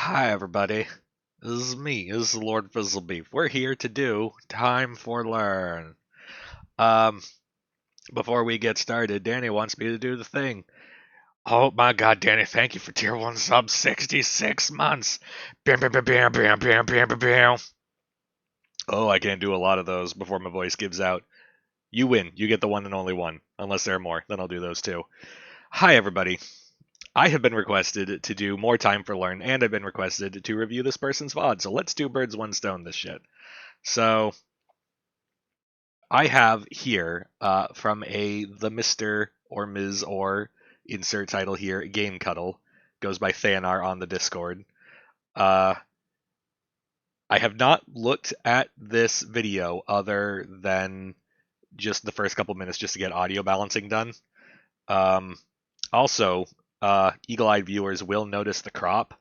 Hi everybody, this is me, this is Lord Fizzlebeef. We're here to do Time for Learn. Um, Before we get started, Danny wants me to do the thing. Oh my god, Danny, thank you for tier 1 sub 66 months. Bam, bam, bam, bam, bam, bam, bam, bam, bam. Oh, I can't do a lot of those before my voice gives out. You win, you get the one and only one. Unless there are more, then I'll do those too. Hi everybody. I have been requested to do more Time for Learn, and I've been requested to review this person's VOD, so let's do birds one stone this shit. So, I have here from the Mr. or Ms. or insert title here, Game Cuddle, goes by Thaonar on the Discord. I have not looked at this video other than just the first couple minutes just to get audio balancing done. Also, eagle-eyed viewers will notice the crop.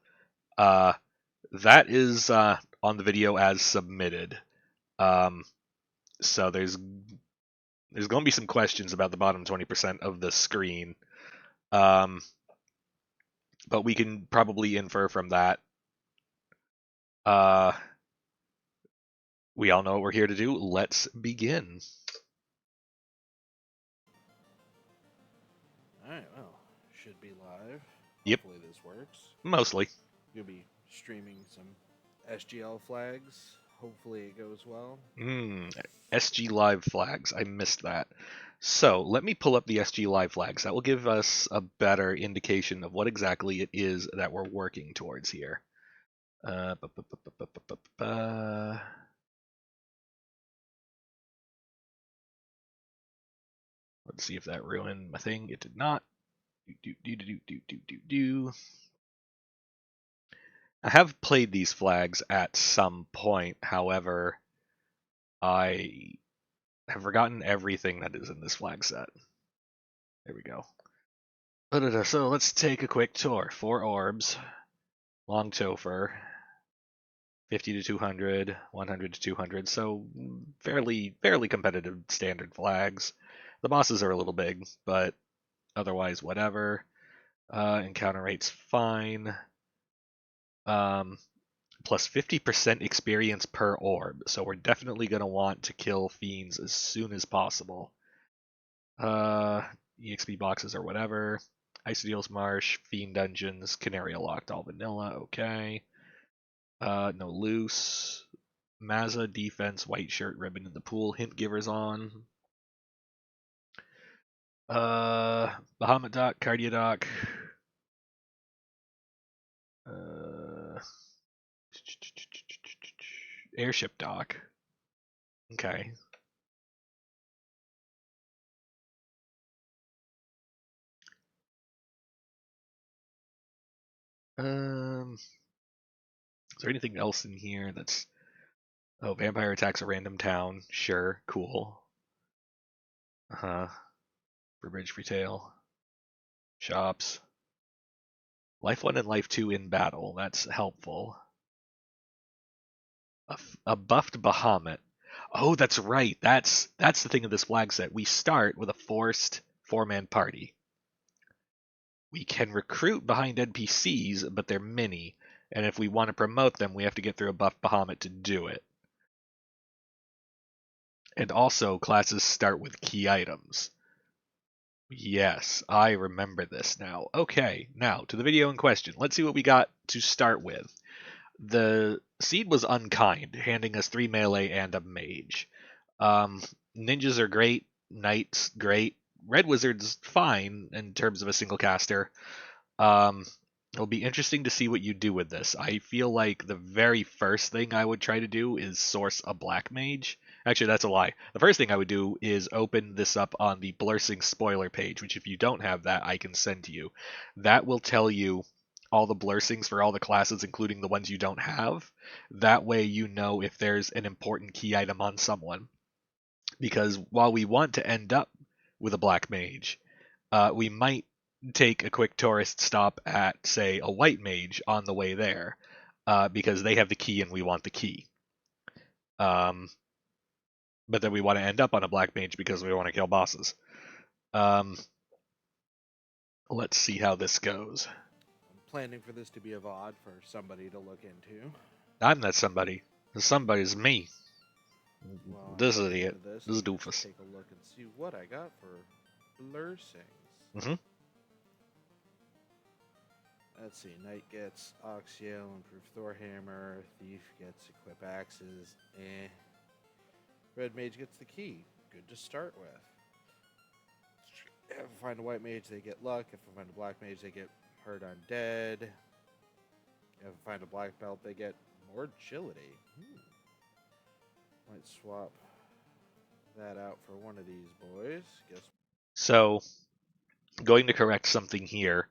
That is on the video as submitted. So there's going to be some questions about the bottom 20% of the screen. But we can probably infer from that. We all know what we're here to do. Let's begin. Alright, well, should be live. Yep. Hopefully this works. Mostly. You'll be streaming some SGL flags. Hopefully it goes well. SG Live flags. I missed that. So let me pull up the SG Live flags. That will give us a better indication of what exactly it is that we're working towards here. Let's see if that ruined my thing. It did not. I have played these flags at some point. However, I have forgotten everything that is in this flag set. There we go. So let's take a quick tour. 4 orbs, long topher, 50 to 200, 100 to 200. So fairly competitive standard flags. The bosses are a little big, but otherwise whatever. Encounter rate's fine. Plus 50% experience per orb, so we're definitely going to want to kill fiends as soon as possible. EXP boxes or whatever. Isodeals Marsh, Fiend Dungeons, Canaria Locked, all vanilla, okay. No loose. Mazza, defense, white shirt, ribbon in the pool, hint givers on. Bahamut Dock, Cardia Dock. Airship Dock. Okay. Is there anything else in here that's... Oh, vampire attacks a random town. Sure, cool. For bridge retail. Shops. Life 1 and Life 2 in battle. That's helpful. A buffed Bahamut. Oh, that's right. That's the thing of this flag set. We start with a forced 4-man party. We can recruit behind NPCs, but they're mini. And if we want to promote them, we have to get through a buffed Bahamut to do it. And also, classes start with key items. Yes, I remember this now. Okay, now to the video in question. Let's see what we got to start with. The seed was unkind, handing us 3 melee and a mage. Ninjas are great, knights great, red wizards fine in terms of a single caster. It'll be interesting to see what you do with this. I feel like the very first thing I would try to do is source a black mage. Actually, that's a lie. The first thing I would do is open this up on the Blursing spoiler page, which if you don't have that, I can send to you. That will tell you all the blursings for all the classes, including the ones you don't have. That way you know if there's an important key item on someone. Because while we want to end up with a black mage, we might take a quick tourist stop at, say, a white mage on the way there, because they have the key and we want the key. But then we want to end up on a black mage because we want to kill bosses. Let's see how this goes. I'm planning for this to be a VOD for somebody to look into. I'm that somebody. The somebody's me. While I'm This looking idiot. into this, This let's doofus. take a look and see what I got for blessings. Mm-hmm. Let's see. Knight gets Oxiel, improved Thor Hammer. Thief gets Equip Axes. Red Mage gets the key. Good to start with. If I find a white mage, they get luck. If I find a black mage, they get hurt undead. If I find a black belt, they get more agility. Might swap that out for one of these boys. Guess. So, going to correct something here.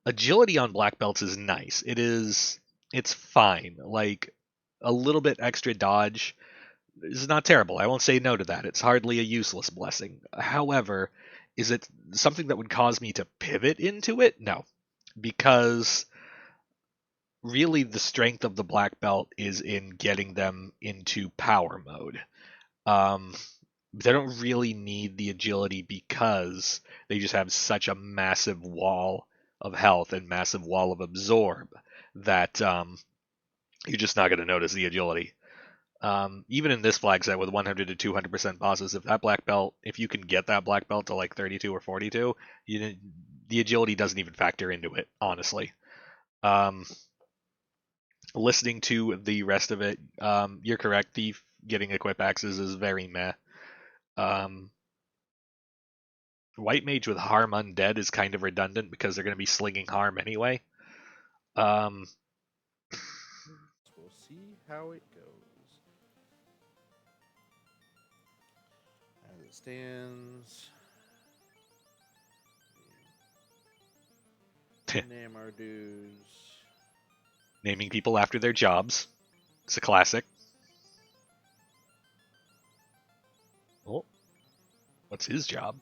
Agility on black belts is nice. It's fine. Like, a little bit extra dodge is not terrible. I won't say no to that. It's hardly a useless blessing. However, is it something that would cause me to pivot into it? No. Because really the strength of the black belt is in getting them into power mode. Um, they don't really need the agility because they just have such a massive wall of health and massive wall of absorb that you're just not going to notice the agility. Even in this flag set with 100 to 200% bosses, if you can get that black belt to like 32 or 42, the agility doesn't even factor into it, honestly. Listening to the rest of it, you're correct. Thief getting equip axes is very meh. White mage with harm undead is kind of redundant because they're going to be slinging harm anyway. We'll see how it goes. As it stands, name our dues. Naming people after their jobs. It's a classic. Oh, what's his job?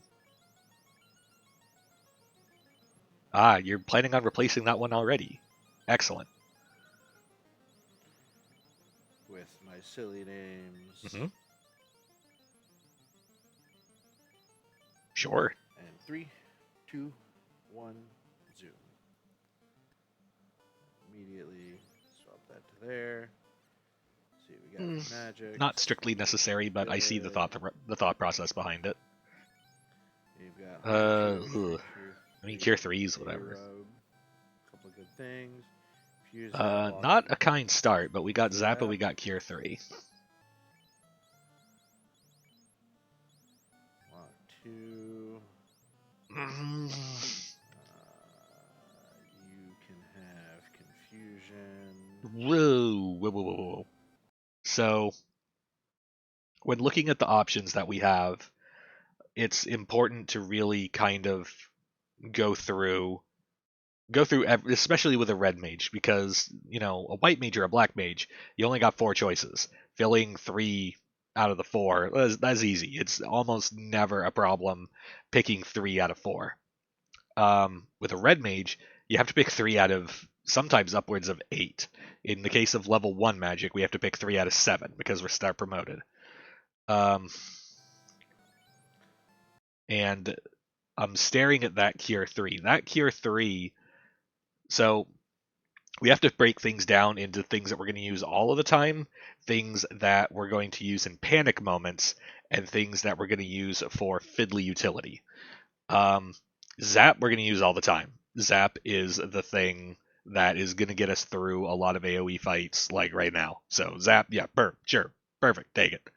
Ah, you're planning on replacing that one already. Excellent. With my silly names. Mm-hmm. Sure. And 3, 2, 1, zoom. Immediately swap that to there. See what we got for magic. Not strictly necessary, but I see the thought process behind it. You've got I mean, Cure 3s, whatever. A couple of good things. Fuse not a kind start, but we got Zappa, we got Cure 3. Lock 2. Mm-hmm. You can have confusion. Whoa. So, when looking at the options that we have, it's important to really kind of go through especially with a red mage, because a white mage or a black mage, you only got 4 choices. Filling 3 out of the 4, that's easy. It's almost never a problem picking 3 out of 4. With a red mage, you have to pick 3 out of sometimes upwards of 8. In the case of level 1 magic, we have to pick 3 out of 7 because we're star promoted. And I'm staring at that Cure 3. That Cure 3, so we have to break things down into things that we're going to use all of the time, things that we're going to use in panic moments, and things that we're going to use for fiddly utility. Zap we're going to use all the time. Zap is the thing that is going to get us through a lot of AoE fights like right now. So Zap, yeah, sure, perfect, take it.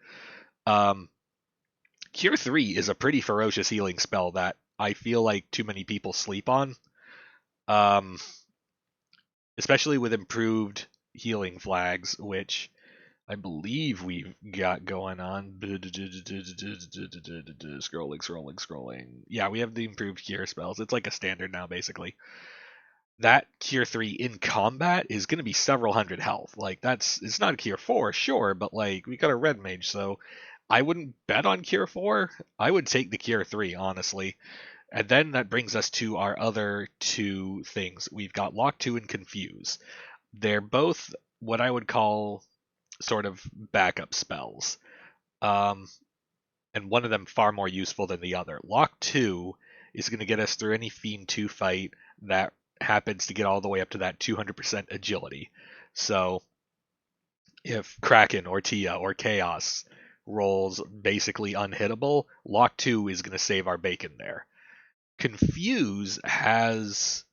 Cure 3 is a pretty ferocious healing spell that I feel like too many people sleep on. Especially with improved healing flags, which I believe we've got going on. Scrolling. Yeah, we have the improved cure spells. It's like a standard now, basically. That Cure 3 in combat is going to be several hundred health. Like, it's not a Cure 4, sure, but like, we got a red mage, so I wouldn't bet on Cure 4. I would take the Cure 3, honestly. And then that brings us to our other 2 things. We've got Lock 2 and Confuse. They're both what I would call sort of backup spells. And one of them far more useful than the other. Lock 2 is going to get us through any Fiend 2 fight that happens to get all the way up to that 200% agility. So if Kraken or Tia or Chaos rolls basically unhittable, Lock 2 is going to save our bacon there. Confuse has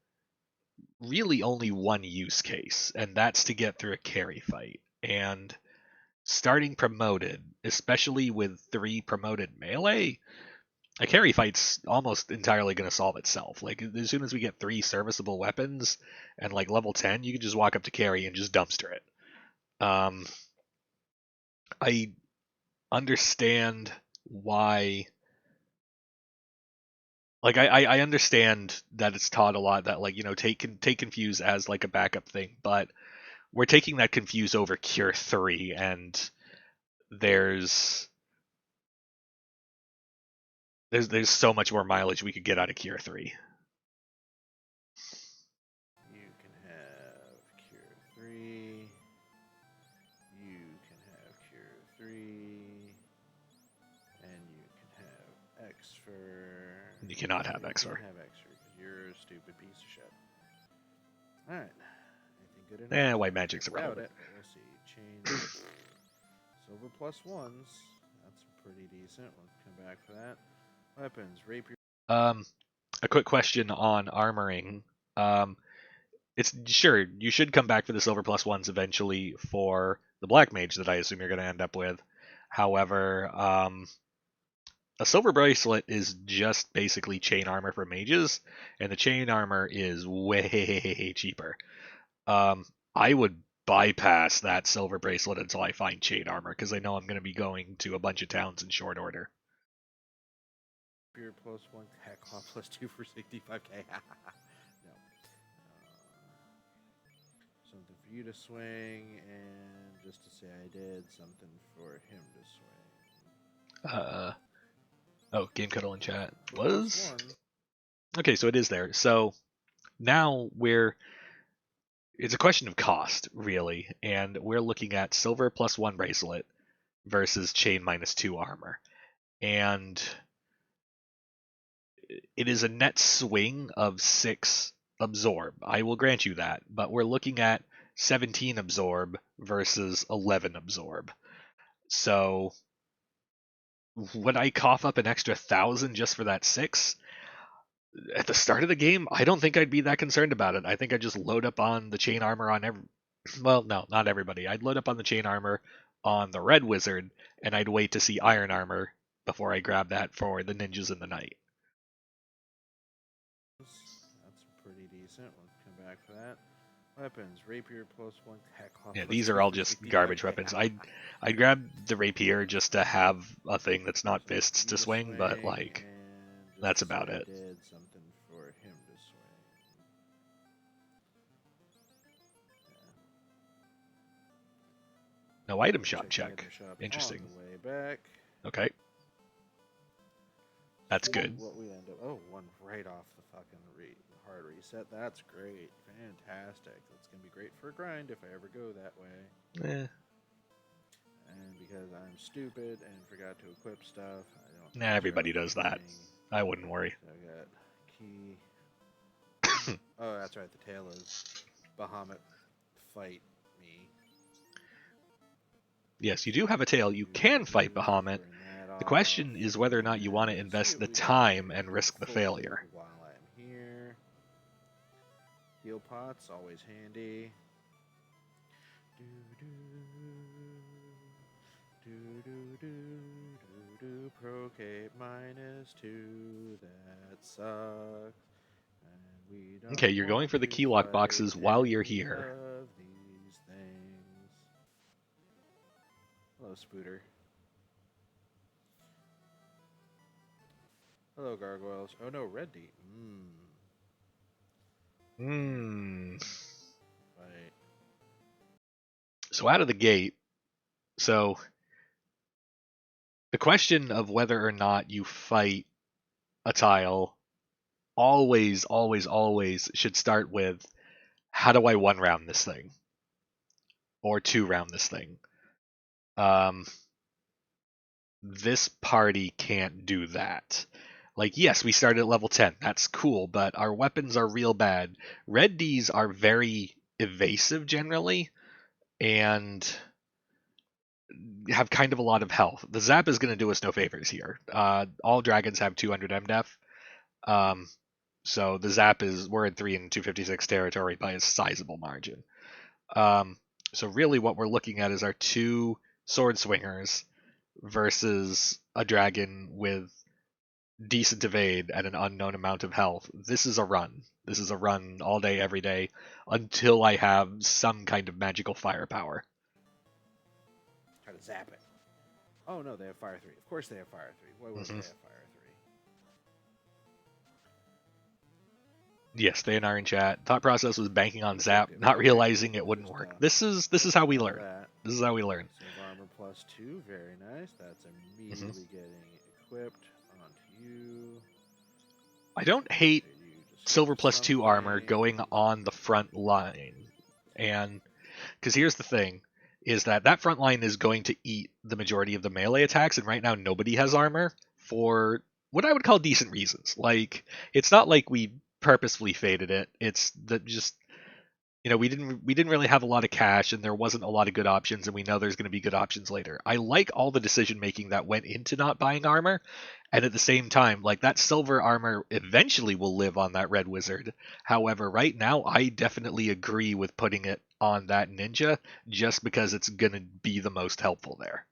really only one use case, and that's to get through a carry fight. And starting promoted, especially with 3 promoted melee, a carry fight's almost entirely going to solve itself. Like, as soon as we get 3 serviceable weapons and like level 10, you can just walk up to carry and just dumpster it. I understand why. Like, I understand that it's taught a lot that, like, take confuse as like a backup thing, but we're taking that confuse over cure 3, and there's so much more mileage we could get out of cure 3. You can have Cure 3. You can have Cure 3. And you can have X-Fur. You cannot have You X-Fur. can't have X-Fur because you're a stupid piece of shit. Alright. Anything good enough? White magic's Doubt irrelevant. it. We'll see. Chain. Silver +1s. That's pretty decent. We'll come back for that. Weapons. Rapier. A quick question on armoring. It's sure you should come back for the silver +1s eventually for the black mage that I assume you're going to end up with. However, a silver bracelet is just basically chain armor for mages, and the chain armor is way cheaper. I would bypass that silver bracelet until I find chain armor, because I know I'm going to be going to a bunch of towns in short order. Rapier +1. Tech Claw +2 for 65k. No. Something for you to swing, and just to say I did, something for him to swing. Oh, Game Cuddle in chat Silver was +1. okay, so it is there. So now it's a question of cost, really, and we're looking at silver +1 bracelet versus chain -2 armor. And it is a net swing of 6 absorb. I will grant you that, but we're looking at 17 absorb versus 11 absorb. So would I cough up an extra 1,000 just for that 6? At the start of the game, I don't think I'd be that concerned about it. I think I'd just load up on the chain armor on well, no, not everybody. I'd load up on the chain armor on the red wizard, and I'd wait to see iron armor before I grab that for the ninjas in the night. That's pretty decent. We'll come back for that. Weapons. Rapier +1. Tech Claw Yeah, +2 these are all for just 65k. garbage weapons. I'd grab the rapier just to have a thing that's not Something fists for you to swing, but like and just that's to say about I it. did something for him to swing. Yeah. No item shop The check. item shop Interesting. on the way back. Okay. That's See good. what we end up. Oh, one right off the fucking hard reset. That's great. Fantastic. That's gonna be great for a grind if I ever go that way. Eh. And because I'm stupid and forgot to equip stuff, I don't. Nah, everybody does that. I wouldn't worry. So I got key. Oh, that's right. The tail is Bahamut fight me. Yes, you do have a tail. You can fight Bahamut. The question is whether or not you want to invest the time and risk the failure. While I'm here, heal pots always handy. Procate -2. That sucks. And we don't Okay, you're going for the want to keylock fight boxes while you're any here. of these things. Hello, Spooter. Hello, gargoyles. Oh no, red deep. Right. So out of the gate, so the question of whether or not you fight a tile always should start with, how do I 1-round this thing? Or 2-round this thing? This party can't do that. Like, yes, we started at level 10. That's cool, but our weapons are real bad. Red Ds are very evasive generally, and have kind of a lot of health. The Zap is going to do us no favors here. All dragons have 200 MDef. Um, so the Zap we're in 3 and 256 territory by a sizable margin. Um, so really what we're looking at is our two sword swingers versus a dragon with decent evade at an unknown amount of health. This is a run. This is a run all day, every day, until I have some kind of magical firepower. Try to zap it. Oh no, they have Fire 3. Of course they have Fire 3. Why wouldn't they have Fire 3? Yes, Thaonar in chat. Thought process was banking on Zap, Okay, not okay. realizing it wouldn't work. This is how we learn. This is how we learn. Silver armor +2, very nice. That's immediately getting equipped onto you. I don't hate Okay, you just silver get +2 armor something. going on the front line, and because here's the thing, is that front line is going to eat the majority of the melee attacks, and right now nobody has armor for what I would call decent reasons. Like, it's not like we purposefully faded it. It's that just, we didn't really have a lot of cash, and there wasn't a lot of good options, and we know there's going to be good options later. I like all the decision making that went into not buying armor, and at the same time, like, that silver armor eventually will live on that red wizard. However, right now I definitely agree with putting it on that ninja, just because it's going to be the most helpful there.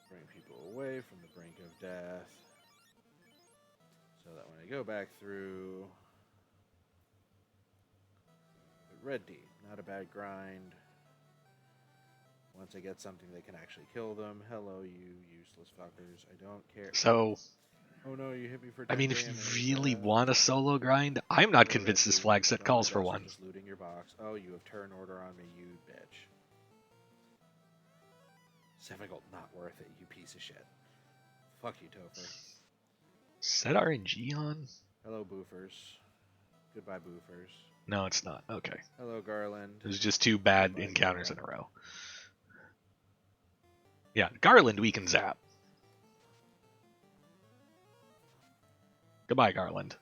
Bring people away from the brink of death, so that when I go back through, Red D, not a bad grind. Once I get something that can actually kill them. Hello, you useless fuckers. I don't care. So, Oh no, you hit me for 10 I mean, if damage. you really want a solo grind, I'm not convinced this flag set calls for one. Just looting your box. Oh, you have turn order on me, you bitch. 7 gold, not worth it, you piece of shit. Fuck you, Topher. Set RNG on? Hello, boofers. Goodbye, boofers. No, it's not. Okay. Hello, Garland. It was just 2 bad encounters in a row. Yeah, Garland we can zap. Goodbye, Garland.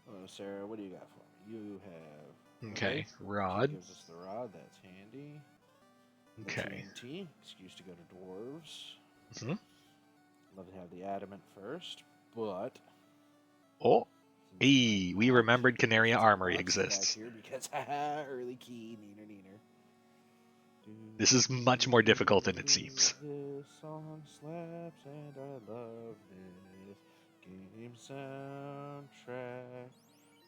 Hello, Sarah. What do you got for me? You have... Okay, rod. Gives us the rod. That's handy. Okay. TNT. Excuse to go to dwarves. Mm-hmm. Love to have the adamant first, but... Oh. Hey, we remembered Canaria Armory exists. Here because, early key, neener, neener. This is much more difficult than it seems. This song slaps and I love this game soundtrack.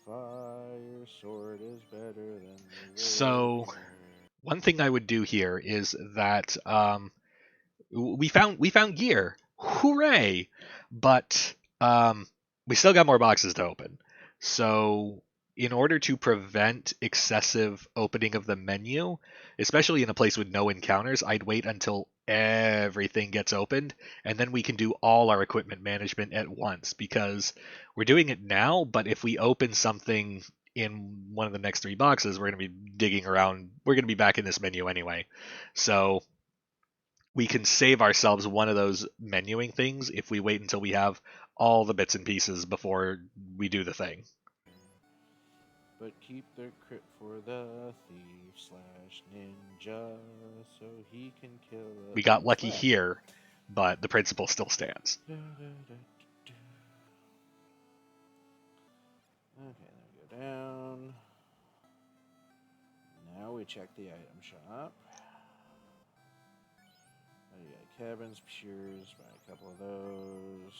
Fire sword is better than the So, one thing I would do here is that we found gear. Hooray! But we still got more boxes to open. So, in order to prevent excessive opening of the menu, especially in a place with no encounters, I'd wait until everything gets opened, and then we can do all our equipment management at once, because we're doing it now, but if we open something in one of the next 3 boxes, we're going to be digging around. We're going to be back in this menu anyway. So we can save ourselves one of those menuing things if we wait until we have all the bits and pieces before we do the thing. But keep the crit for the thief/ninja so he can kill us. We got lucky here, but the principle still stands. Okay, then we go down. Now we check the item shop. You got cabins, pures, buy a couple of those.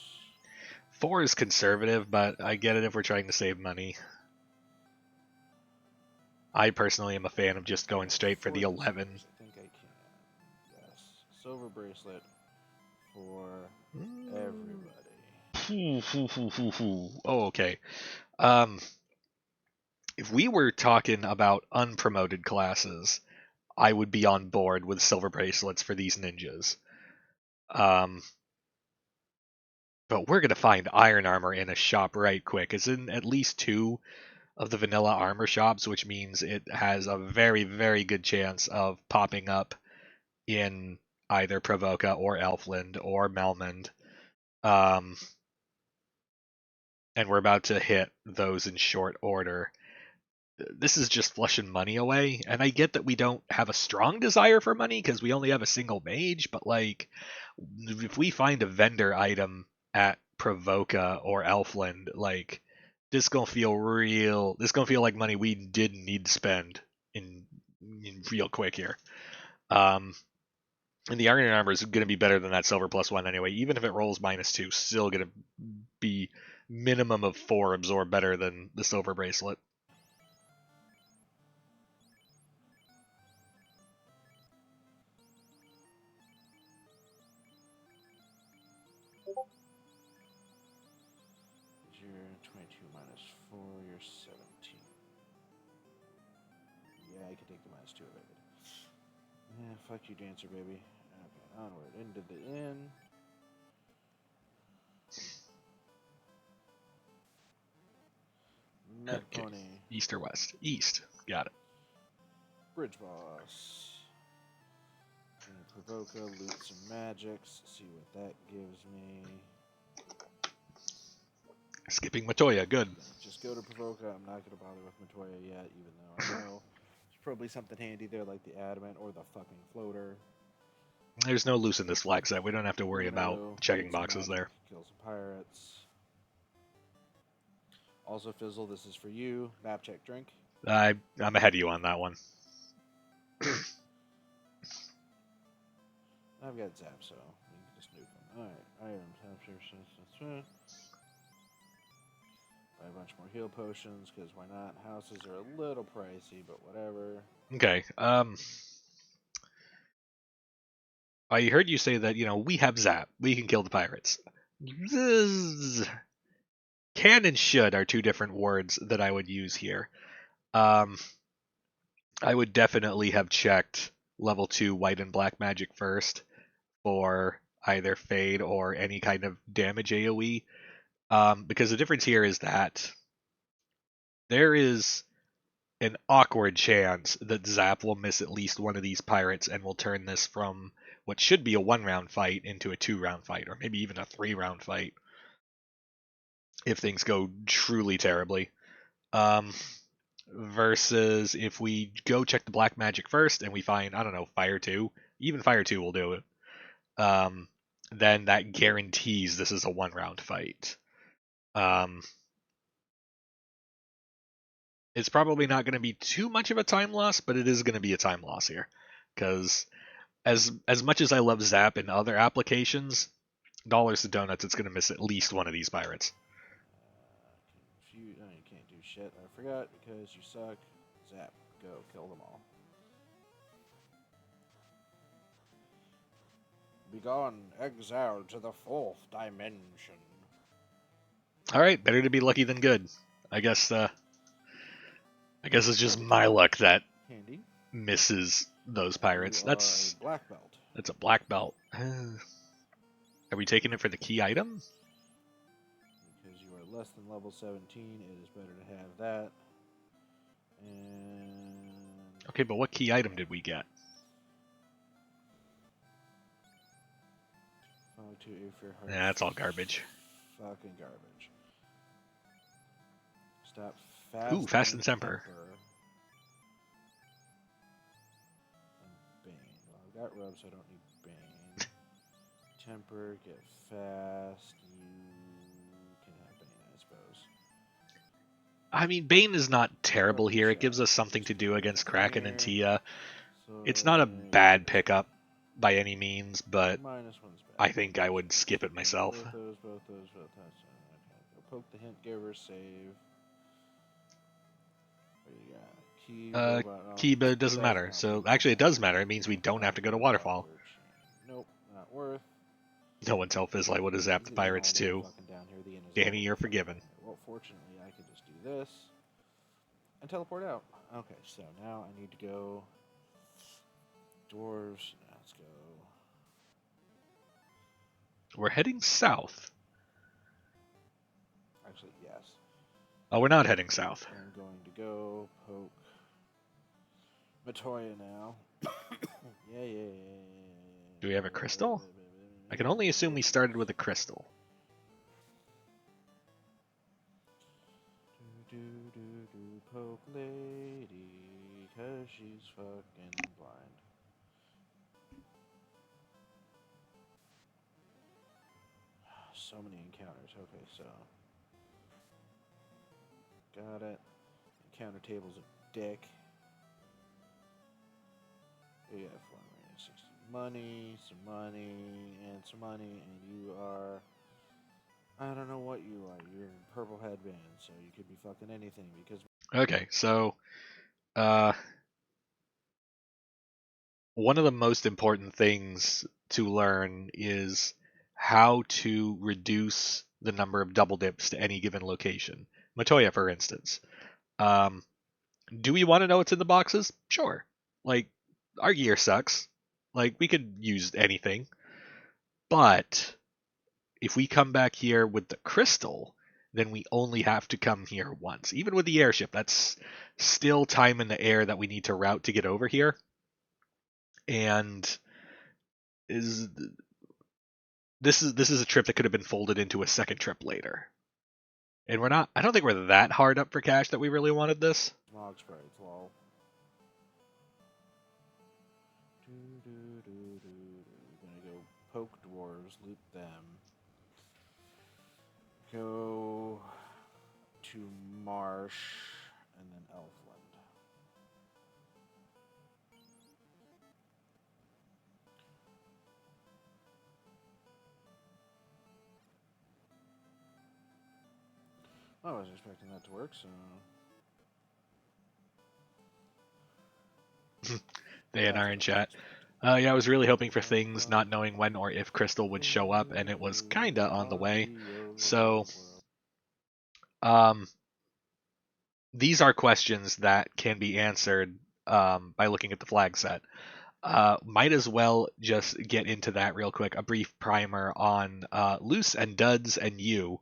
4 is conservative, but I get it if we're trying to save money. I personally am a fan of just going straight for the 11. I think I can. Yes. Silver bracelet for everybody. Oh, okay. If we were talking about unpromoted classes, I would be on board with silver bracelets for these ninjas. But we're going to find iron armor in a shop right quick. It's in at least 2 of the vanilla armor shops, which means it has a very, very good chance of popping up in either Pravoka or Elfland or Melmond. And we're about to hit those in short order. This is just flushing money away, and I get that we don't have a strong desire for money because we only have a single mage, but like, if we find a vendor item at Pravoka or Elfland, like, this gonna feel real. This gonna feel like money we didn't need to spend in real quick here. Um, and the iron armor is gonna be better than that silver +1 anyway. Even if it rolls -2, still gonna be minimum of 4 absorb better than the silver bracelet. You're 22 minus 4, you're 17. Yeah, I could take the -2 of it. Yeah, fuck you, dancer baby. Okay, onward into the inn. Met Okay. pony. East or west? East. Got it. Bridge boss. Pravoka, loot some magics, see what that gives me. Skipping Matoya, good. Just go to Pravoka. I'm not going to bother with Matoya yet, even though I know there's probably something handy there like the adamant or the fucking floater. There's no loose in this flag set. We don't have to worry about Uno, checking loot some boxes magic, there. Kill some pirates. Also, Fizzle, this is for you. Map check, drink. I'm ahead of you on that one. I've got Zap, so we can just nuke them. Alright, iron. Buy a bunch more heal potions, because why not? Houses are a little pricey, but whatever. Okay. I heard you say that, we have Zap. We can kill the pirates. Can and should are two different words that I would use here. I would definitely have checked level 2 white and black magic first for either fade or any kind of damage AoE. Because the difference here is that there is an awkward chance that Zap will miss at least one of these pirates and will turn this from what should be a 1-round fight into a 2-round fight, or maybe even a 3-round fight if things go truly terribly. Versus if we go check the black magic first and we find, I don't know, Fire 2, even Fire 2 will do it, then that guarantees this is a 1-round fight. It's probably not going to be too much of a time loss, but it is going to be a time loss here. Because as much as I love Zap in other applications, dollars to donuts, it's going to miss at least one of these pirates. You can't do shit. I forgot because you suck. Zap. Go. Kill them all. Begone, exiled to the 4th dimension. All right, better to be lucky than good. I guess it's just my luck that Handy. misses those pirates. That's a black belt. That's a black belt. Are we taking it for the key item? Because you are less than level 17, it is better to have that. And Okay, but what key item did we get? Yeah, that's all garbage. Fucking garbage. Stop fast. Ooh, fast and temper. And Bane. Well, I've got rub, so I don't need Bane. Temper, get fast. You can have Bane, I suppose. I mean, Bane is not terrible here. It gives us something to do against Kraken and Tia. It's not a bad pickup by any means, but I think I would skip it myself. Both those. Okay. Go poke the hint giver, save. What do you got? Key, but it doesn't matter. So, actually, it does matter. It means we don't have to go to Waterfall. Nope, not worth. No one tell Fizzle I would have zapped the pirates too. Danny, you're forgiven. Well, fortunately, I can just do this and teleport out. Okay, so now I need to go dwarves. Let's go. We're heading south. Actually, yes. Oh, we're not heading south. I'm going go poke Matoya now. Yeah. Do we have a crystal? I can only assume we started with a crystal. Poke lady, 'cause she's fucking blind. So many encounters. Okay, so got it. Encounter table's a dick. You got 460 money, some money, and some money, and you are. I don't know what you are. You're in purple headband, so you could be fucking anything because. Okay, so one of the most important things to learn is how to reduce the number of double dips to any given location. Matoya, for instance. Do we want to know what's in the boxes? Sure. Like, our gear sucks. Like, we could use anything. But if we come back here with the crystal, then we only have to come here once. Even with the airship, that's still time in the air that we need to route to get over here. And is this is a trip that could have been folded into a second trip later. And we're not I don't think we're that hard up for cash that we really wanted this. Smog sprites, lol. Gonna go poke dwarves, loot them. Go to Marsh and then Elfland. I wasn't expecting that to work, so. Thaonar in chat. Yeah, I was really hoping for things, not knowing when or if Crystal would show up, and it was kinda on the way. So, these are questions that can be answered by looking at the flag set. Might as well just get into that real quick. A brief primer on Loose and Duds and you.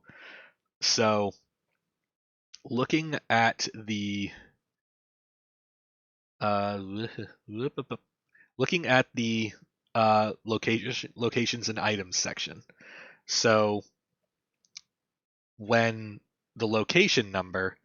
So, looking at the looking at the locations and items section. So when the location number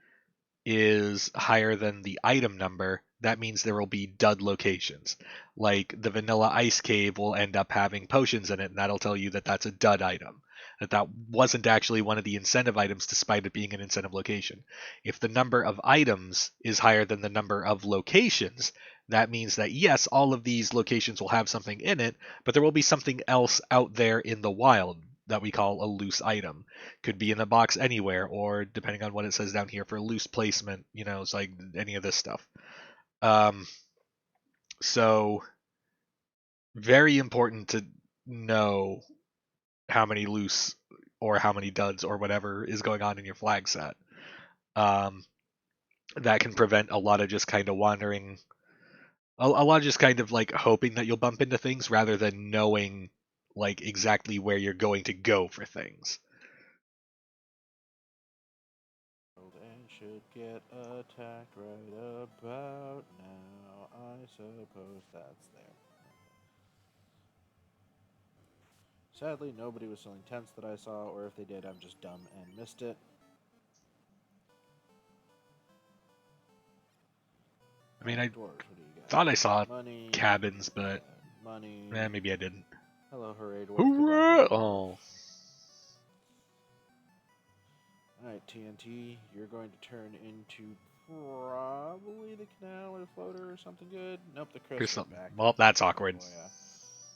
is higher than the item number, that means there will be dud locations. Like the vanilla ice cave will end up having potions in it, and that'll tell you that that's a dud item. That wasn't actually one of the incentive items despite it being an incentive location. If the number of items is higher than the number of locations, that means that yes, all of these locations will have something in it, but there will be something else out there in the wild that we call a loose item. Could be in the box anywhere, or depending on what it says down here for loose placement, it's like any of this stuff. So very important to know how many loose or how many duds or whatever is going on in your flag set. That can prevent a lot of just kind of wandering, a lot of just kind of like hoping that you'll bump into things rather than knowing like exactly where you're going to go for things. And should get attacked right about now. I suppose that's there. Sadly, nobody was selling tents that I saw, or if they did, I'm just dumb and missed it. I mean, I Dwarves, what do you got? thought I saw money, cabins, but money. maybe I didn't. Hello, hooray, dwarf. Hooray! Oh. Alright, TNT, you're going to turn into probably the canal or the floater or something good. Nope, the crystal back. Well, that's awkward. Oh, yeah.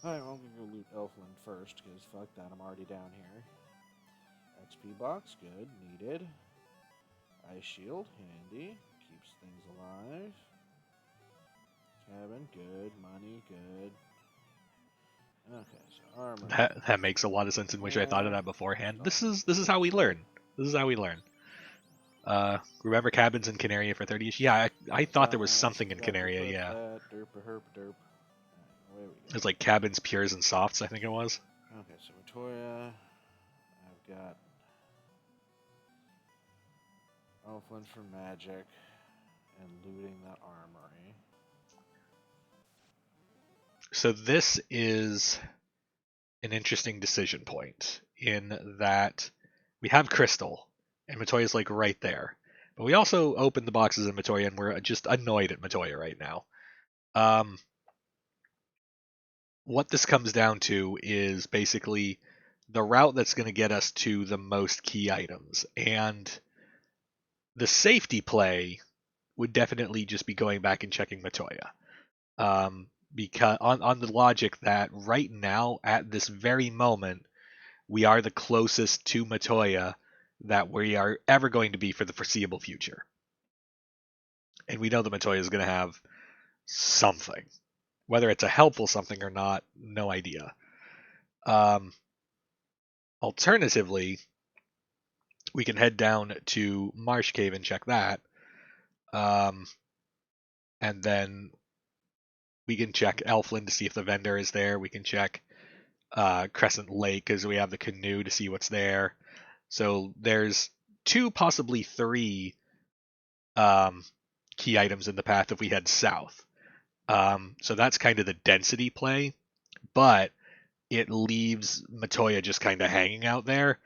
Alright, well, I'm going to go loot Elfland first, because fuck that, I'm already down here. XP box, good, needed. Ice shield, handy, keeps things alive. Cabin, good, money, good. Okay, so armor. That makes a lot of sense. In which I thought of that beforehand. This is how we learn. This is how we learn. Remember cabins in Canaria for 30ish? Yeah, I thought there was something in Canaria. Yeah, it was like cabins, pures, and softs. I think it was. Okay, so Victoria, I've got Elfland for magic. and looting the armory. So this is an interesting decision point in that we have Crystal, and Matoya's like right there. But we also opened the boxes in Matoya, and we're just annoyed at Matoya right now. What this comes down to is basically the route that's going to get us to the most key items. And the safety play would definitely just be going back and checking Matoya. Because on the logic that right now, at this very moment, we are the closest to Matoya that we are ever going to be for the foreseeable future. And we know that Matoya is going to have something. Whether it's a helpful something or not, no idea. Alternatively, we can head down to Marsh Cave and check that. And then we can check Elfland to see if the vendor is there. We can check Crescent Lake because we have the canoe to see what's there. So there's 2, possibly 3 key items in the path if we head south. So that's kind of the density play, but it leaves Matoya just kind of hanging out there.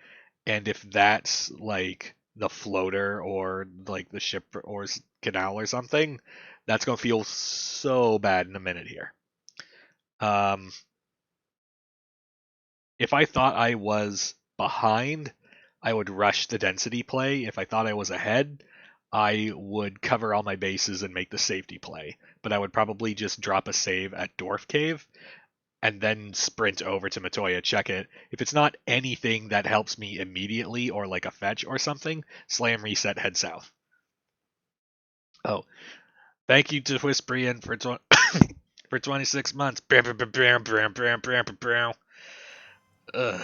And if that's like the floater or like the ship or canal or something, that's going to feel so bad in a minute here. If I thought I was behind, I would rush the density play. If I thought I was ahead, I would cover all my bases and make the safety play. But I would probably just drop a save at Dwarf Cave and then sprint over to Matoya, check it. If it's not anything that helps me immediately or like a fetch or something, slam reset, head south. Oh, thank you to Whisprian for for 26 months. Ugh.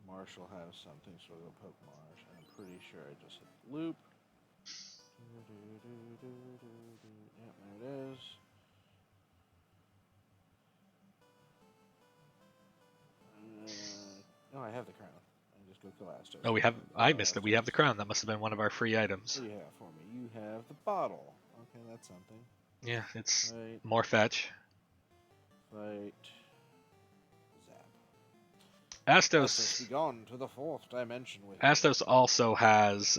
Marshall has something, so we'll poke Marsh. And I'm pretty sure I just hit the loop. Yep, there it is. No, I have the crown. I just go kill Astos. Oh, we have. I missed it. We have the crown. That must have been one of our free items. What do you have for me? You have the bottle. Okay, that's something. Yeah, it's Fight. more fetch. Fight. Zap. Astos be gone to the 4th dimension with Astos also has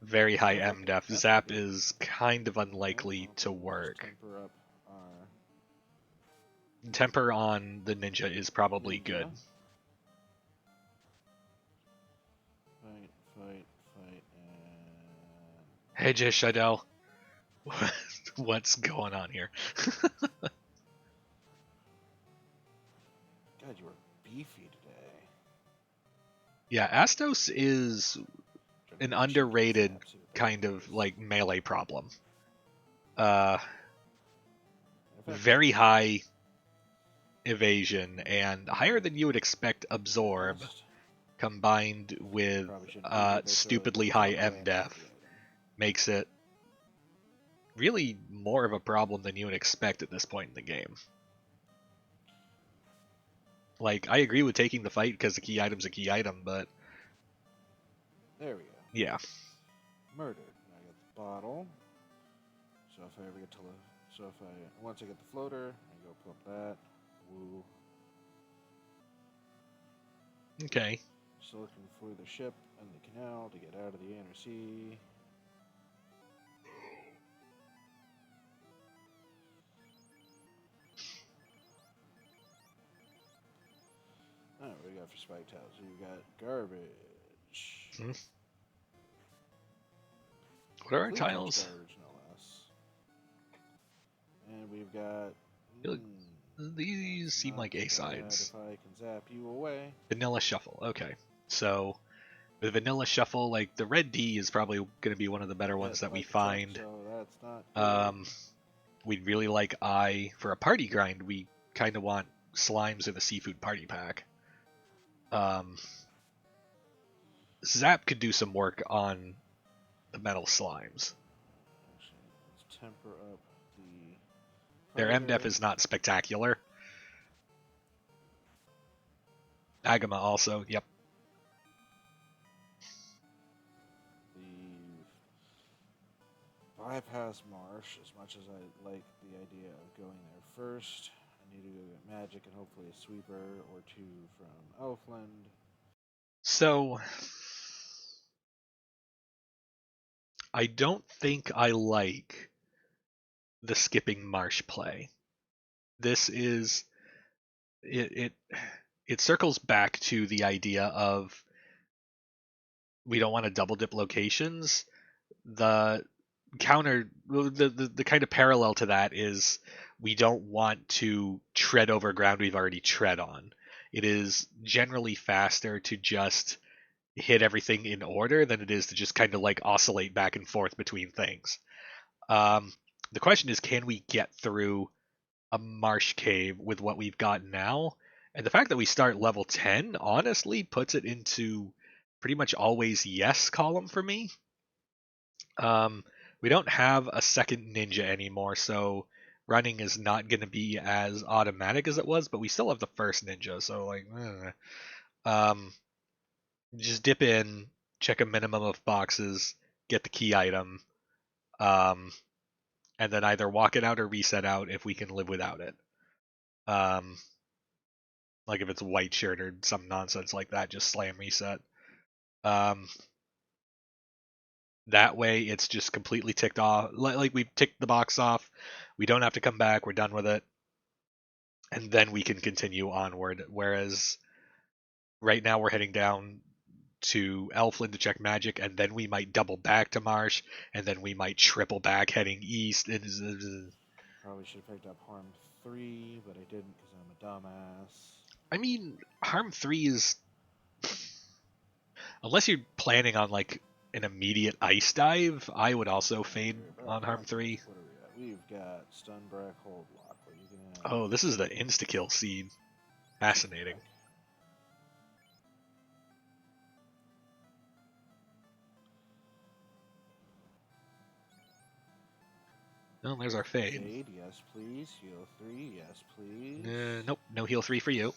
very high MDef. Zap is kind of unlikely to work. Temper up our Temper on the ninja is probably good. Fight, and... Hey, Jay Shadell. What's going on here? God, you were beefy today. Yeah, Astos is an underrated kind of like melee problem. Very high evasion and higher than you would expect absorb combined with stupidly high MDef makes it really more of a problem than you would expect at this point in the game. Like, I agree with taking the fight because the key item's a key item, but... There we go. Yeah. Murdered. I get the bottle. So if I ever get to once I get the floater, I go pull up that. Woo. Okay. Still looking for the ship and the canal to get out of the inner sea. Alright, what do we got for spike tiles? We've got garbage. Hmm. What are our tiles? Garbage, no less. And we've got... These seem like A-sides. If I can zap you away. Vanilla Shuffle. Okay. So, with Vanilla Shuffle, like, the red D is probably going to be one of the better ones that we find. So that's not good. We'd really like I. For a party grind, we kind of want Slimes or the Seafood Party Pack. Zap could do some work on the metal slimes. Actually, let's temper up the... Their MDef is not spectacular. Agama also, yep. bypass Marsh as much as I like the idea of going there first. I need to go get magic and hopefully a sweeper or two from Elfland. So I don't think I like the skipping marsh play. This is it circles back to the idea of we don't want to double dip locations. The the kind of parallel to that is we don't want to tread over ground we've already tread on. It is generally faster to just hit everything in order than it is to just kind of like oscillate back and forth between things. Um, the question is, can we get through a marsh cave with what we've got now? And the fact that we start level 10 honestly puts it into pretty much always yes column for me. Um, we don't have a second ninja anymore, so running is not going to be as automatic as it was, but we still have the first ninja, so like, just dip in, check a minimum of boxes, get the key item, um, and then either walk it out or reset out if we can live without it. Um, like if it's white shirt or some nonsense like that, just slam reset. Um, that way it's just completely ticked off. Like we've ticked the box off. We don't have to come back. We're done with it. And then we can continue onward. Whereas right now we're heading down to Elfland to check magic, and then we might double back to Marsh, and then we might triple back heading east. Probably should have picked up Harm 3, but I didn't because I'm a dumbass. I mean, Harm 3 is. Unless you're planning on like an immediate ice dive, I would also fade on Harm 3. What are we at? We've got Stunbreak, Hold Lock. What are you gonna? Oh, this is the insta kill seed. Fascinating. Oh, there's our fade. Fade, yes please. Heal 3, yes please. Nope, no heal 3 for you.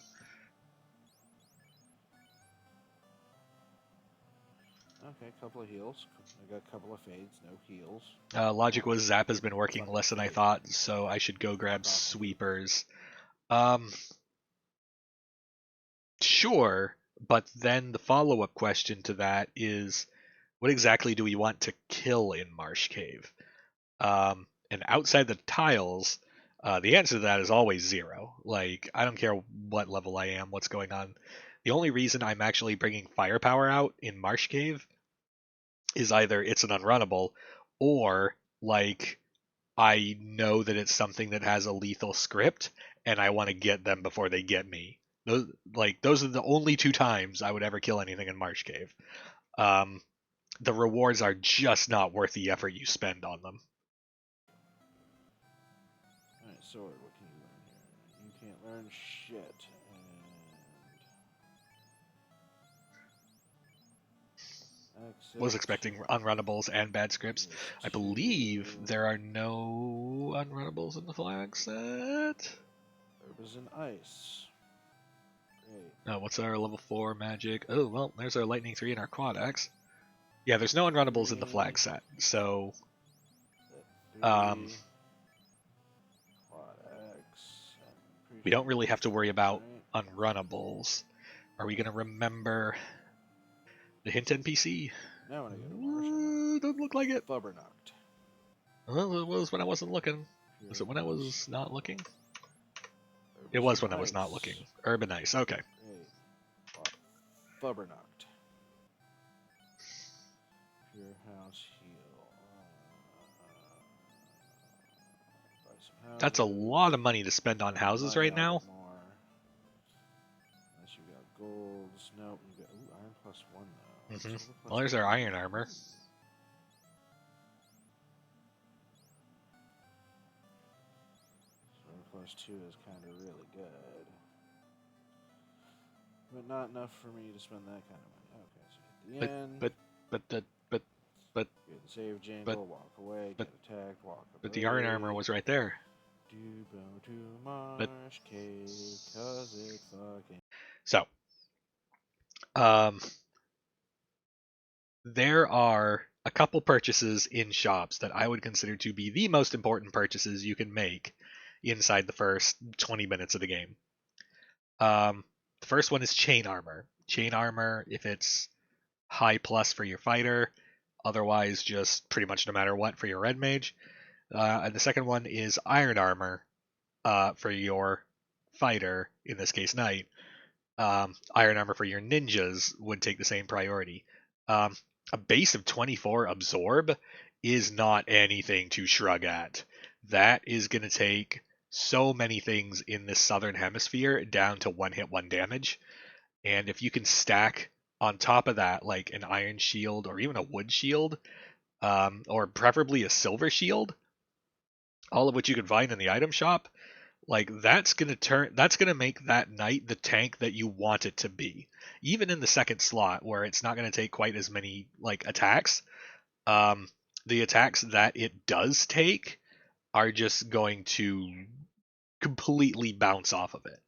Okay, couple of heals. I got a couple of fades, no heals. Logic was Zap has been working less than I thought, so I should go grab sweepers. Sure, but then the follow-up question to that is, what exactly do we want to kill in Marsh Cave? And outside the tiles, the answer to that is always 0. Like, I don't care what level I am, what's going on. The only reason I'm actually bringing firepower out in Marsh Cave is either it's an unrunnable, or like I know that it's something that has a lethal script, and I want to get them before they get me. Those are the only 2 times I would ever kill anything in Marsh Cave. The rewards are just not worth the effort you spend on them. Alright, Sword, what can you learn here? You can't learn shit. Was expecting unrunnables and bad scripts. I believe there are no unrunnables in the flag set. Herbs and Ice. Great. Oh, what's our level 4 magic? Oh, well, there's our lightning 3 and our quad axe. Yeah, there's no unrunnables in the flag set, so we don't really have to worry about unrunnables. Are we going to remember the hint NPC? Now when I go to Marsh, doesn't look like it. Flubberknocked. Well, it was when I wasn't looking. Was it when I was not looking? It was when I was not looking. Urban Ice, okay. Flubberknocked. Pure House Heal. That's a lot of money to spend on houses right now. Unless you got golds. Nope, you got iron plus 1 though. Well, there's our iron armor. Plus 2 is kind of really good. But not enough for me to spend that kind of money. Okay, so at the end. But. Get the save jangle, walk away, get attacked, walk away. But the iron armor was right there. Do go to Marsh Cave, cause it fucking. So. There are a couple purchases in shops that I would consider to be the most important purchases you can make inside the first 20 minutes of the game. The first one is chain armor. Chain armor, if it's high plus for your fighter, otherwise just pretty much no matter what for your red mage. And the second one is iron armor for your fighter, in this case knight. Iron armor for your ninjas would take the same priority. Um, a base of 24 absorb is not anything to shrug at. That is going to take so many things in this southern hemisphere down to one hit, one damage. And if you can stack on top of that, like an iron shield or even a wood shield, or preferably a silver shield, all of which you can find in the item shop, like that's gonna make that knight the tank that you want it to be. Even in the second slot where it's not gonna take quite as many like attacks, um, the attacks that it does take are just going to completely bounce off of it.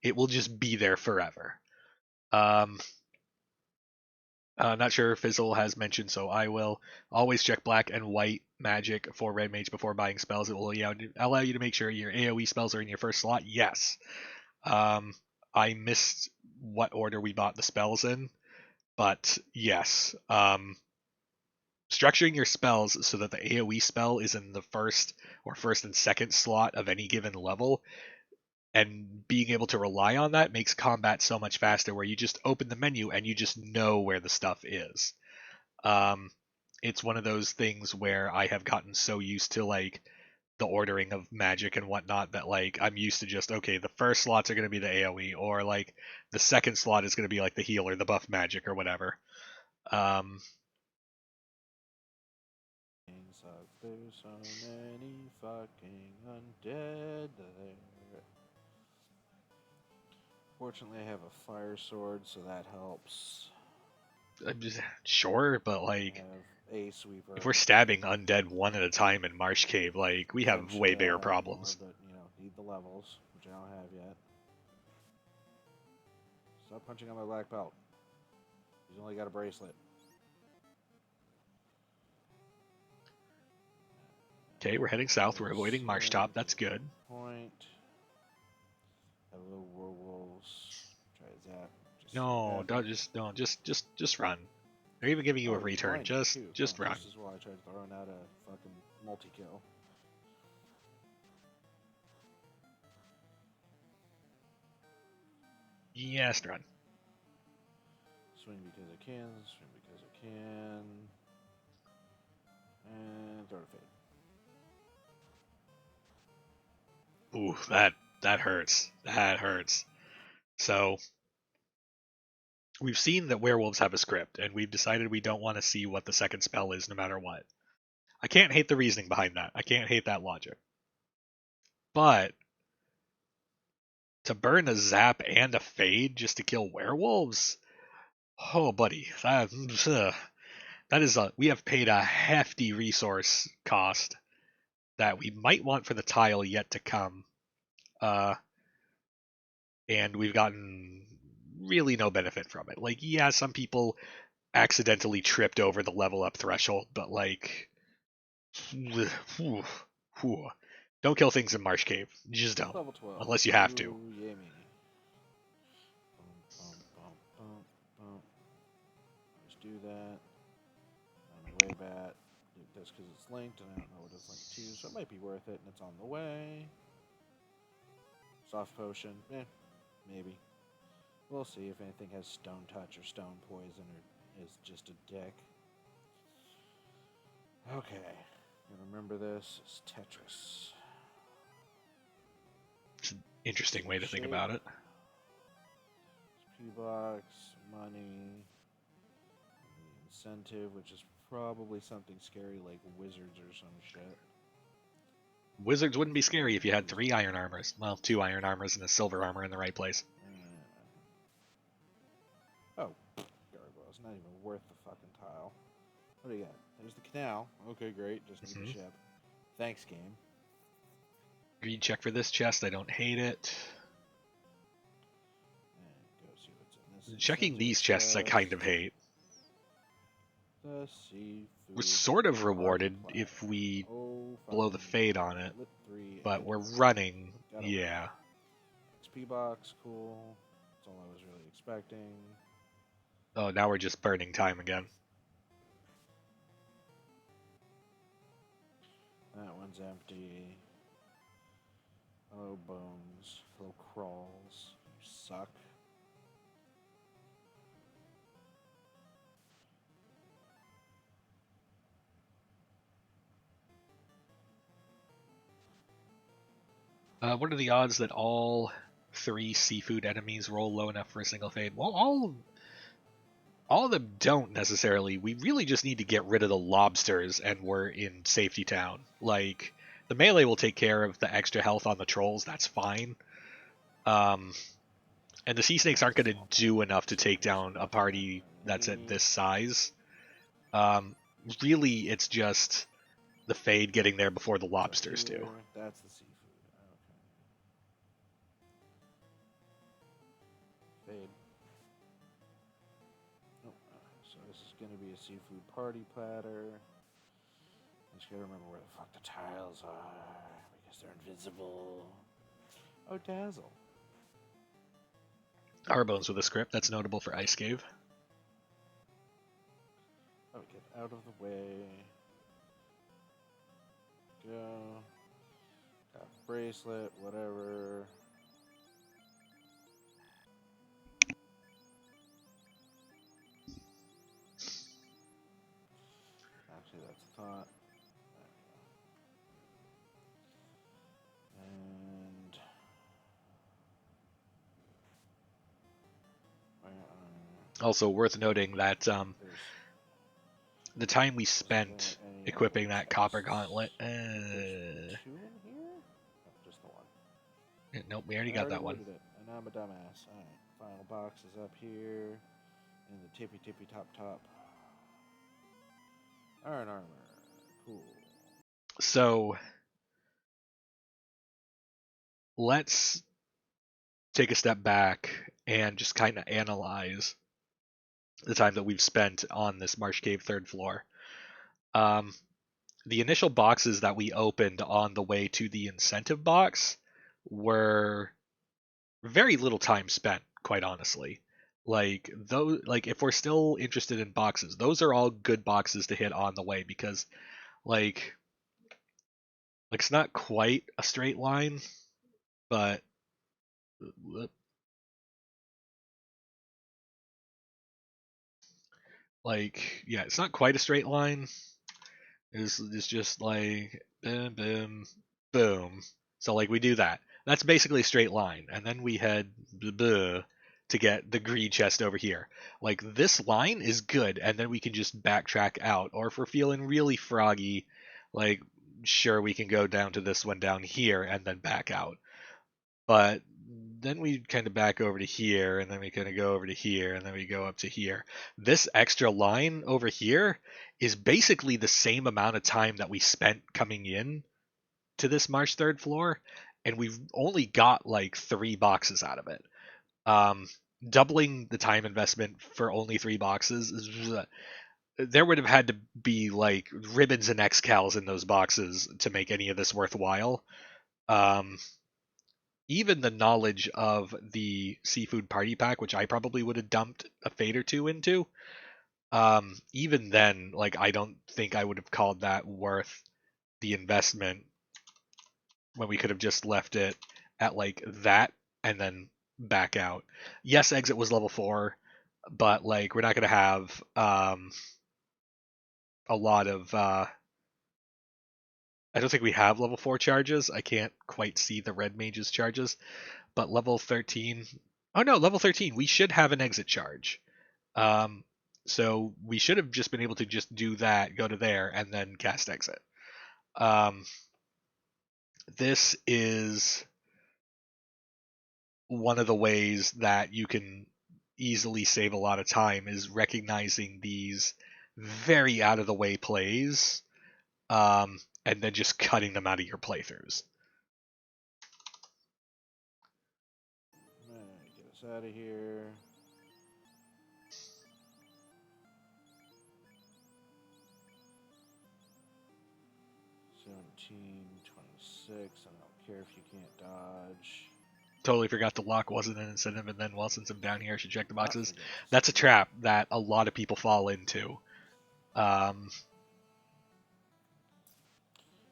It will just be there forever. Um, Not sure if Fizzle has mentioned, so I will always check black and white magic for red mage before buying spells. It will allow you to make sure your AoE spells are in your first slot. Yes. Um, I missed what order we bought the spells in, but yes. Structuring your spells so that the AoE spell is in the first or first and second slot of any given level, and being able to rely on that makes combat so much faster, where you just open the menu and you just know where the stuff is. Um, it's one of those things where I have gotten so used to like the ordering of magic and whatnot that like I'm used to just, okay, the first slots are going to be the AoE, or like the second slot is going to be like the heal or the buff magic or whatever. There's so many fucking undead there. Fortunately, I have a fire sword, so that helps. Sure, but I like have a sweeper. if we're stabbing undead one at a time in Marsh Cave, like we have way Eventually bigger I'll have problems. more, but need the levels, which I don't have yet. Stop punching on my black belt. He's only got a bracelet. Okay, we're heading south. We're avoiding Marsh Top. That's good. Point. Hello, werewolves. Try zap. No, don't just run. They're even giving you a return. Just run. This is why I tried throwing out a fucking multi-kill. Yes, run. Swing because I can. Swing because I can. And throw to fade. Ooh, that hurts. That hurts. So we've seen that werewolves have a script, and we've decided we don't want to see what the second spell is no matter what. I can't hate the reasoning behind that. I can't hate that logic. But to burn a zap and a fade just to kill werewolves? Oh, buddy, that is we have paid a hefty resource cost that we might want for the tile yet to come. And we've gotten really no benefit from it. Like, yeah, some people accidentally tripped over the level up threshold, but like, don't kill things in Marsh Cave. You just don't, Level 12. unless you have to. Ooh, yeah, me. Just do that. On the way back. That's because it's linked, and I don't know what it's linked to, so it might be worth it, and it's on the way. Soft potion, maybe. We'll see if anything has stone touch or stone poison or is just a dick. Okay. And remember this is Tetris. It's an interesting way to think about it. P-box, money, incentive, which is probably something scary like wizards or some shit. Wizards wouldn't be scary if you had 3 iron armors. Well, 2 iron armors and a silver armor in the right place. Oh, gargoyles. Not even worth the fucking tile. What do you got? There's the canal. Okay, great. Just need the ship. Thanks, game. Greed check for this chest. I don't hate it. And go see what's in this. Checking these chests I kind of hate. the seafood. We're sort of party rewarded platter. if we Oh, blow the fucking fade on it, lit 3 but and we're running. got a Yeah. XP box, cool. That's all I was really expecting. Oh, now we're just burning time again. That one's empty. Hello, bones. Hello, crawls. You suck. What are the odds that all 3 seafood enemies roll low enough for a single fade? Well, all of them don't necessarily. We really just need to get rid of the lobsters and we're in safety town. Like, the melee will take care of the extra health on the trolls, that's fine. And the sea snakes aren't going to do enough to take down a party that's at this size. Really, it's just the fade getting there before the lobsters do. That's the seafood. Okay. Fade. Nope. So this is going to be a seafood party platter. I just gotta remember where the fuck the tiles are because they're invisible. Oh, dazzle. Harbones with a script that's notable for Ice Cave. Oh, get out of the way. Go. Got the bracelet, whatever. Actually, that's a thought. And Also worth noting that the time we spent equipping that copper gauntlet. Two in here? No, just the one. Nope, we already got that one. It, and I'm a dumbass. Alright, final box is up here in the tippy top. Iron armor. Cool. So let's take a step back and just kind of analyze the time that we've spent on this Marsh Cave 3rd floor. The initial boxes that we opened on the way to the incentive box were very little time spent, quite honestly. Like if we're still interested in boxes, those are all good boxes to hit on the way because like it's not quite a straight line, but yeah, it's not quite a straight line. It's just like boom, boom, boom. So like we do that. That's basically a straight line, and then we head to get the greed chest over here. Like this line is good, and then we can just backtrack out. Or if we're feeling really froggy, like sure we can go down to this one down here and then back out. But then we kind of back over to here, and then we kind of go over to here, and then we go up to here. This extra line over here is basically the same amount of time that we spent coming in to this Marsh 3rd floor, and we've only got like 3 boxes out of it. Doubling the time investment for only 3 boxes is, there would have had to be like ribbons and excals in those boxes to make any of this worthwhile. Even the knowledge of the seafood party pack, which I probably would have dumped a fade or 2 into, even then, like I don't think I would have called that worth the investment when we could have just left it at like that and then back out. Yes, exit was level 4, but like we're not going to have a lot of I don't think we have level 4 charges. I can't quite see the red mage's charges, but level 13. Oh no, level 13. We should have an exit charge. So we should have just been able to just do that, go to there, and then cast exit. This is one of the ways that you can easily save a lot of time is recognizing these very out of the way plays, and then just cutting them out of your playthroughs. Get us out of here. 17, 26. I don't care if you can't dodge. Totally forgot the lock wasn't an incentive, and then well, since I'm down here, I should check the Not boxes. forget to That's a save. trap that a lot of people fall into.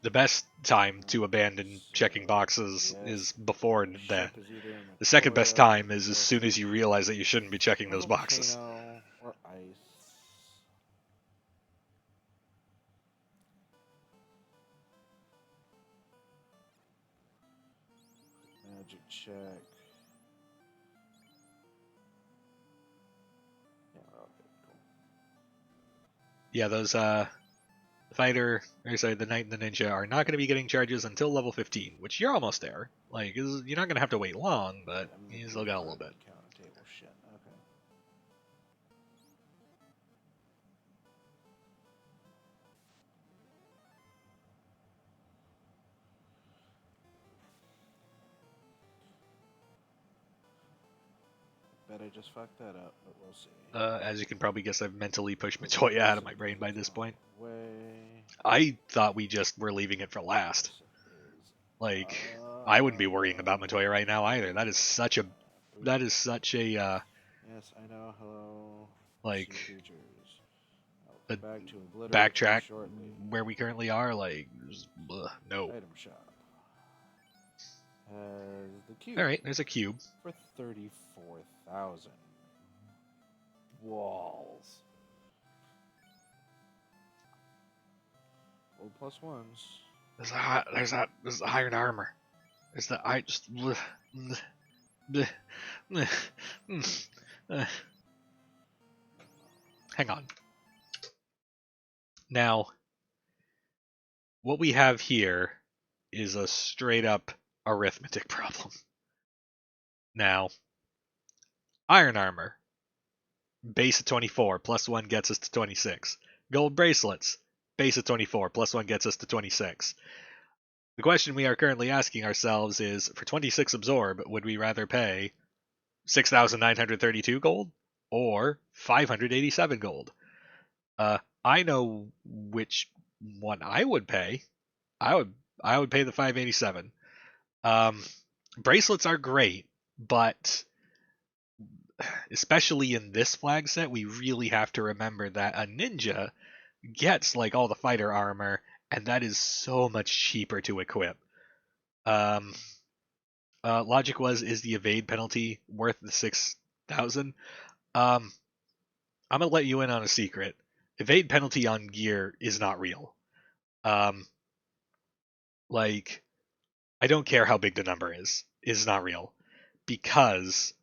The best time to abandon checking boxes is before The then. ship is either in The second best Matoya, time is as soon as you realize that you shouldn't be checking or those boxes. volcano, or ice. Magic check. Yeah, okay, cool. Yeah, those the fighter, or sorry, the knight and the ninja are not going to be getting charges until level 15, which you're almost there. Like, you're not going to have to wait long, but you still got a little bit. Counter table shit. Okay. Bet I just fucked that up, but we'll see. As you can probably guess, I've mentally pushed Matoya out of my brain by this point. Way. I thought we just were leaving it for last. Like, I wouldn't be worrying about Matoya right now either. That is such a Yes, I know. Hello. like Sea creatures. a I'll come back to obliterate you backtrack shortly. where we currently are. Like, no. Item shop. Has the cube. All right, there's a cube. For 34,000. Walls. Gold plus ones. There's the iron armor. There's the I just. Hang on. Now, what we have here is a straight up arithmetic problem. Now, iron armor, base of 24, plus 1 gets us to 26. Gold bracelets, base of 24, plus 1 gets us to 26. The question we are currently asking ourselves is, for 26 absorb, would we rather pay 6,932 gold or 587 gold? I know which one I would pay. I would pay the 587. Bracelets are great, but especially in this flag set, we really have to remember that a ninja gets like all the fighter armor, and that is so much cheaper to equip. Logic was, is the evade penalty worth the 6,000? I'm gonna let you in on a secret. Evade penalty on gear is not real. Like, I don't care how big the number is not real, because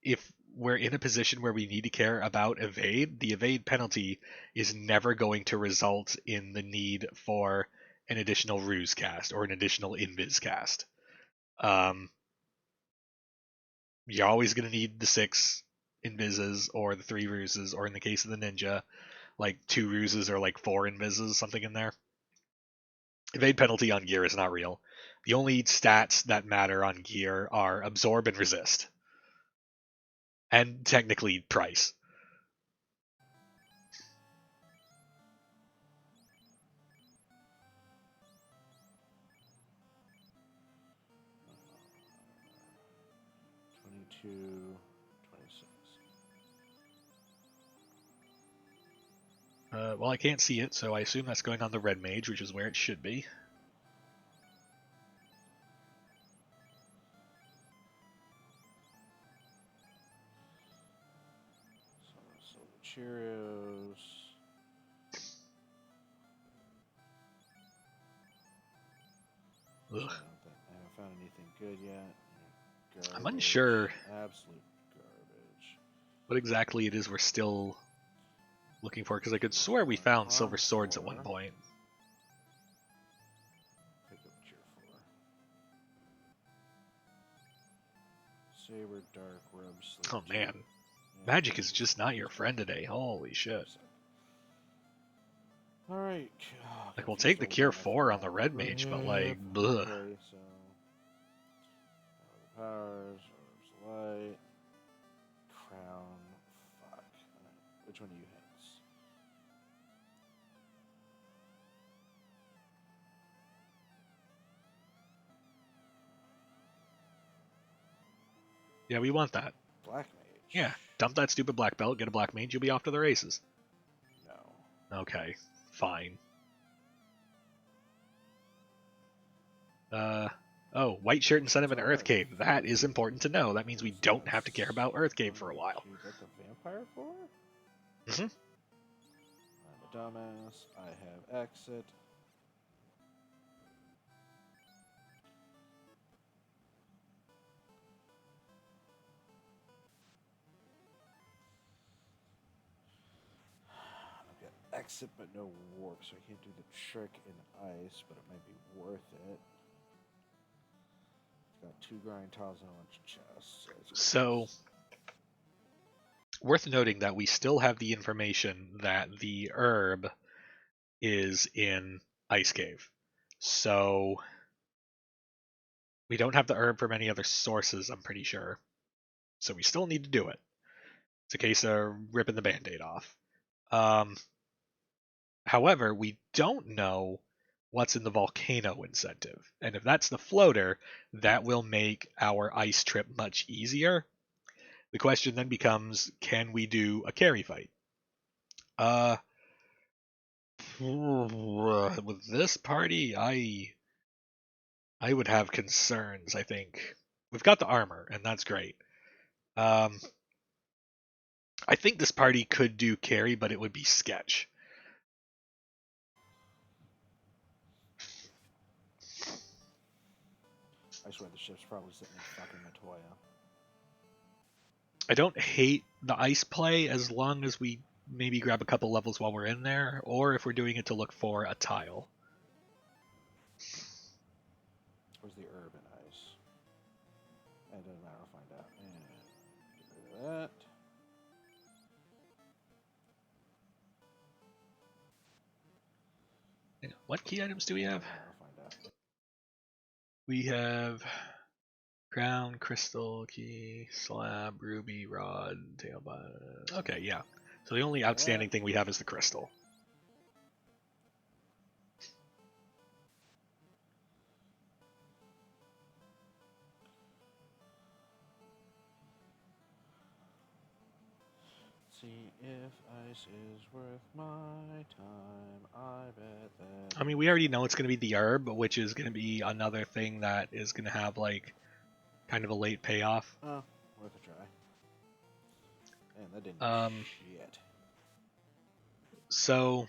if we're in a position where we need to care about evade, the evade penalty is never going to result in the need for an additional ruse cast or an additional invis cast. You're always going to need the 6 invises or the 3 ruses, or in the case of the ninja, like 2 ruses or like 4 invises, something in there. Evade penalty on gear is not real. The only stats that matter on gear are absorb and resist. And technically price. $22, $26. Well, I can't see it, so I assume that's going on the red mage, which is where it should be. So Cheerios. Ugh. I haven't found anything good yet. I'm unsure Absolute garbage. what exactly it is we're still looking for, because I could swear we found silver swords at one point. Pick up Cheer 4. Saber, Dark, Rub, Slip. Oh man, magic is just not your friend today. Holy shit. Alright. Like, we'll take the cure 4 on the red mage, but like, bleh. Okay, so powers, Orbs Light, Crown, fuck. Right. Which one do you hits? Yeah, we want that. Black Mage. Yeah, dump that stupid black belt, get a black mage, you'll be off to the races. No. Okay, fine. Oh, white shirt instead of an Earth Cave. That is important to know. That means we don't have to care about Earth Cave for a while. You got the vampire for? Mm-hmm. I'm a dumbass. I have exit. I've got exit but no warp, so I can't do the trick in ice, but it might be worth it. It's got 2 grind tiles and a bunch of chests. So worth noting that we still have the information that the herb is in Ice Cave. So we don't have the herb from any other sources, I'm pretty sure. So we still need to do it. It's a case of ripping the band-aid off. However, we don't know what's in the volcano incentive. And if that's the floater, that will make our ice trip much easier. The question then becomes, can we do a carry fight? With this party, I would have concerns, I think. We've got the armor, and that's great. I think this party could do carry, but it would be sketch. I swear the ship's probably sitting in fucking Matoya. I don't hate the ice play as long as we maybe grab a couple levels while we're in there, or if we're doing it to look for a tile. Where's the herb in ice? It doesn't matter, I'll find out. And get rid of that. What key items do we have? I'll find out. We have crown, crystal, key, slab, ruby, rod, tailbone. Okay, yeah. So the only outstanding thing we have is the crystal. See if ice is worth my time. I bet that. I mean, we already know it's going to be the herb, which is going to be another thing that is going to have, like, kind of a late payoff. Oh, worth a try. Man, that didn't shit. So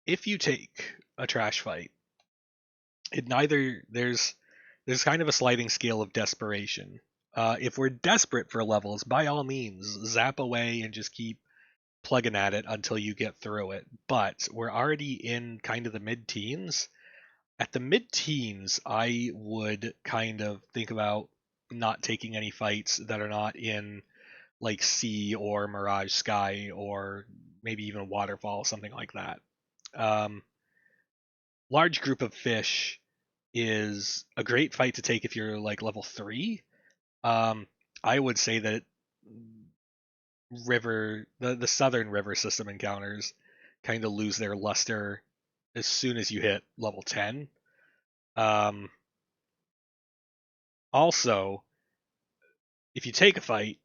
if you take a trash fight, there's kind of a sliding scale of desperation. If we're desperate for levels, by all means, zap away and just keep plugging at it until you get through it. But we're already in kind of the mid-teens. At the mid-teens, I would kind of think about not taking any fights that are not in like Sea or Mirage Sky or maybe even Waterfall, something like that. Large group of fish is a great fight to take if you're like level 3. I would say that the southern river system encounters kind of lose their luster as soon as you hit level 10. Also, if you take a fight,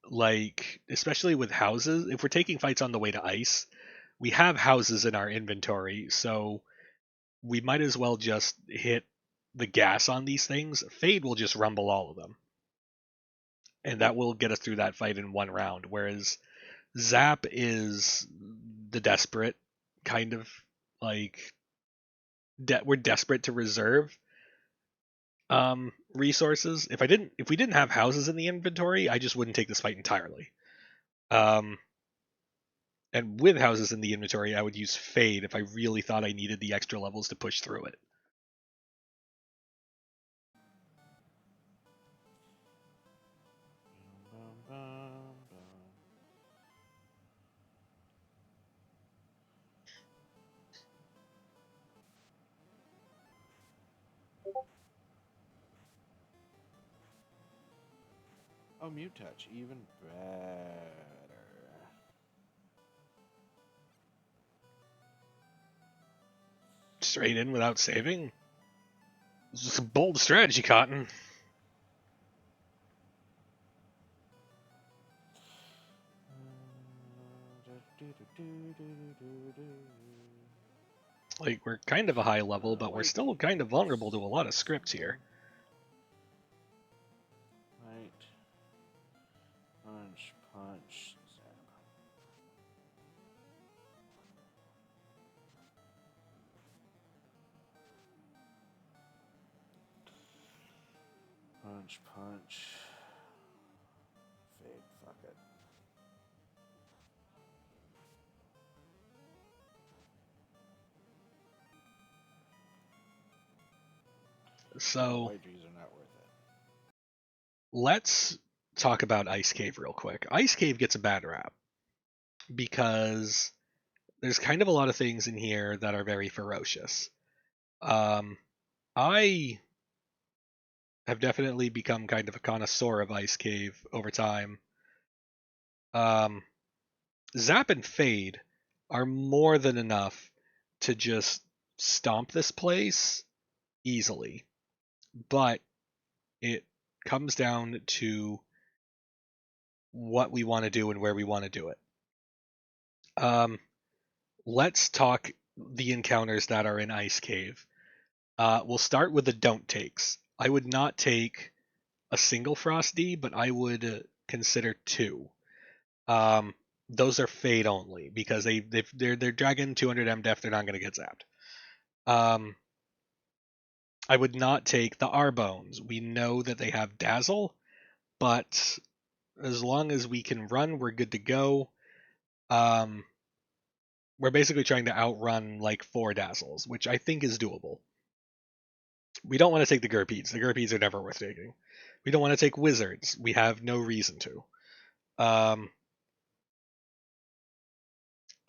like especially with houses, if we're taking fights on the way to ice, we have houses in our inventory, so we might as well just hit the gas on these things. Fade will just rumble all of them, and that will get us through that fight in one round. Whereas Zap is the desperate kind of like we're desperate to reserve resources. If we didn't have houses in the inventory, I just wouldn't take this fight entirely. And with houses in the inventory, I would use Fade if I really thought I needed the extra levels to push through it. Oh, mute touch, even better. Straight in without saving? It's a bold strategy, Cotton. Like, we're kind of a high level, but we're still kind of vulnerable to a lot of scripts here. Right. Punch, punch, zap. Punch, punch. Fade, fuck it. So, White trees are not worth it. let's talk about Ice Cave real quick. Ice Cave gets a bad rap because there's kind of a lot of things in here that are very ferocious. I have definitely become kind of a connoisseur of Ice Cave over time. Um, Zap and Fade are more than enough to just stomp this place easily, but it comes down to what we want to do and where we want to do it. Let's talk the encounters that are in Ice Cave. We'll start with the don't takes. I would not take a single Frosty, but I would consider two. Um, those are fade only because they're dragon 200 M def. They're not going to get zapped. I would not take the R bones. We know that they have dazzle, but as long as we can run, we're good to go. Um, we're basically trying to outrun like 4 dazzles, which I think is doable. We don't want to take the Gurpeeds. The Gurpeeds are never worth taking. We don't want to take wizards. We have no reason to.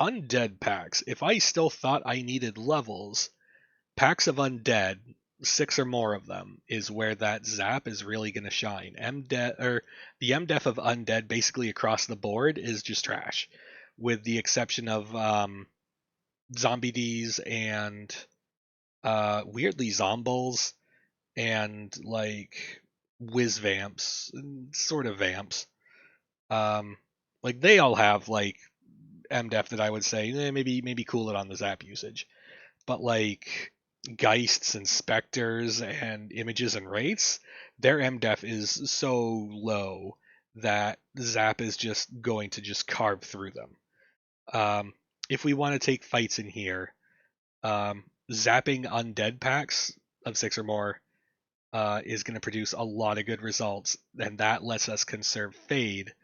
Undead packs. If I still thought I needed levels, packs of undead, 6 or more of them, is where that zap is really going to shine. The MDef of undead basically across the board is just trash, with the exception of zombie Ds and weirdly zombles and like whiz vamps, sort of vamps. Um, like they all have like MDef that I would say maybe cool it on the zap usage, but like Geists and Specters and Images and Wraiths, their MDef is so low that Zap is just going to just carve through them. If we want to take fights in here, zapping undead packs of 6 or more is going to produce a lot of good results, and that lets us conserve Fade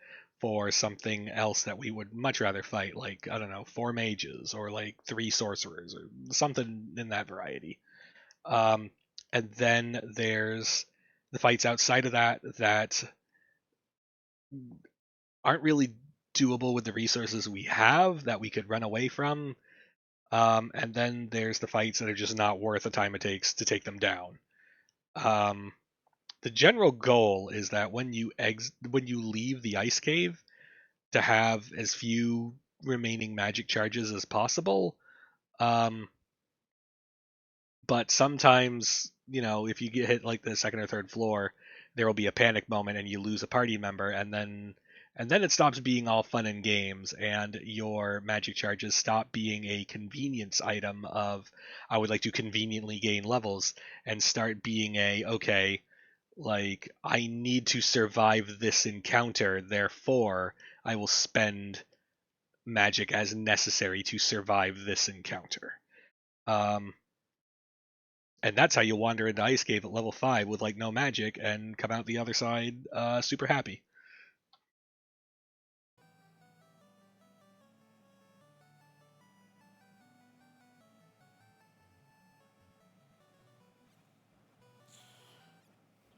for something else that we would much rather fight, like, I don't know, 4 mages or like 3 sorcerers or something in that variety. Um, and then there's the fights outside of that aren't really doable with the resources we have that we could run away from. And then there's the fights that are just not worth the time it takes to take them down. Um, the general goal is that when you leave the ice cave, to have as few remaining magic charges as possible. Um, but sometimes, if you get hit like the second or third floor, there will be a panic moment and you lose a party member, and then it stops being all fun and games, and your magic charges stop being a convenience item of I would like to conveniently gain levels, and start being a okay, like I need to survive this encounter, therefore I will spend magic as necessary to survive this encounter. Um, and that's how you wander into Ice Cave at level 5 with like no magic and come out the other side super happy.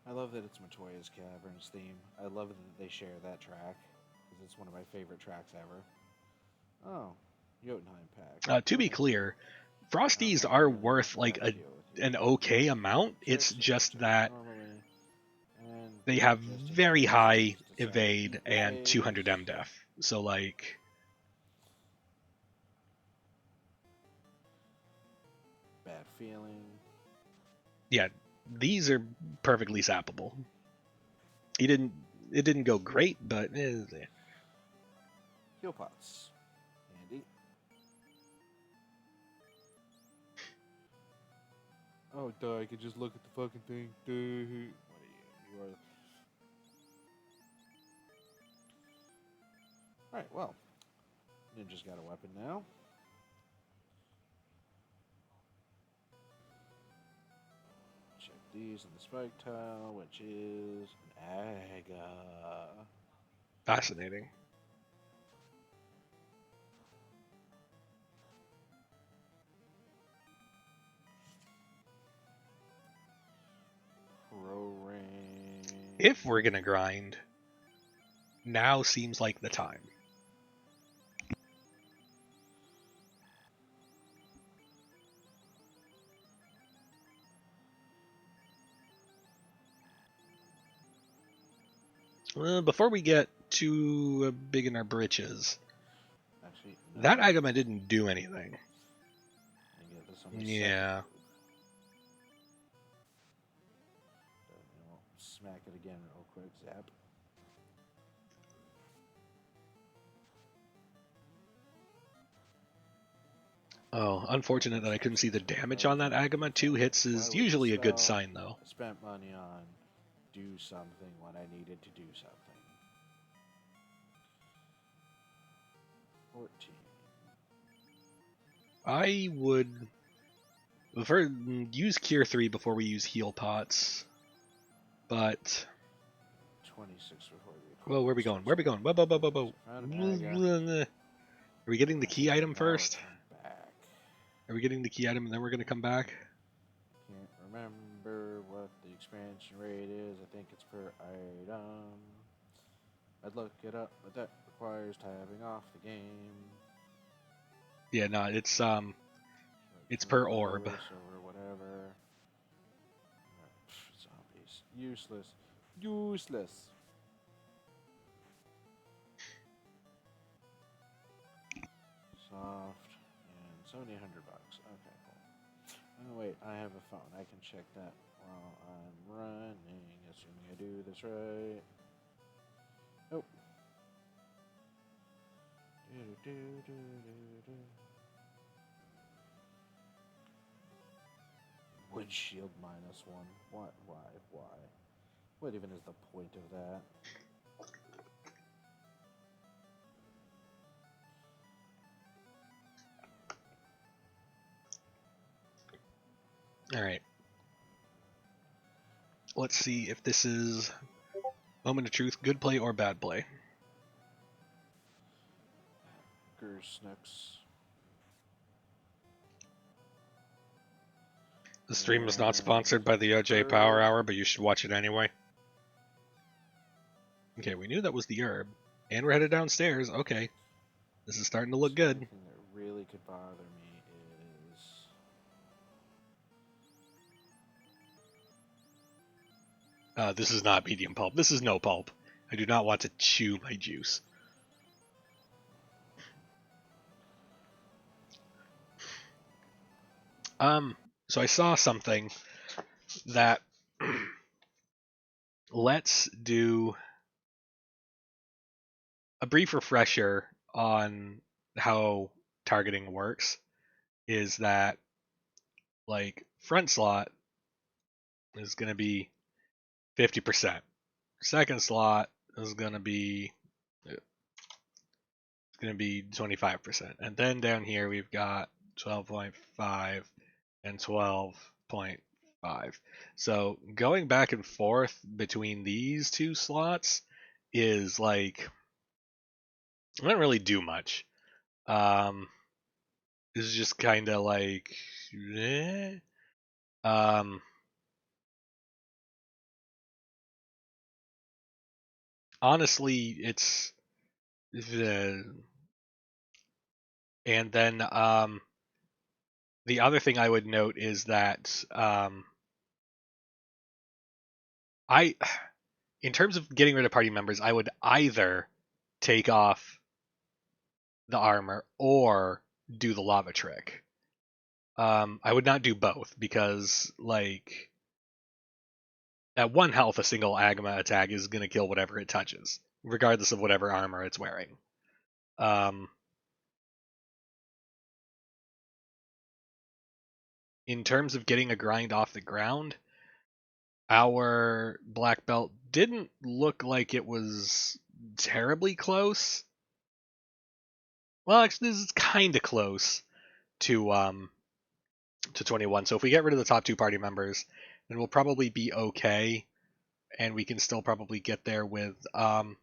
I love that it's Matoya's Caverns theme. I love that they share that track because it's one of my favorite tracks ever. Oh, Jotunheim pack. To No, be thank you. clear, Not Frosties my are feeling. worth Would like rather deal with you. an okay amount. It's 6 just attacks that normally, and they have just in very case you high just decide to evade keep and life. 200 M def. So like, Bad feeling. yeah, these are perfectly sappable. It didn't go great, but Heal pots. Handy. Oh, duh, I could just look at the fucking thing. Duh. What are you? You are. Alright, well. Ninja's got a weapon now. Check these in the spike tile, which is an Aga. fascinating. Pro range. If we're gonna grind, now seems like the time. Before we get too big in our britches, Actually, no. that Agama didn't do anything. I get this on my Yeah. second move. Smack it again real quick. Zap. Oh, unfortunate that I couldn't see the damage on that Agama. 2 hits is usually a good sign, though. I spent money on do something when I needed to do something. 14. I would use Cure 3 before we use heal pots. But 26 before the. well, where are we going? Where are we going? Whoa, whoa, whoa, whoa, whoa. Are we getting the key item first? Back. Are we getting the key item and then we're gonna come back? Can't remember what the expansion rate is. I think it's per item. I'd look it up, but that requires tabbing off the game. Yeah, no, it's per orb. Or whatever. Zombies. Useless. Useless. Soft. And $7,800. Okay, cool. Oh, wait, I have a phone. I can check that while I'm running, assuming I do this right. Nope. Windshield -1. What? Why? What even is the point of that? Alright. Let's see if this is moment of truth, good play or bad play. Gersnux. The stream is not sponsored by the OJ Power Hour, but you should watch it anyway. Okay, we knew that was the herb. And we're headed downstairs. Okay. This is starting to look good. The thing that really could bother me is... This is not medium pulp. This is no pulp. I do not want to chew my juice. So I saw something that let's do a brief refresher on how targeting works. Is that like front slot is going to be 50%. Second slot is going to be 25%. And then down here we've got 12.5 and 12.5. So going back and forth between these two slots is like I don't really do much. It's just kind of like eh. Honestly, it's and then the other thing I would note is that I, in terms of getting rid of party members, I would either take off the armor or do the lava trick. I would not do both because, like, At 1 health, a single Agma attack is going to kill whatever it touches, regardless of whatever armor it's wearing. In terms of getting a grind off the ground, our black belt didn't look like it was terribly close. Well, actually, this is kind of close to 21. So if we get rid of the top 2 party members, then we'll probably be okay, and we can still probably get there with some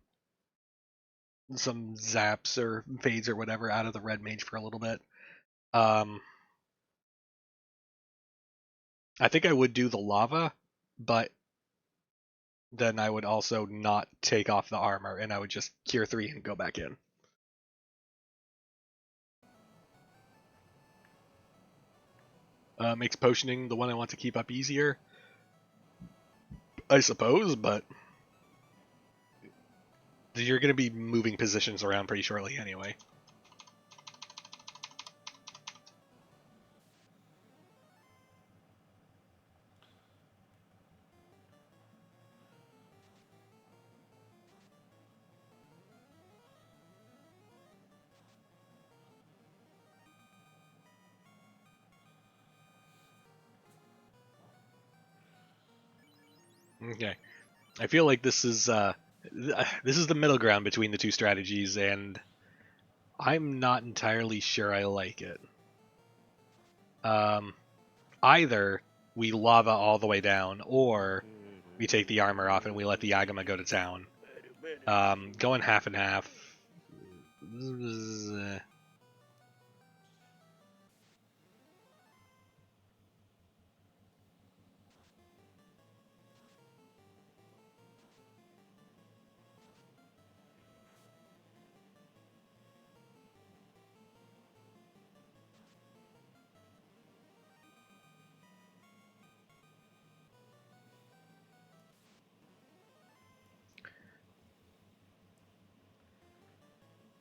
zaps or fades or whatever out of the red mage for a little bit. I think I would do the lava, but then I would also not take off the armor, and I would just cure 3 and go back in. Makes potioning the one I want to keep up easier, I suppose, but you're going to be moving positions around pretty shortly anyway. Okay. I feel like this is the middle ground between the 2 strategies, and I'm not entirely sure I like it. Either we lava all the way down, or we take the armor off and we let the Agama go to town. Going half and half.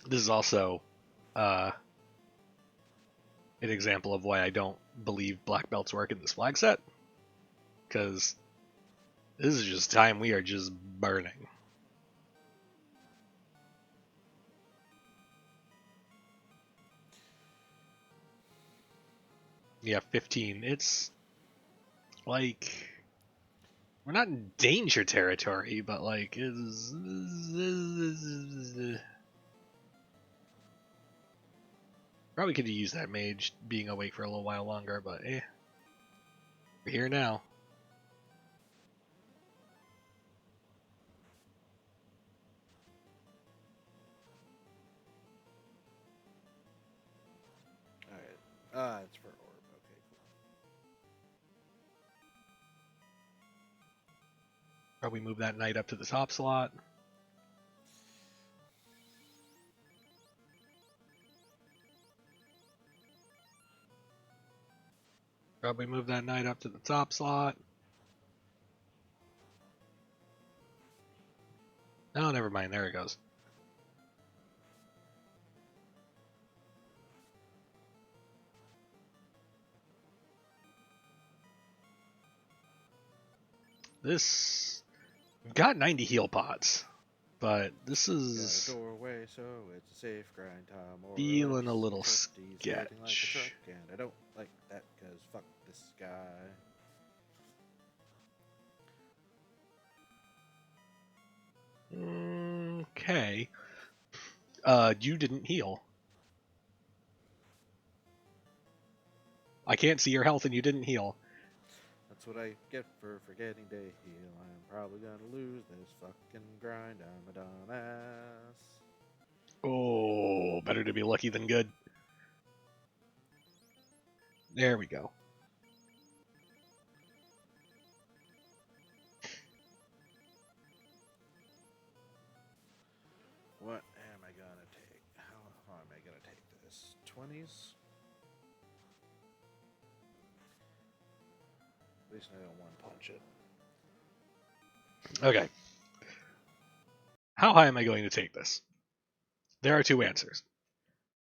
This is also an example of why I don't believe black belts work in this flag set, because this is just time we are just burning. Yeah, 15. It's like we're not in danger territory, but like is probably could have used that mage being awake for a little while longer, but we're here now. Alright. It's for orb. Okay, cool. Probably move that knight up to the top slot. Probably move that knight up to the top slot. No, never mind. There it goes. This... We've got 90 heal pots, but this is... Got a doorway, so it's a safe grind time. Or feeling a little acting like a truck, sketch. and I don't like that, because fuck this guy. Okay. You didn't heal. I can't see your health and you didn't heal. That's what I get for forgetting to heal. I'm probably gonna lose this fucking grind. I'm a dumbass. Oh, better to be lucky than good. There we go. What am I gonna take? How am I gonna take this? 20s? At least I don't one punch it. Okay. How high am I going to take this? There are 2 answers.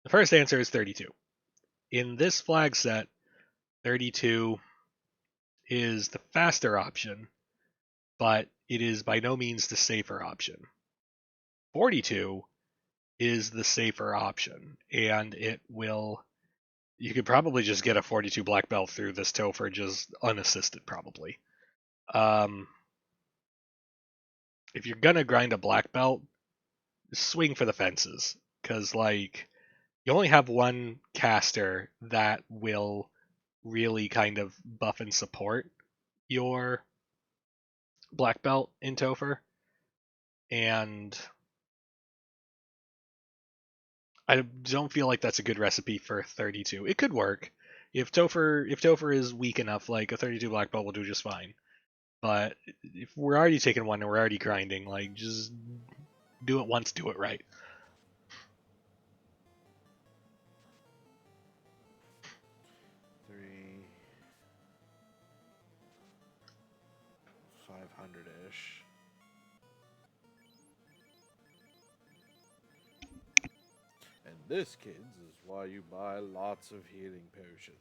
The first answer is 32. In this flag set, 32 is the faster option, but it is by no means the safer option. 42 is the safer option, and it will. You could probably just get a 42 black belt through this Topher just unassisted, probably. Um, if you're gonna grind a black belt, swing for the fences, because like you only have one caster that will really kind of buff and support your black belt in Topher, and I don't feel like that's a good recipe for 32. It could work if Topher is weak enough. Like a 32 black belt will do just fine. But if we're already taking one and we're already grinding, like just do it once, do it right. Three, 500-ish. And this, kids, is why you buy lots of healing potions.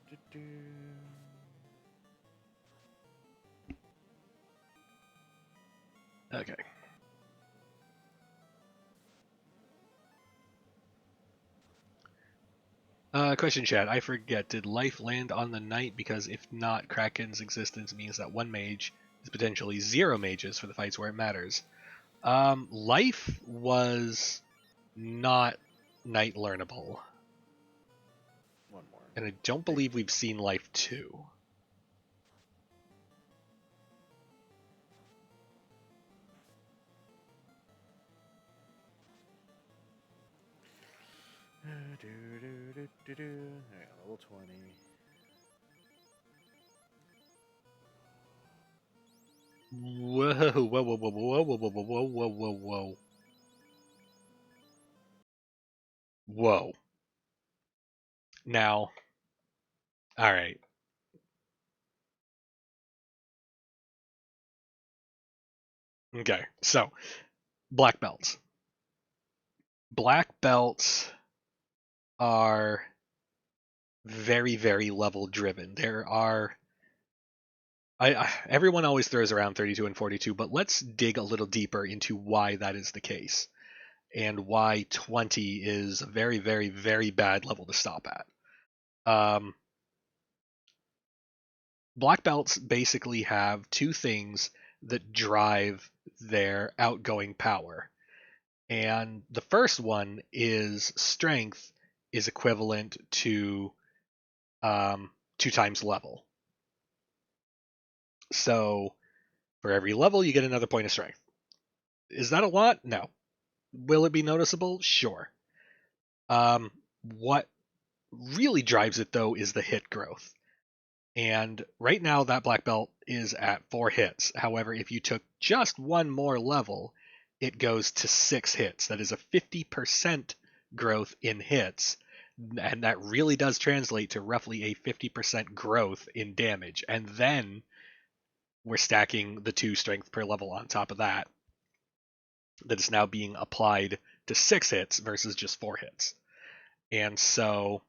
Do-do. Okay. Question chat. I forget. Did life land on the knight? Because if not, Kraken's existence means that one mage is potentially zero mages for the fights where it matters. Life was not knight learnable, One more. and I don't believe we've seen life 2. Alright, level 20. Whoa, whoa, whoa, whoa, whoa, whoa, whoa, whoa, whoa, whoa, whoa, whoa. Whoa. Now, alright. Okay, so, black belts. Black belts are very, very level driven. There are. Everyone always throws around 32 and 42, but let's dig a little deeper into why that is the case and why 20 is a very, very, very bad level to stop at. Black belts basically have two things that drive their outgoing power. And the first one is strength is equivalent to 2 times level. So for every level, you get another point of strength. Is that a lot? No. Will it be noticeable? Sure. What really drives it, though, is the hit growth. And right now, that black belt is at 4 hits. However, if you took just one more level, it goes to 6 hits. That is a 50% growth in hits. And that really does translate to roughly a 50% growth in damage. And then we're stacking the 2 strength per level on top of that. That is now being applied to 6 hits versus just 4 hits. And so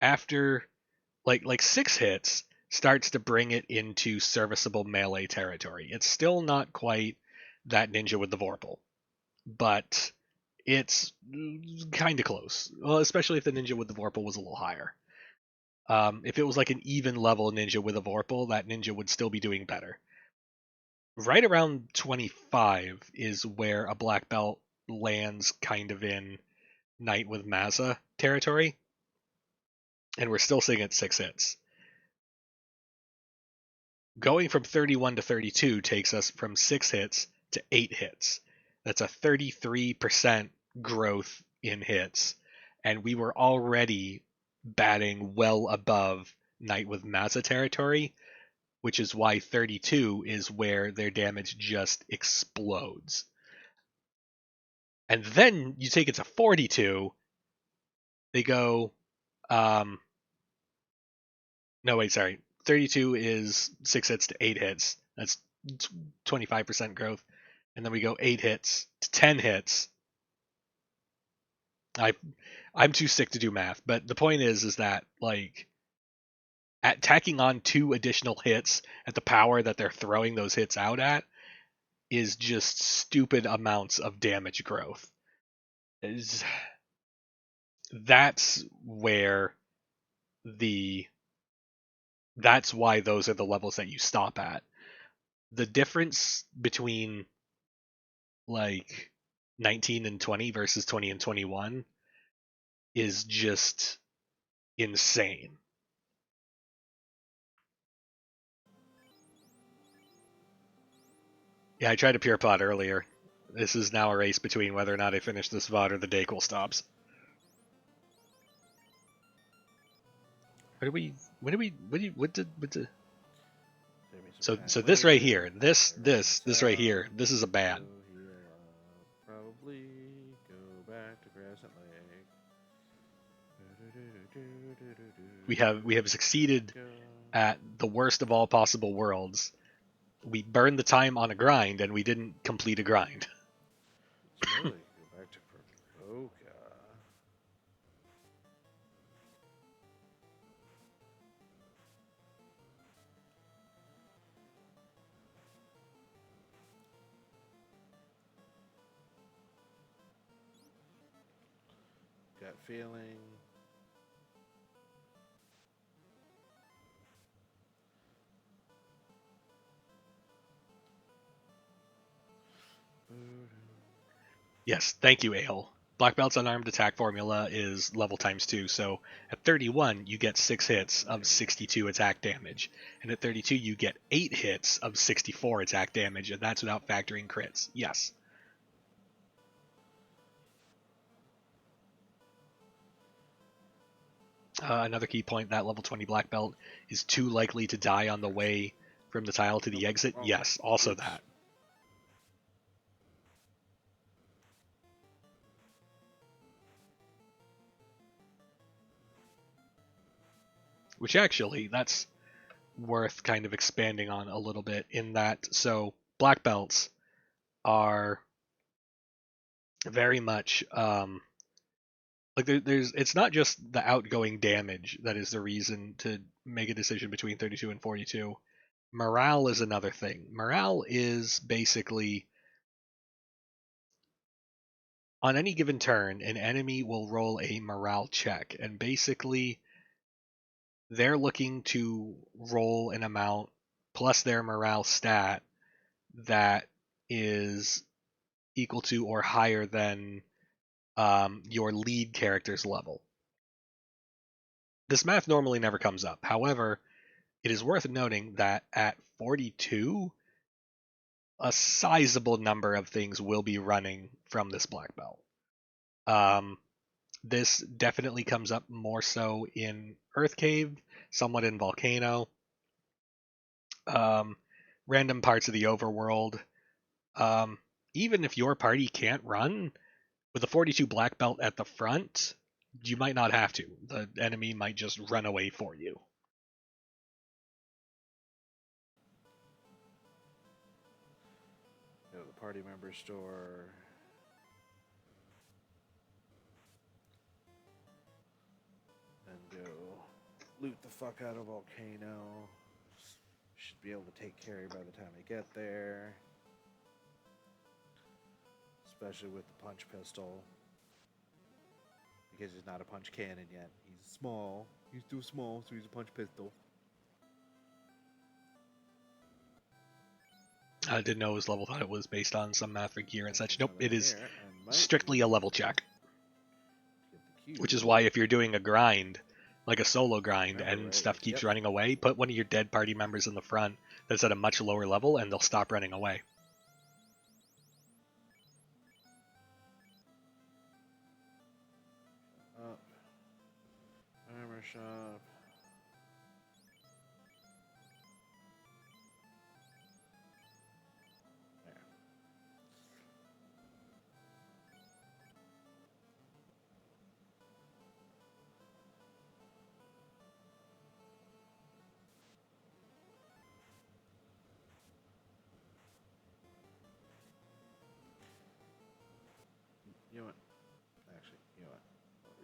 after like 6 hits starts to bring it into serviceable melee territory. It's still not quite that ninja with the Vorpal, but it's kind of close. Well, especially if the ninja with the Vorpal was a little higher. If it was like an even level ninja with a Vorpal, that ninja would still be doing better. Right around 25 is where a black belt lands kind of in Knight with Mazza territory, and we're still sitting at 6 hits. Going from 31 to 32 takes us from 6 hits to 8 hits. That's a 33% growth in hits, and we were already batting well above Knight with Mazza territory, which is why 32 is where their damage just explodes. And then you take it to 42, they go, no, wait, sorry. 32 is 6 hits to 8 hits. That's 25% growth. And then we go 8 hits to 10 hits. I'm too sick to do math, but the point is that like at tacking on 2 additional hits at the power that they're throwing those hits out at is just stupid amounts of damage growth. That's where that's why those are the levels that you stop at. The difference between like 19 and 20 versus 20 and 21 is just insane. Yeah, I tried a pure pot earlier. This is now a race between whether or not I finish this VOD or the Dayquil stops. What did so this right here, this right here, this is a bad. Probably go back to Crescent Lake. We have succeeded at the worst of all possible worlds. We burned the time on a grind and we didn't complete a grind. Really, go back to Provoca. Gut feeling. Yes, thank you, Ale. Black Belt's unarmed attack formula is level times 2, so at 31 you get 6 hits of 62 attack damage, and at 32 you get 8 hits of 64 attack damage, and that's without factoring crits. Yes. Another key point, that level 20 Black Belt is too likely to die on the way from the tile to the exit. Yes, also that. Which actually, that's worth kind of expanding on a little bit in that, so Black Belts are very much like there's it's not just the outgoing damage that is the reason to make a decision between 32 and 42. Morale is another thing. Morale is basically on any given turn an enemy will roll a morale check, and basically they're looking to roll an amount plus their morale stat that is equal to or higher than your lead character's level. This math normally never comes up. However, it is worth noting that at 42, a sizable number of things will be running from this black belt. This definitely comes up more so in Earth Cave, somewhat in Volcano, random parts of the overworld. Even if your party can't run, with a 42 black belt at the front, you might not have to. The enemy might just run away for you. Go to the party member store. And go loot the fuck out of Volcano. Should be able to take Carrie by the time I get there. Especially with the punch pistol. Because he's not a punch cannon yet. He's small. He's too small, so he's a punch pistol. I didn't know it was level. Thought it was based on some math for gear and such. Nope, it is strictly a level check. Which is why if you're doing a grind, like a solo grind, and stuff keeps running away, put one of your dead party members in the front that's at a much lower level, and they'll stop running away. Armor shop.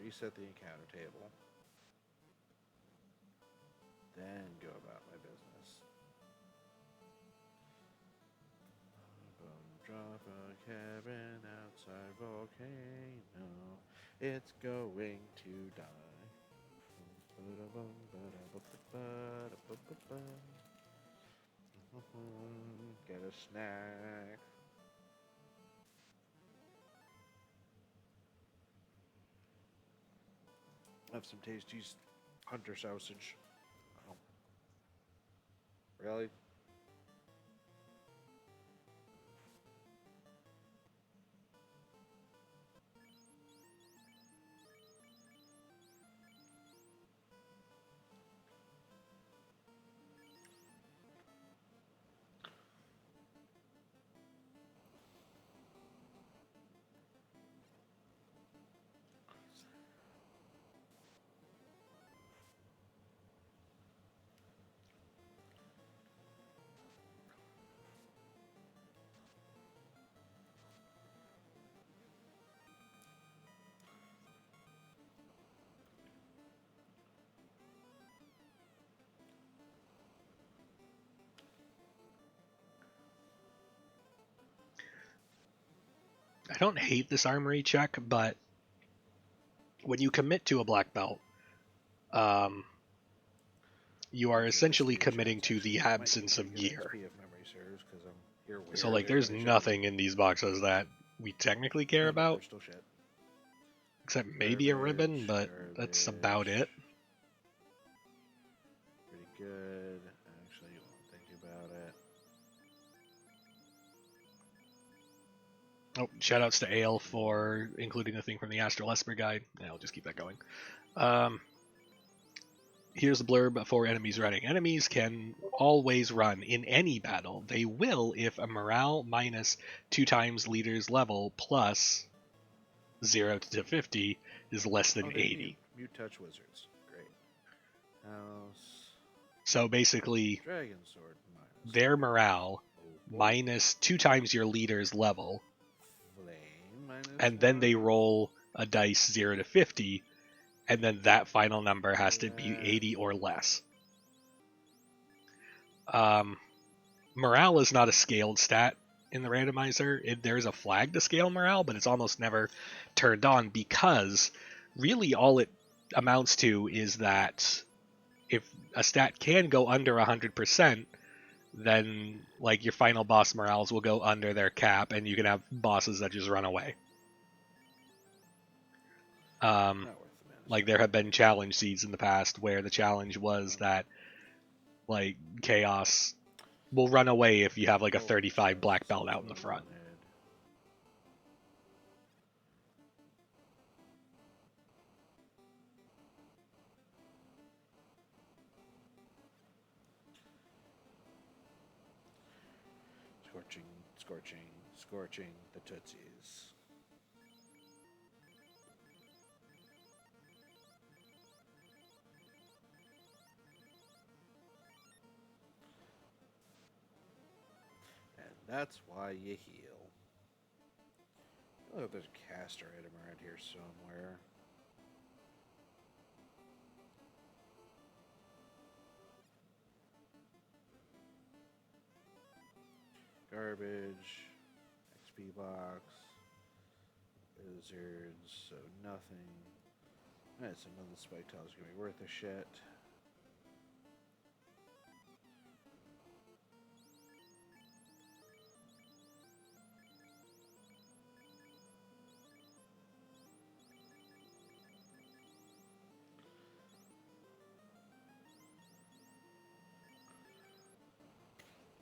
reset the encounter table, then go about my business. Drop a cabin outside volcano. It's going to die. Get a snack. Have some tasty hunter sausage. Oh. Really? I don't hate this armory check, but when you commit to a black belt, you are essentially committing to the absence of gear. So, like, there's nothing in these boxes that we technically care about, except maybe a ribbon, but that's about it. Pretty good. Actually, you won't think about it. Oh, shoutouts to Ale for including the thing from the Astral Esper guide. Yeah, I'll just keep that going. Here's the blurb for enemies running. Enemies can always run in any battle. They will if a morale minus 2 times leader's level plus 0 to 50 is less than 80. Mute touch wizards. Great. House. So basically, Dragon sword minus their morale minus 2 times your leader's level, flame minus and then 1. they roll a dice 0 to 50, and then that final number has to be 80 or less. Morale is not a scaled stat in the randomizer. There's a flag to scale morale, but it's almost never turned on because really all it amounts to is that if a stat can go under 100%, then like your final boss morales will go under their cap, and you can have bosses that just run away. Like there have been challenge seeds in the past where the challenge was that like chaos will run away if you have like a 35 black belt out in the front. Scorching the tootsies. And that's why you heal. I feel like there's a caster item around here somewhere. Garbage. XP box. Wizards. So nothing. Alright, so none of the spike tiles are going to be worth a shit.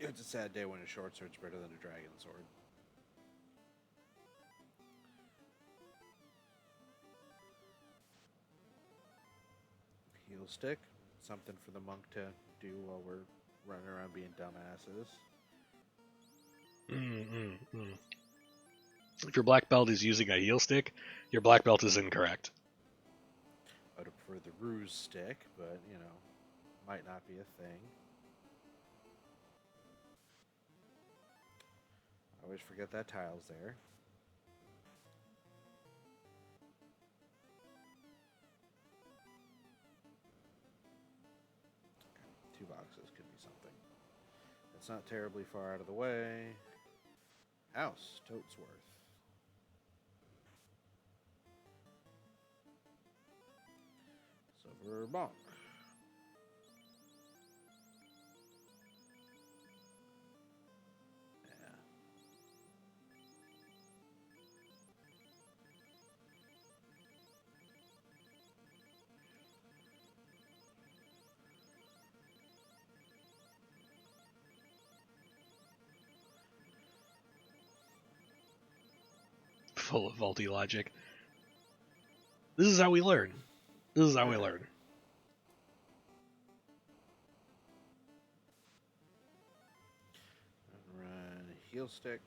It's a sad day when a short sword's better than a dragon sword. Heal stick. Something for the monk to do while we're running around being dumbasses. If your black belt is using a heal stick, your black belt is incorrect. I would prefer the ruse stick, but, you know, might not be a thing. I always forget that tile's there. It's not terribly far out of the way. House, Toadsworth. Silver Bonk. Yeah. Full of faulty logic. This is how we learn. This is how we learn. Run Heel Stick.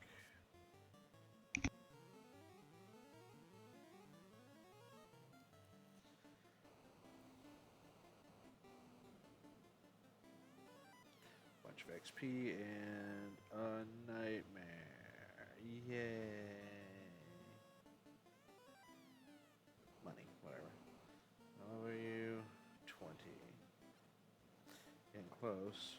Bunch of XP and a nightmare. Yay. Money, whatever. How are you? 20. Getting close.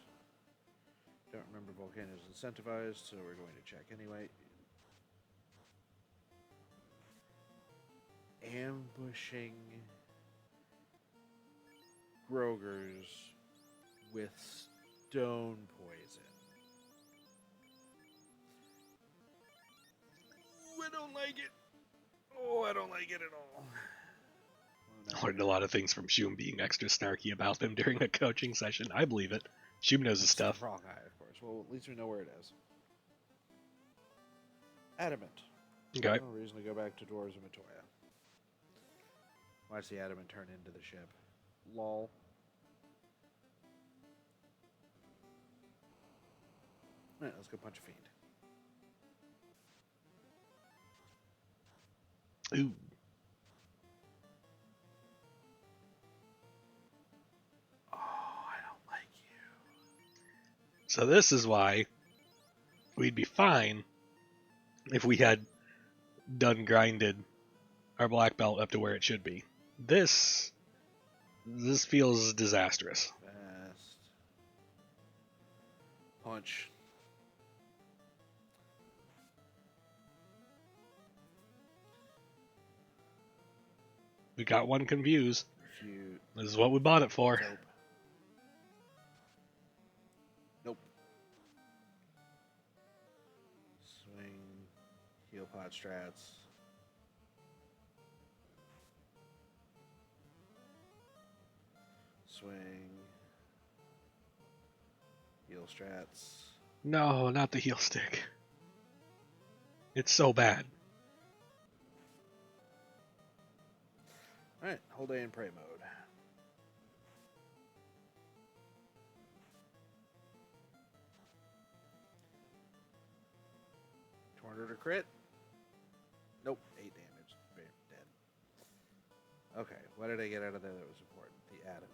Don't remember Volcano's incentivized, so we're going to check anyway. Ambushing Grogers with stone poison. Ooh, I don't like it. Oh, I don't like it at all. I learned a lot of things from Shum being extra snarky about them during a coaching session. I believe it. Shum knows his stuff. Wrong eye, of course. Well, at least we know where it is. Adamant. Okay. No reason to go back to Dwarves of Matoya. Watch the Adamant turn into the ship. Lol. Alright, let's go punch a fiend. Ooh. Oh, I don't like you. So this is why we'd be fine if we had done grinded our black belt up to where it should be. This feels disastrous. Fast. Punch. We got one confused. Refute. This is what we bought it for. Nope. Nope. Swing. Heal pot strats. Swing. Heal strats. No, not the heel stick. It's so bad. Alright, whole day in prey mode. Tornado to crit. Nope, 8 damage. Dead. Okay, what did I get out of there that was important? The adamant.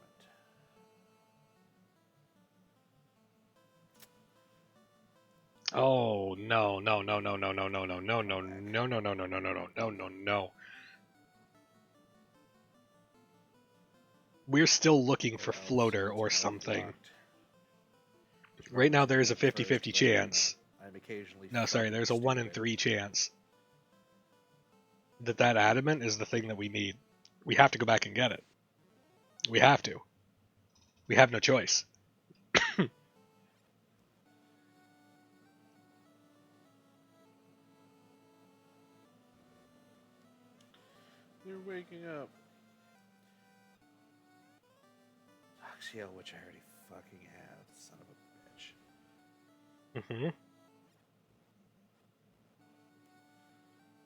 Oh no, no, no, no, no, no, no, no, no, no, no, no, no, no, no, no, no, no, no, no. We're still looking for floater or something. Right now there's a 50-50 chance. I'm occasionally No, sorry, there's a 1 in 3 chance that that adamant is the thing that we need. We have to go back and get it. We have to. We have no choice. You're waking up. Oxiel, which I already fucking have, son of a bitch. Mm-hmm.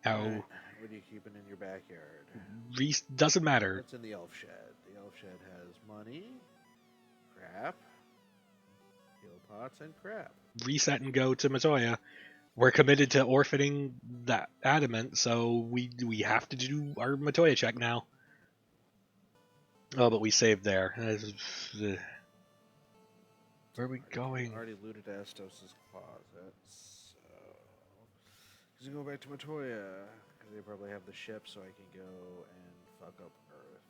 How? Right. What are you keeping in your backyard? Reese doesn't matter. What's in the elf shed? The elf shed has money, crap, heal pots, and crap. Reset and go to Matoya. We're committed to orphaning that adamant, so we have to do our Matoya check now. Oh, but we saved there. Where are we going? Already looted Astos' closet, so because go back to Matoya, because they probably have the ship, so I can go and fuck up Earth.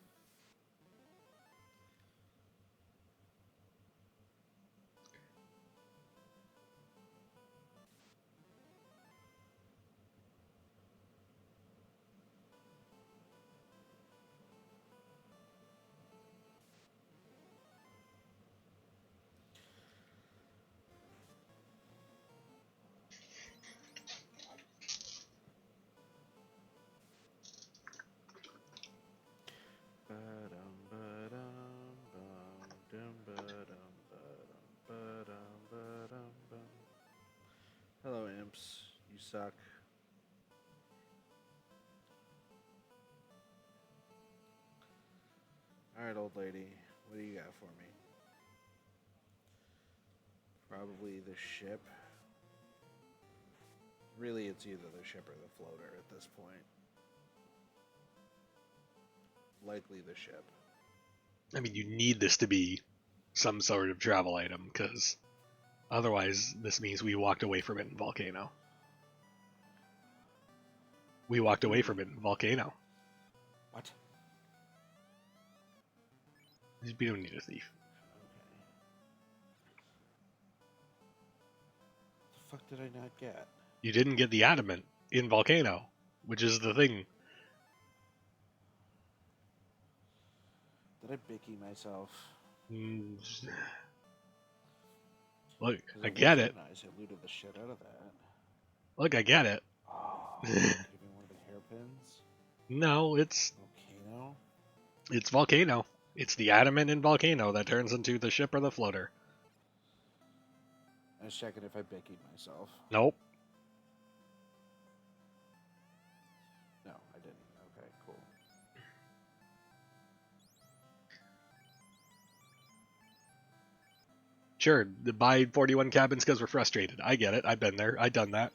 Hello, imps. You suck. Alright, old lady. What do you got for me? Probably the ship. Really, it's either the ship or the floater at this point. Likely the ship. I mean, you need this to be some sort of travel item, because otherwise this means we walked away from it in Volcano. We walked away from it in Volcano. What? We don't need a thief. Okay. What the fuck did I not get? You didn't get the adamant in Volcano, which is the thing. Did I bicky myself? Look, I get it. Nice. I looted the shit out of that. Look, I get it. Oh, give me one of the hairpins. No, it's Volcano. It's Volcano. It's the adamant in Volcano that turns into the ship or the floater. I was checking if I bickied myself. Nope. No, I didn't. Okay, cool. Sure, buy 41 cabins because we're frustrated. I get it. I've been there. I've done that.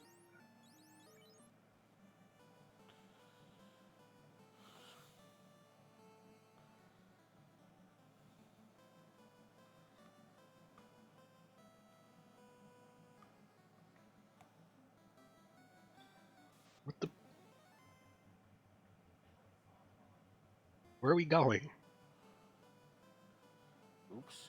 What the? Where are we going? Oops.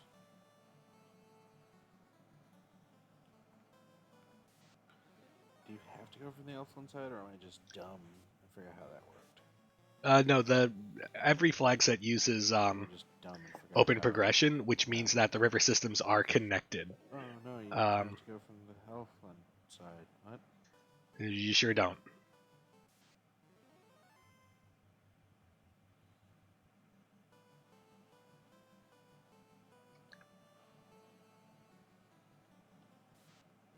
Do you have to go from the Elfland side, or am I just dumb? I forgot how that worked. No, every flag set uses I'm just dumb and forgot open how. progression, which means that the river systems are connected. Oh no, you have to go from the Elfland side. What? You sure don't.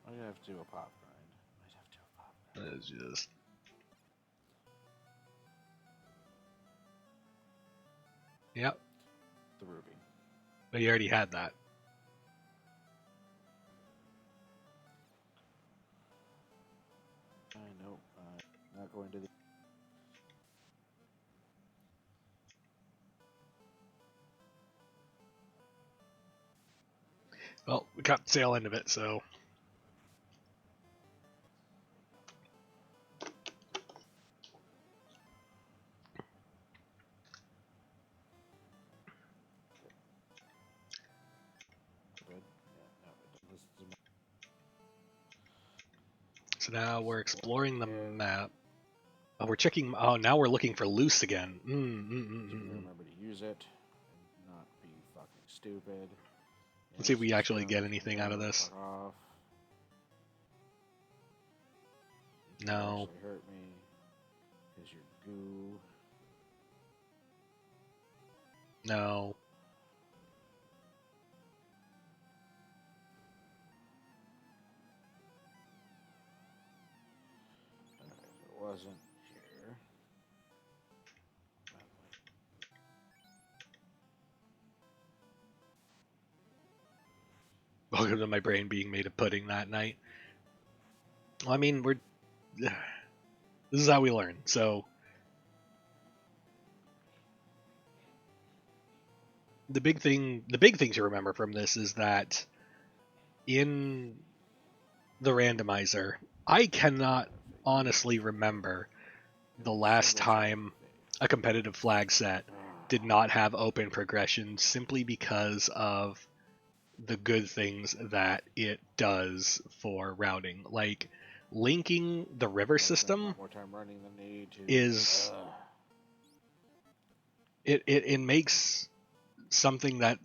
Might have to do a pop grind. Might have to do a pop grind. It's just. Yep. The ruby. But you already had that. I know. Not going to the. Well, we got the sail end of it, so. Good. Yeah, no, this is So now we're exploring the map. Oh, we're checking. Oh, now we're looking for loose again. remember to use it and not be fucking stupid. Let's see if we actually get anything out of this. No. Actually hurt me because you're goo. No. Okay, so it wasn't here. Welcome to my brain being made of pudding that night. Well, I mean, we're. This is how we learn. So the big thing to remember from this is that in the randomizer, I cannot honestly remember the last time a competitive flag set did not have open progression simply because of the good things that it does for routing. Like linking the river system is it makes something that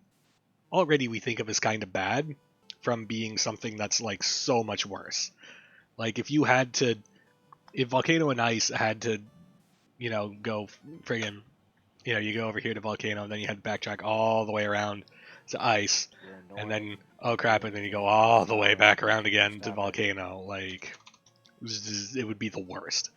already we think of as kind of bad from being something that's like so much worse. Like if Volcano and Ice had to, go friggin', you go over here to Volcano and then you had to backtrack all the way around to ice, You're and annoying. then oh crap, and then you go Can't all the way stop. back around again to Stop it. volcano. Like it would be the worst.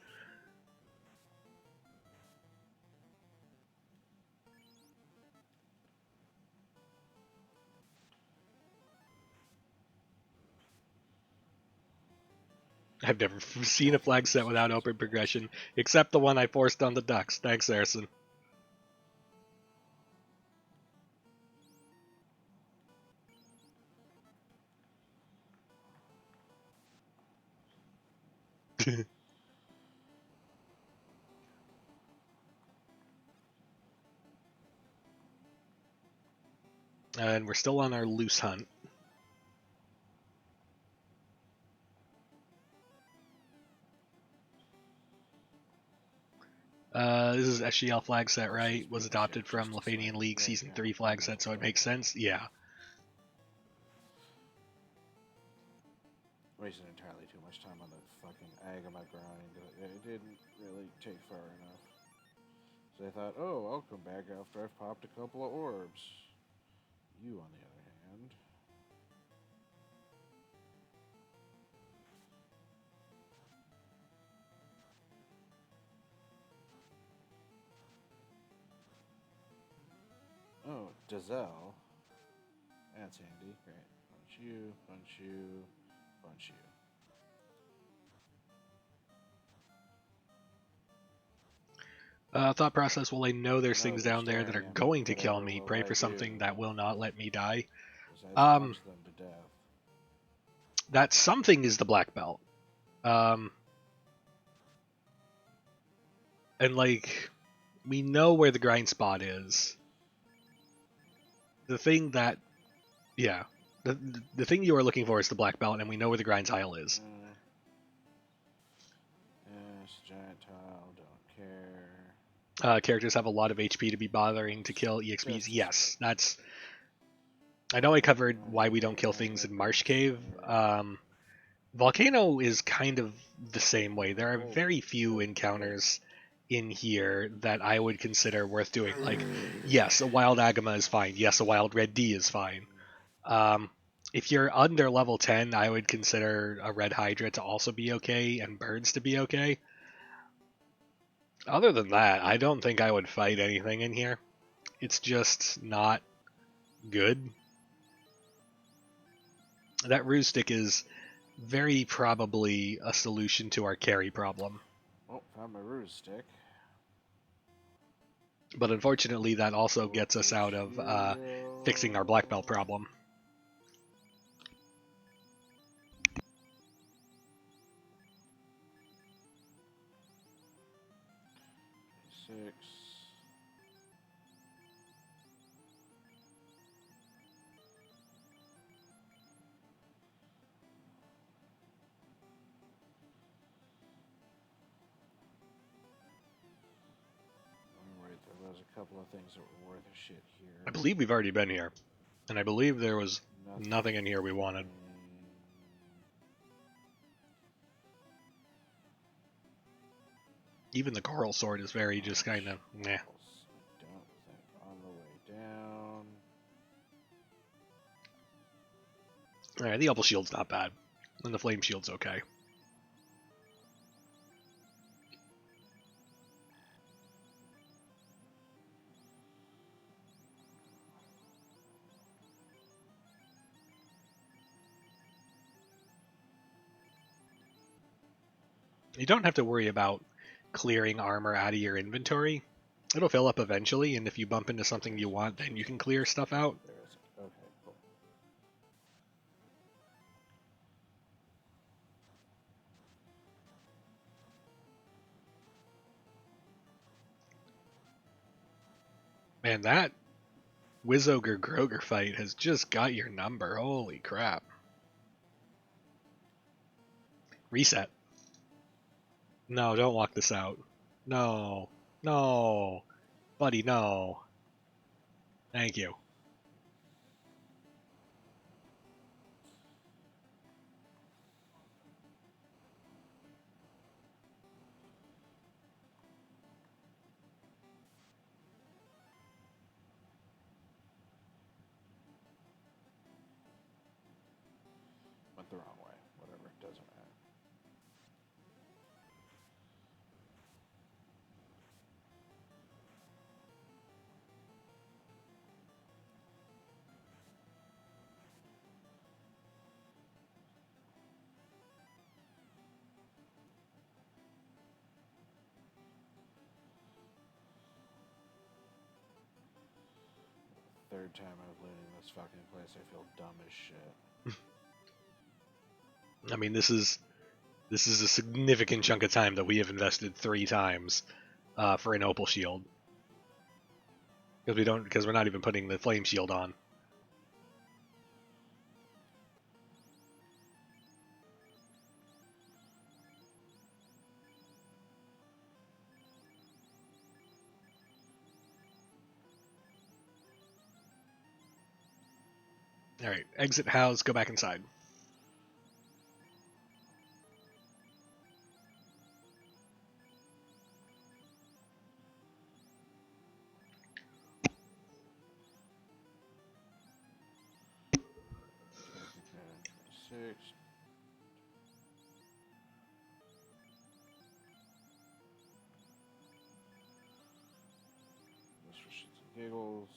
I've never seen a flag set without open progression, except the one I forced on the ducks. Thanks, Saracen. And we're still on our loose hunt. This is SGL flag set, right? Was adopted from Lefanian League Season 3 flag set, so it makes sense? Yeah. Wasted entirely too much time on the fucking Agama grind. It didn't really take far enough. So I thought, oh, I'll come back after I've popped a couple of orbs. You, on the other hand. Oh, Dazelle. That's handy. Great. Punch you, punch you, punch you. Thought process, well, I know there's No, things they're down there that are staring at me. going to kill Whatever me. will Pray I for something do? that will not let me die. Besides Um, punch them to death. that something is the black belt. And like, we know where the grind spot is. The thing that, yeah, the thing you are looking for is the black belt, and we know where the grind tile is. Yes, giant tile, don't care. Characters have a lot of HP to be bothering to kill EXPs. Just Yes, that's. I know I covered why we don't kill things in Marsh Cave. Volcano is kind of the same way. There are very few encounters in here that I would consider worth doing. Like, yes, a wild Agama is fine. Yes, a wild Red D is fine. If you're under level 10, I would consider a Red Hydra to also be okay and Birds to be okay. Other than that, I don't think I would fight anything in here. It's just not good. That Ruse Stick is very probably a solution to our carry problem. Oh, found my ruse stick. But unfortunately, that also gets us out of fixing our black belt problem. Six. Right, there was a couple of things that were worth a shit here. I believe we've already been here. And I believe there was nothing in here we wanted. Even the coral sword is very just kind of meh. I don't think on the way down. Alright, the Opal Shield's not bad. And the Flame Shield's okay. You don't have to worry about clearing armor out of your inventory. It'll fill up eventually, and if you bump into something you want, then you can clear stuff out. There is. Okay, cool. Man, that Wizogre Groger fight has just got your number. Holy crap. Reset. No, don't walk this out. No. No. Buddy, no. Thank you. third time I've looted this fucking place. I feel dumb as shit. I mean, this is a significant chunk of time that we have invested 3 times for an opal shield. Because we're not even putting the flame shield on. Alright, exit house, go back inside. Six. Just for shits and giggles.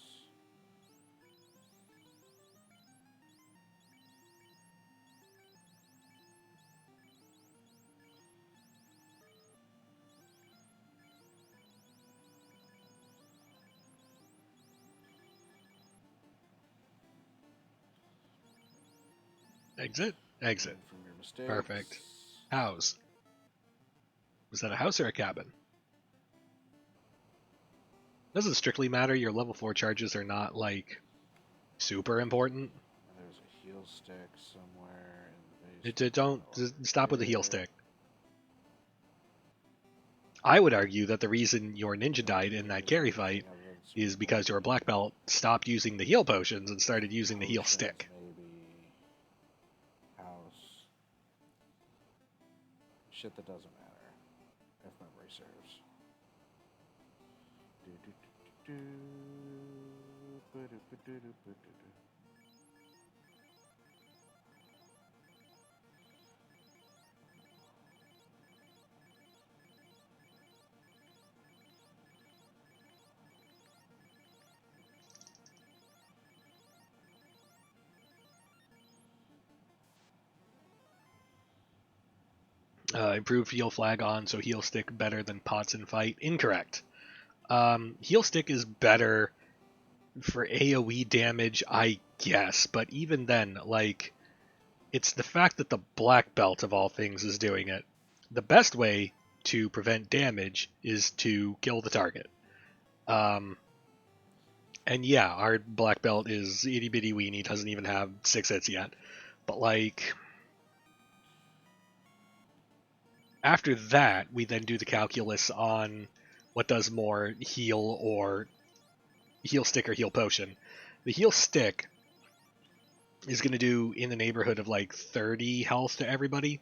Exit, exit. Learn from your mistakes. Perfect. House. Was that a house or a cabin? Doesn't strictly matter, your level 4 charges are not, like, super important. There's a heal stick somewhere in the basement. Don't stop with the heal stick. I would argue that the reason your ninja died in that carry fight is because your black belt stopped using the heal potions and started using the heal stick. Maybe. House. Shit that doesn't matter, if memory serves. Improved heal flag on, so heal stick better than pots in fight. Incorrect. Heal stick is better for AoE damage, I guess, but even then, like, it's the fact that the black belt of all things is doing it. The best way to prevent damage is to kill the target. And yeah, our black belt is itty bitty weeny, doesn't even have 6 hits yet. But like, after that, we then do the calculus on what does more, heal or heal stick or heal potion. The heal stick is going to do in the neighborhood of like 30 health to everybody.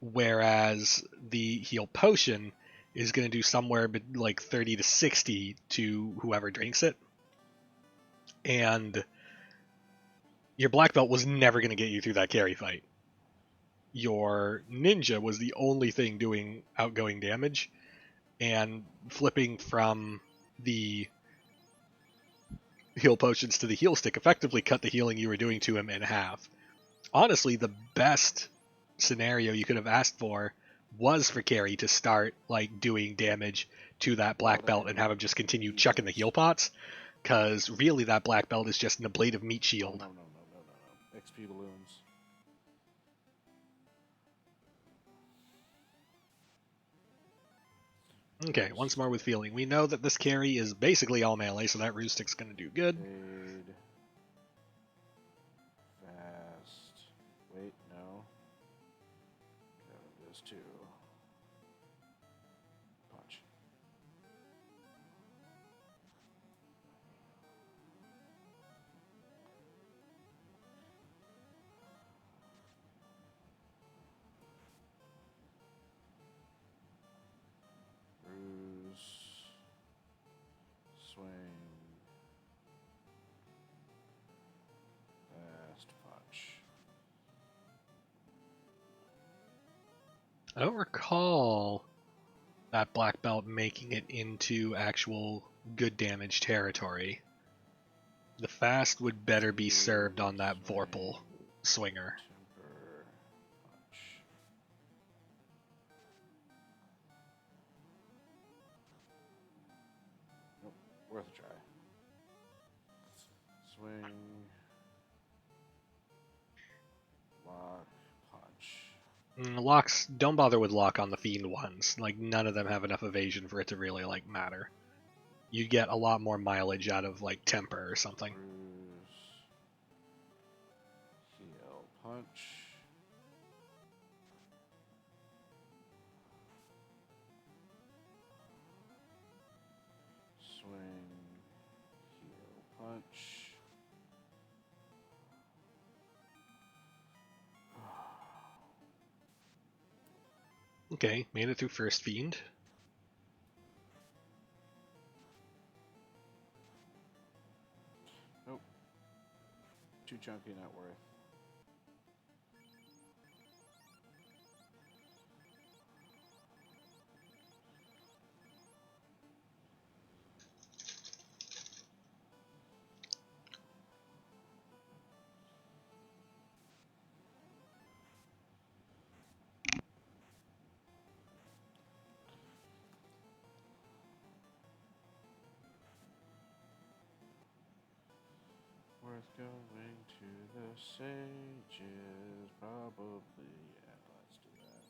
Whereas the heal potion is going to do somewhere like 30 to 60 to whoever drinks it. And your black belt was never going to get you through that carry fight. Your ninja was the only thing doing outgoing damage, and flipping from the heal potions to the heal stick effectively cut the healing you were doing to him in half. Honestly, the best scenario you could have asked for was for Carrie to start like doing damage to that black belt and have him just continue chucking the heal pots, because really that black belt is just an ablative meat shield. No. XP balloons. Okay, once more with feeling. We know that this carry is basically all melee, so that ruse stick's gonna do good. Fade. Fast. Wait, no. There's 2. Punch. Ruse. Swing. Fast punch. I don't recall that black belt making it into actual good damage territory. The fast would better be served on that Vorpal swinger. Temper. Punch. Nope. Worth a try. Swing. Lock. Punch. Locks, don't bother with lock on the fiend ones. Like, none of them have enough evasion for it to really, like, matter. You get a lot more mileage out of, like, temper or something. Bruise. Heal. Punch. Swing. Heal. Punch. Okay, made it through first fiend. Nope. Too chunky, not worth. Worth going to the sages, probably. Yeah, let's do that.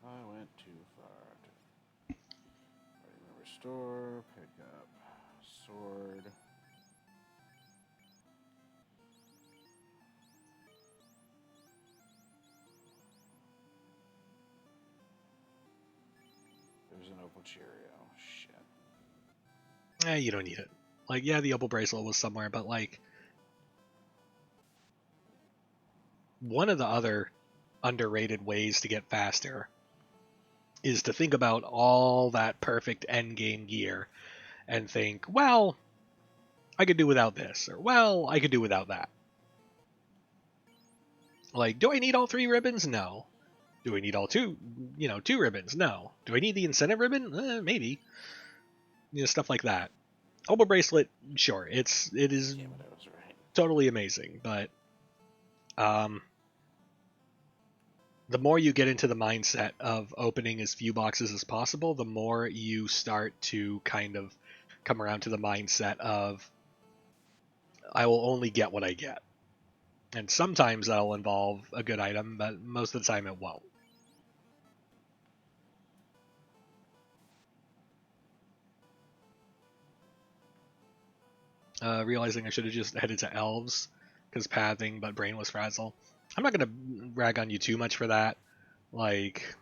I went too far. Restore, pick up, sword. There's an opal Cheerio. Shit. You don't need it. Like, yeah, the opal bracelet was somewhere, but, like, one of the other underrated ways to get faster is to think about all that perfect endgame gear and think, well, I could do without this, or well, I could do without that. Like, do I need all 3 ribbons? No. Do I need all 2 ribbons? No. Do I need the incentive ribbon? Maybe. Stuff like that. Opal bracelet, sure, it is Damn it, I was right. totally amazing, but the more you get into the mindset of opening as few boxes as possible, the more you start to kind of come around to the mindset of, I will only get what I get. And sometimes that'll involve a good item, but most of the time it won't. Realizing I should have just headed to elves, because pathing, but brain was frazzle. I'm not going to rag on you too much for that. Like,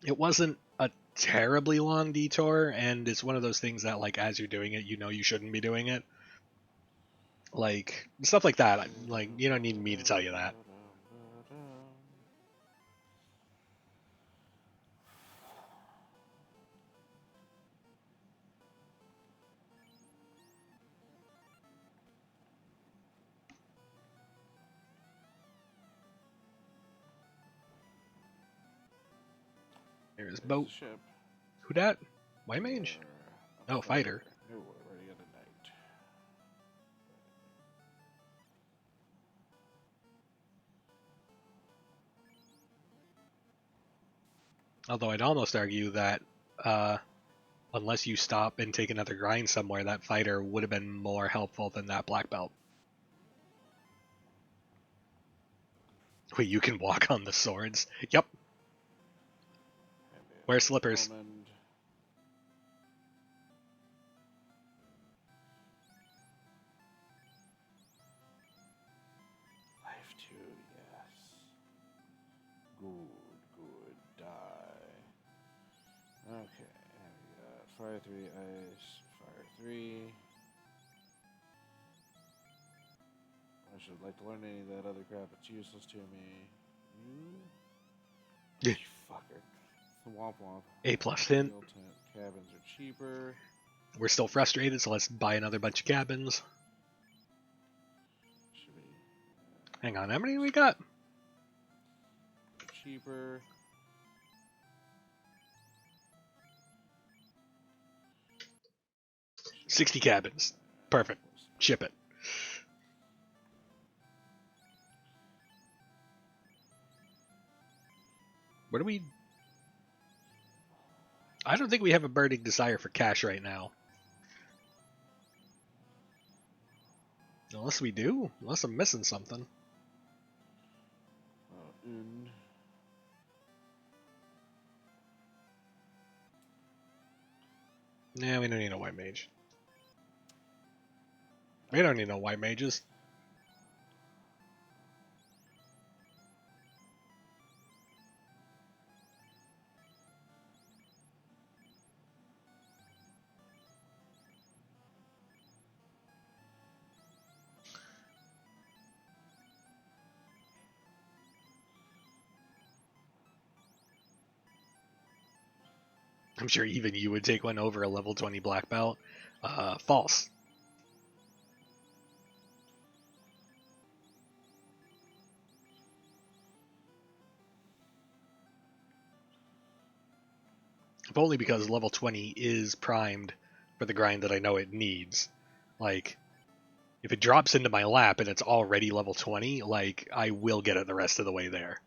it wasn't a terribly long detour, and it's one of those things that, like, as you're doing it, you know you shouldn't be doing it. Like, stuff like that. Like, you don't need me to tell you that. There's boat. Ship. Who dat? White mage? Oh, fighter. No, we're already got a knight. Although I'd almost argue that unless you stop and take another grind somewhere, that fighter would have been more helpful than that black belt. Wait, you can walk on the swords? Yep. Wear slippers. Almond. Life 2, yes. Good, die. Okay, and we got fire 3, ice, fire 3. I should like to learn any of that other crap. It's useless to me. You fucker. Womp womp. A plus hint. Cabins are cheaper. We're still frustrated, so let's buy another bunch of cabins. Should be. Hang on, how many do we got? Cheaper. Should 60 cabins. Perfect. Ship it. What do we... I don't think we have a burning desire for cash right now. Unless we do. Unless I'm missing something. Nah, we don't need no white mage. We don't need no white mages. I'm sure even you would take one over a level 20 black belt. False. If only because level 20 is primed for the grind that I know it needs. Like, if it drops into my lap and it's already level 20, like, I will get it the rest of the way there.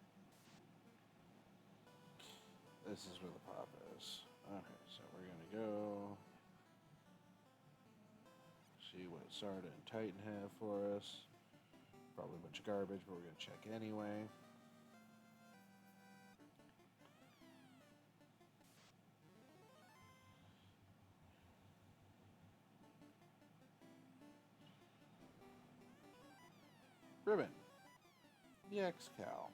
This is where the pop is. Okay, so we're gonna go see what Sarda and Titan have for us. Probably a bunch of garbage, but we're gonna check anyway. Ribbon. The X-Cal.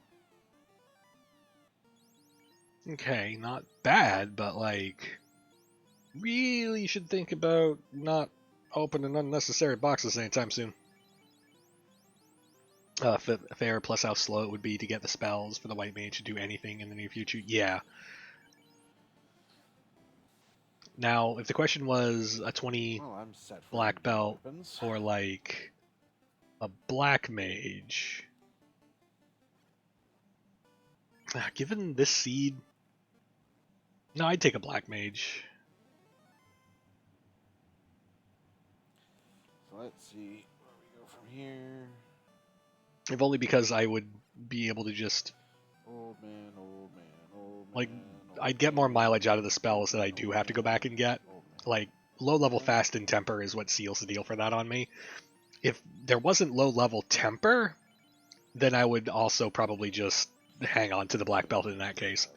Okay, not bad, but like, really should think about not opening unnecessary boxes anytime soon. Fair plus how slow it would be to get the spells for the white mage to do anything in the near future. Yeah. Now, if the question was a 20 I'm set for black belt weapons. or like a black mage, given this seed, no, I'd take a black mage. So let's see where we go from here. If only because I would be able to just Old man, old man, old like man. I'd get more mileage out of the spells that I do have to go back and get. Like low level fast and temper is what seals the deal for that on me. If there wasn't low level temper, then I would also probably just hang on to the black belt in that case.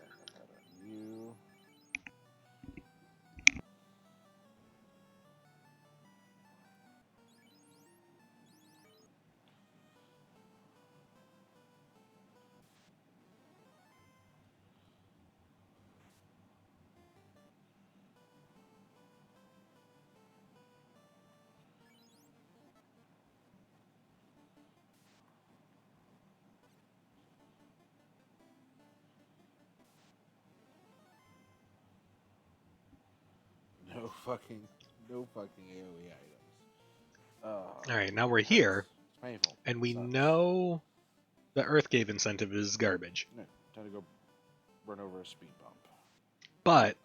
No fucking AoE items. Alright, now we're here, It's painful. and we Sucks. know the Earthgave incentive is garbage. No, time to go run over a speed bump. But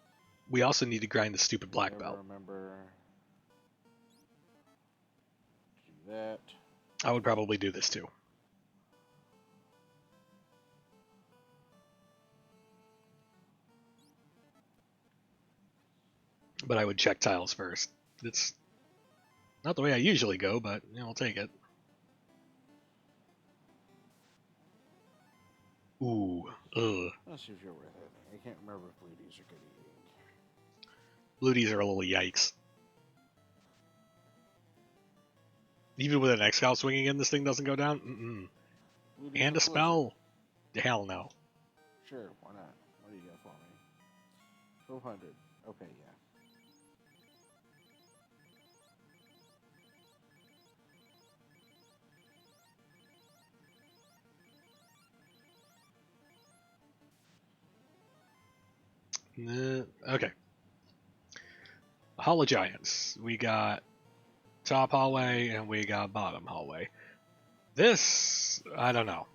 we also need to grind the stupid black Never belt. remember do that. I would probably do this too. But I would check tiles first. It's not the way I usually go, but you know, I'll take it. Ooh, ugh. Let's see if you're worth it. I can't remember if blueties are good eating. Blueties are a little yikes. Even with an X-Cal swinging in, this thing doesn't go down? Mm-mm. And a spell? Hell no. Sure, why not? What do you got for me? 1200. Okay, yeah. Okay. Hall of Giants. We got top hallway and we got bottom hallway. This, I don't know.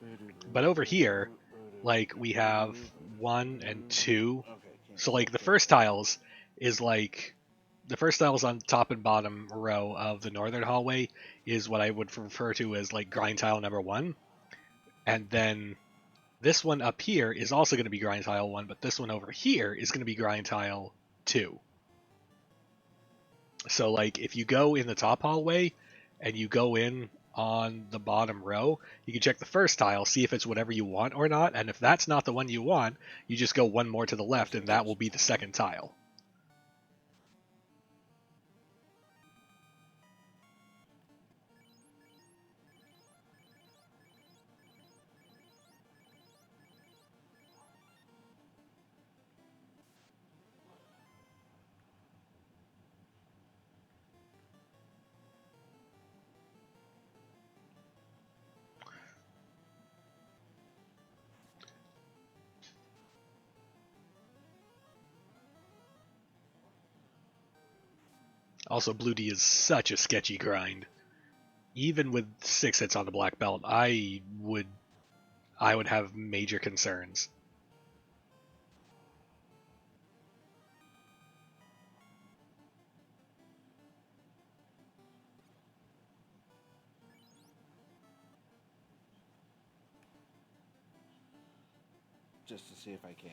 But over here, like, we have 1 and 2. So, like, the first tiles is like... The first tiles on top and bottom row of the northern hallway is what I would refer to as, like, grind tile number 1. And then This one up here is also going to be grind tile 1, but this one over here is going to be grind tile 2. So, like, if you go in the top hallway and you go in on the bottom row, you can check the first tile, see if it's whatever you want or not, and if that's not the one you want, you just go one more to the left, and that will be the second tile. Also, Blue D is such a sketchy grind. Even with 6 hits on the black belt, I would have major concerns. Just to see if I can.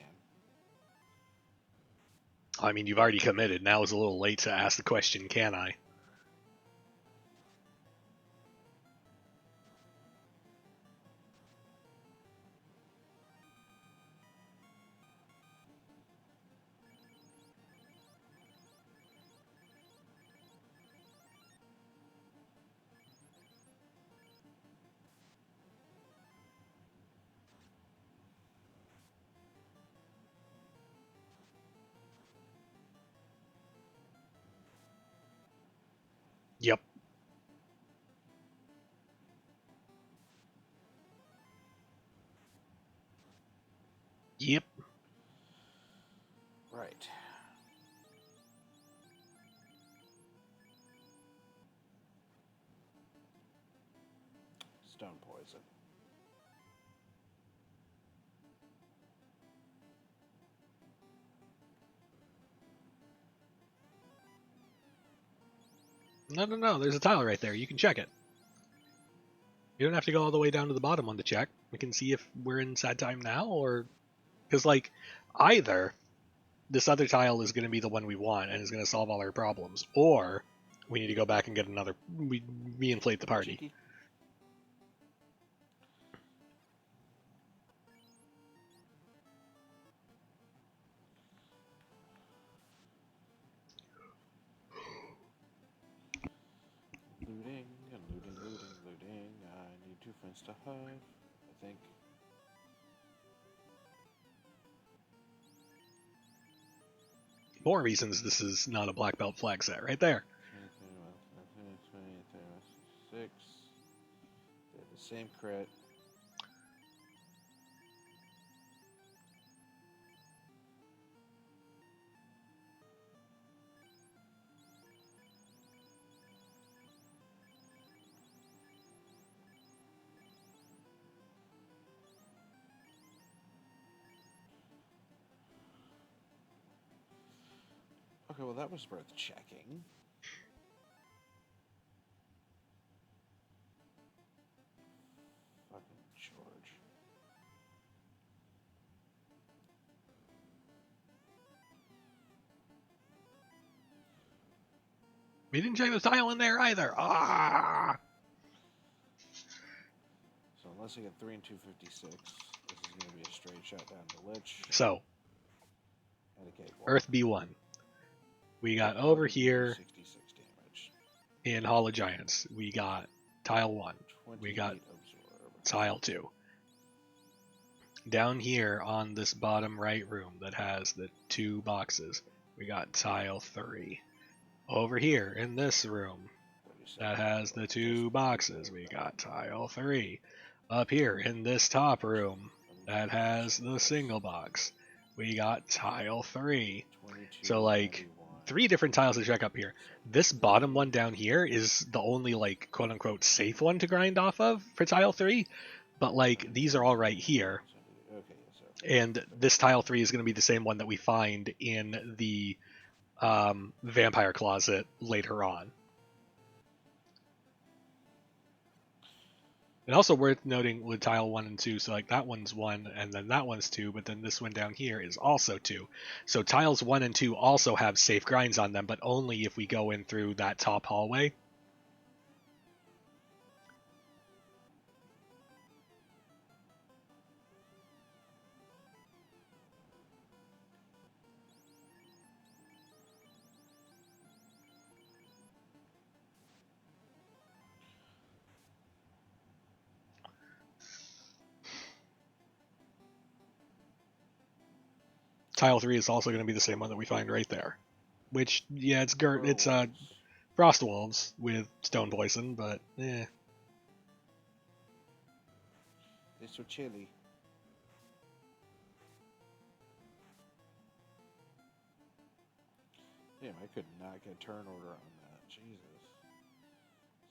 I mean, you've already committed. Now is a little late to ask the question, can I? Yep. Yep. Right. Stone poison. No. There's a tile right there. You can check it. You don't have to go all the way down to the bottom one to check. We can see if we're in sad time now, or... Because, like, either this other tile is going to be the one we want and is going to solve all our problems, or we need to go back and get another... We re-inflate the party. Cheeky. Looting and looting. I need 2 friends to have, I think. More reasons this is not a black belt flag set right there. 6. They're the same crit. Okay, well that was worth checking. Fucking George. We didn't check the tile in there either. Ah! So unless I get 3 and 256, this is going to be a straight shot down to Lich. So, And a cakewalk. Earth B1. We got over here 66 damage. in Hall of Giants. We got tile 1. We got absorb. tile 2. Down here on this bottom right room that has the 2 boxes, we got tile 3. Over here in this room that has the 2 boxes, we got tile 3. Up here in this top room that has the single box, we got tile 3. So, like, 3 different tiles to check up here. This bottom one down here is the only, like, quote-unquote safe one to grind off of for tile 3, but, like, these are all right here. And this tile 3 is going to be the same one that we find in the vampire closet later on. And also worth noting with tile 1 and 2, so like that one's 1, and then that one's 2, but then this one down here is also 2. So tiles 1 and 2 also have safe grinds on them, but only if we go in through that top hallway. Tile 3 is also going to be the same one that we find right there. Which, yeah, it's Frost Wolves with Stone Poison, but eh. They're so chilly. Damn, I could not get turn order on that. Jesus.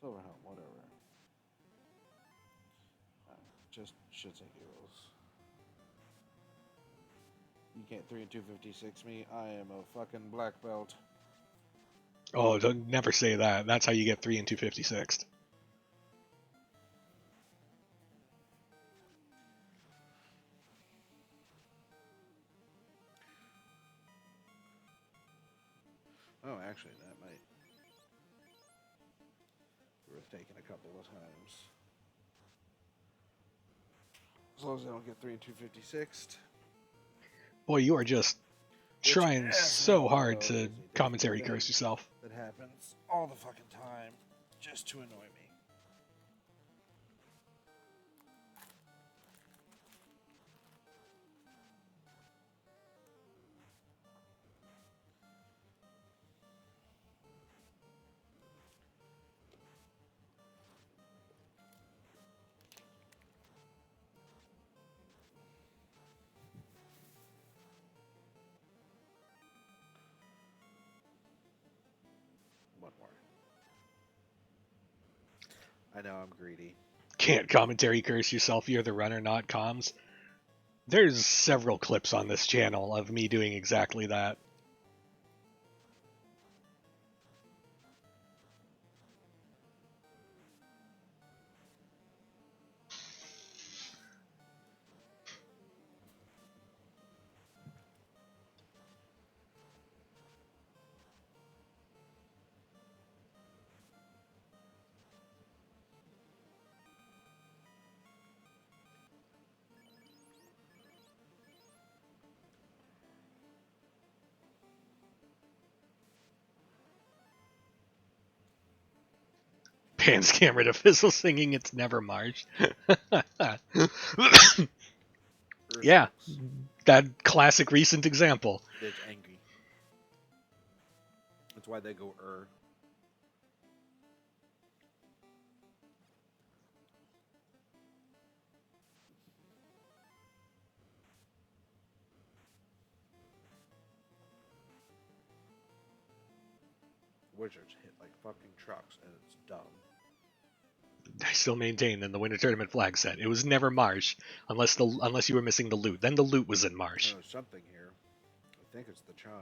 Silverhelm, whatever. Just shits and giggles. You can't 3 and 256 me. I am a fucking black belt. Oh, don't never say that. That's how you get 3 and 256. Oh, actually, that might be worth taking a couple of times. As long as I don't get 3 and 256. Boy, you are just trying so hard to commentary curse yourself. That happens all the fucking time just to annoy me. One more. I know I'm greedy. Can't commentary curse yourself, you're the runner, not comms. There's several clips on this channel of me doing exactly that. Pan's camera to Fizzle singing It's Never March. Yeah, that classic recent example. It's angry. That's why they go Wizards hit like fucking trucks, and it's dumb. I still maintain in the Winter Tournament flag set, it was never Marsh unless you were missing the loot. Then the loot was in Marsh. There's something here. I think it's the chime.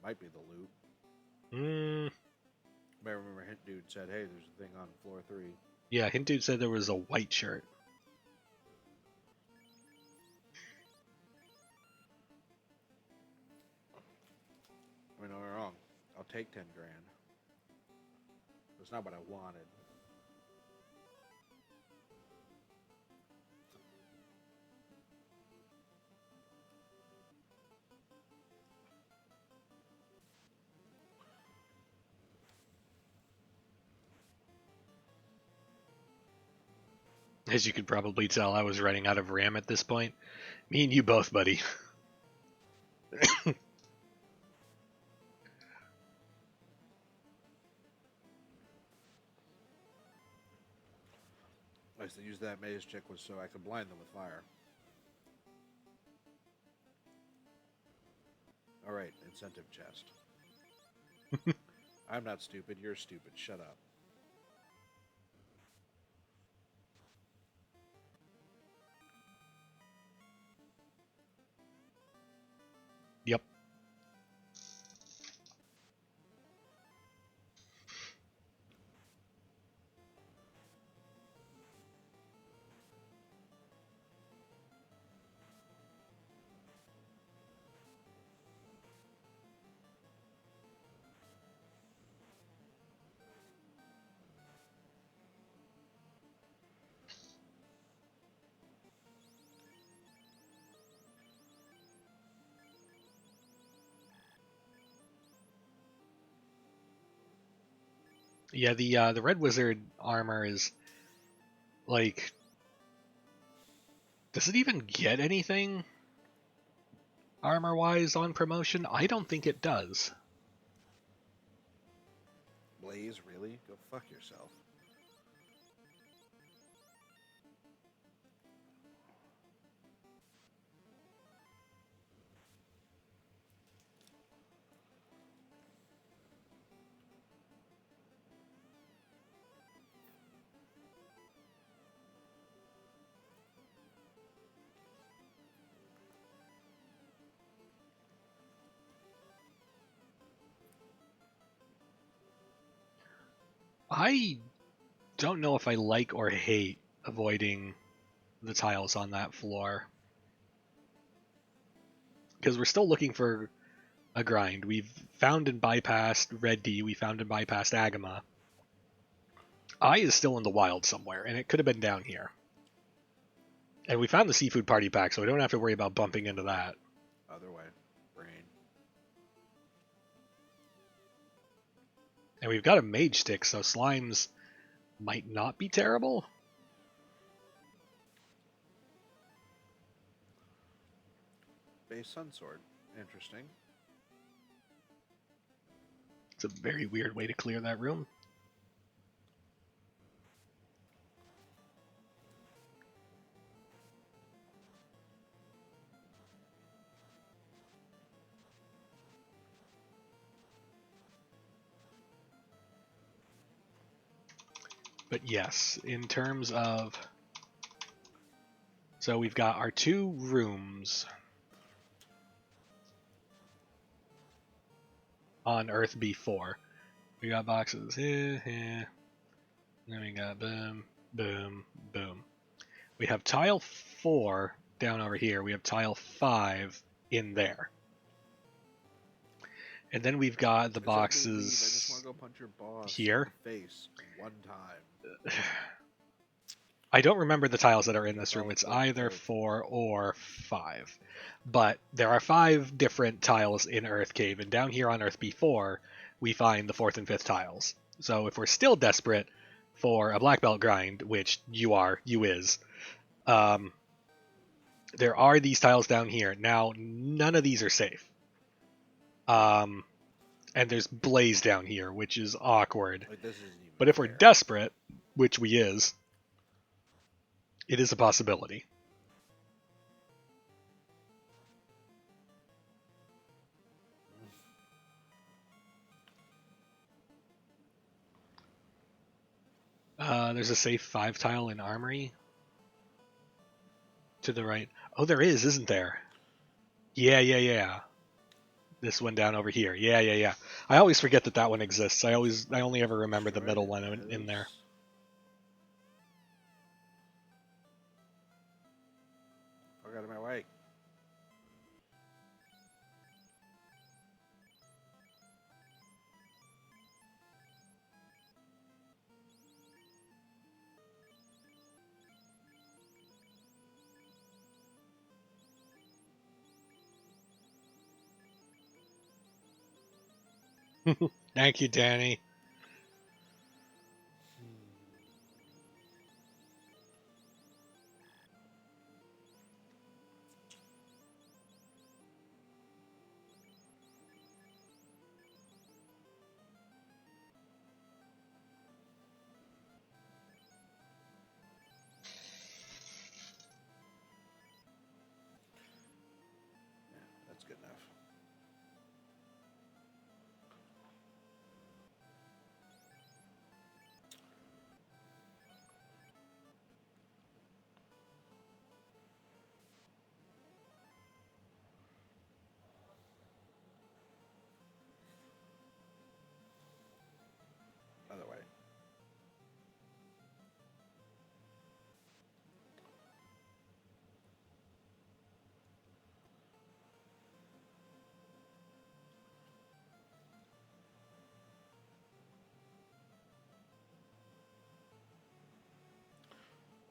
Might be the loot. I remember Hint Dude said, "Hey, there's a thing on floor 3." Yeah, Hint Dude said there was a white shirt. I know I'm wrong. I'll take 10 grand. It's not what I wanted. As you could probably tell, I was running out of RAM at this point. Me and you both, buddy. I used to use that maze check was so I could blind them with fire. Alright, incentive chest. I'm not stupid, you're stupid. Shut up. Yep. Yeah, the Red Wizard armor is like, does it even get anything armor-wise on promotion? I don't think it does. Blaze, really? Go fuck yourself. I don't know if I like or hate avoiding the tiles on that floor. Because we're still looking for a grind. We've found and bypassed Red D, we found and bypassed Agama. I is still in the wild somewhere, and it could have been down here. And we found the seafood party pack, so we don't have to worry about bumping into that. Other way. Brain. And we've got a mage stick, so slimes might not be terrible. Base Sun Sword. Interesting. It's a very weird way to clear that room. But yes, in terms of... So we've got our 2 rooms on Earth B4. We got boxes here, here. Then we got boom, boom, boom. We have tile 4 down over here. We have tile 5 in there. And then we've got the boxes I just want to go punch your boss here. in the face one time. I don't remember the tiles that are in this room. It's either 4 or 5. But there are 5 different tiles in Earth Cave, and down here on Earth B4, we find the 4th and 5th tiles. So if we're still desperate for a black belt grind, which you is, there are these tiles down here. Now, none of these are safe. And there's Blaze down here, which is awkward. Like, this isn't even But if we're fair. desperate, which we is, it is a possibility. There's a safe 5 tile in Armory. To the right. Oh, there is, isn't there? Yeah. This one down over here. Yeah. I always forget that that one exists. I only ever remember the middle one in there. Fuck out of my way. Thank you, Danny. That's good enough. Other way.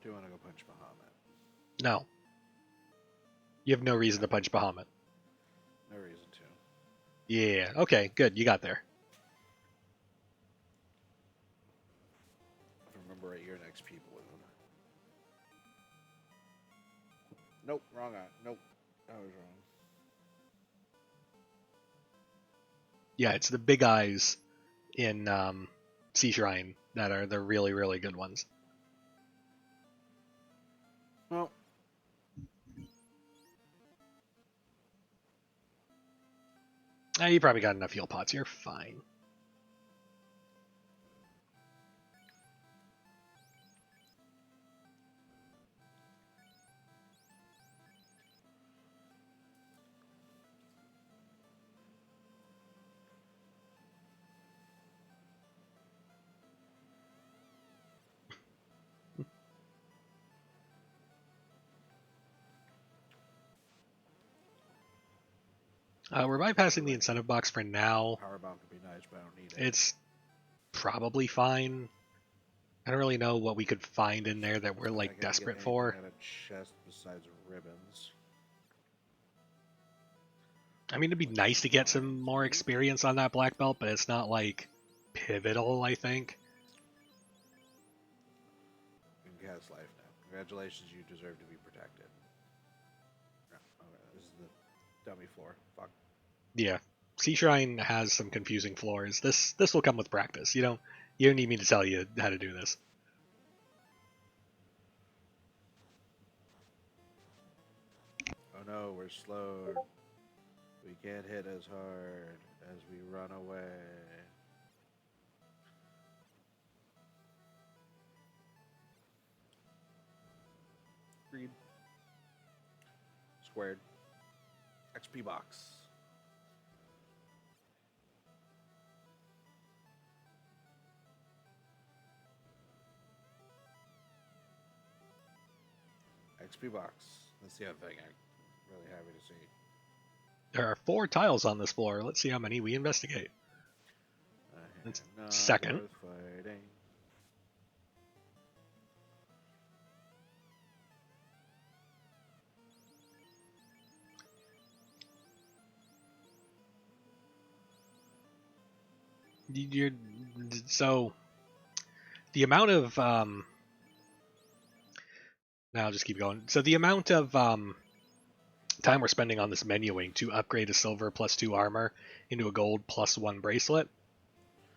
Do you want to go punch Bahamut? No. You have no reason to punch Bahamut. No reason to. Yeah, okay, good. You got there. Nope, wrong eye. Nope, I was wrong. Yeah, it's the big eyes in Sea Shrine that are the really, really good ones. Well, You probably got enough heal pots. You're fine. We're bypassing the incentive box for now. power bomb could be nice, but I don't need it. It's probably fine. I don't really know what we could find in there that we're I like gotta desperate get for. anything out of chest besides ribbons. I mean, it'd be nice to get some more experience on that black belt, but it's not like pivotal, I think. You can cast life now. Congratulations, you deserve to be protected. No, okay, this is the dummy floor. Fuck. Yeah. Sea Shrine has some confusing floors. This will come with practice. You don't need me to tell you how to do this. Oh no, we're slowed. We can't hit as hard as we run away. Read. Squared. XP box. XP box. That's the other thing I'm really happy to see. There are 4 tiles on this floor. Let's see how many we investigate. It's second. Worth fighting. You're, so the amount of now I'll just keep going. So the amount of time we're spending on this menuing to upgrade a silver +2 armor into a gold +1 bracelet,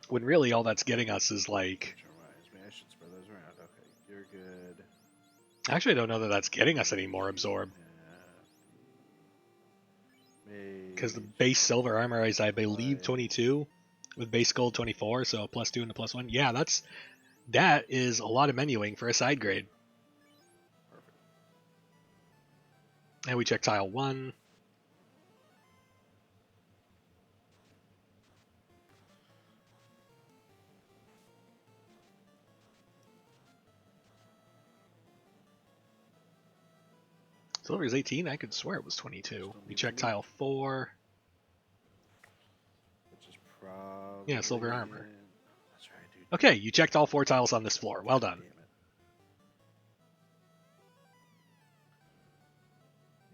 when really all that's getting us is like. Which reminds me, I should spread those around. Okay, you're good. Actually, I don't know that that's getting us any more absorb. Because the base silver armor is, I believe, 22, with base gold 24, so a +2 and a +1. Yeah, that is a lot of menuing for a side grade. Perfect. And we check tile 1. Silver is 18. I could swear it was 22. We check tile 4. Which is probably... Yeah, silver armor. That's right, dude. Okay, you checked all 4 tiles on this floor. Well done. Damn it.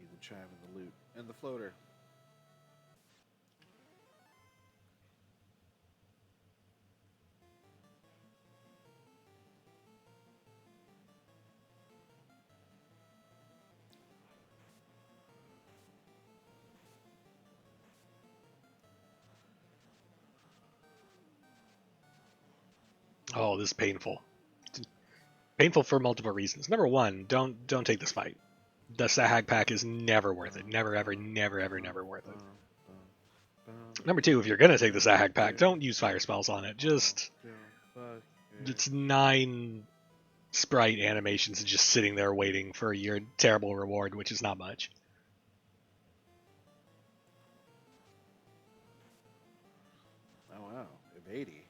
Need the chime and the loot. And the floater. Oh, this is painful. Painful for multiple reasons. Number 1, don't take this fight. The Sahag pack is never worth it. Never, ever, never, ever, never worth it. Number 2, if you're gonna take the Sahag pack, don't use fire spells on it. Just it's 9 sprite animations just sitting there waiting for your terrible reward, which is not much. Oh wow, if 80.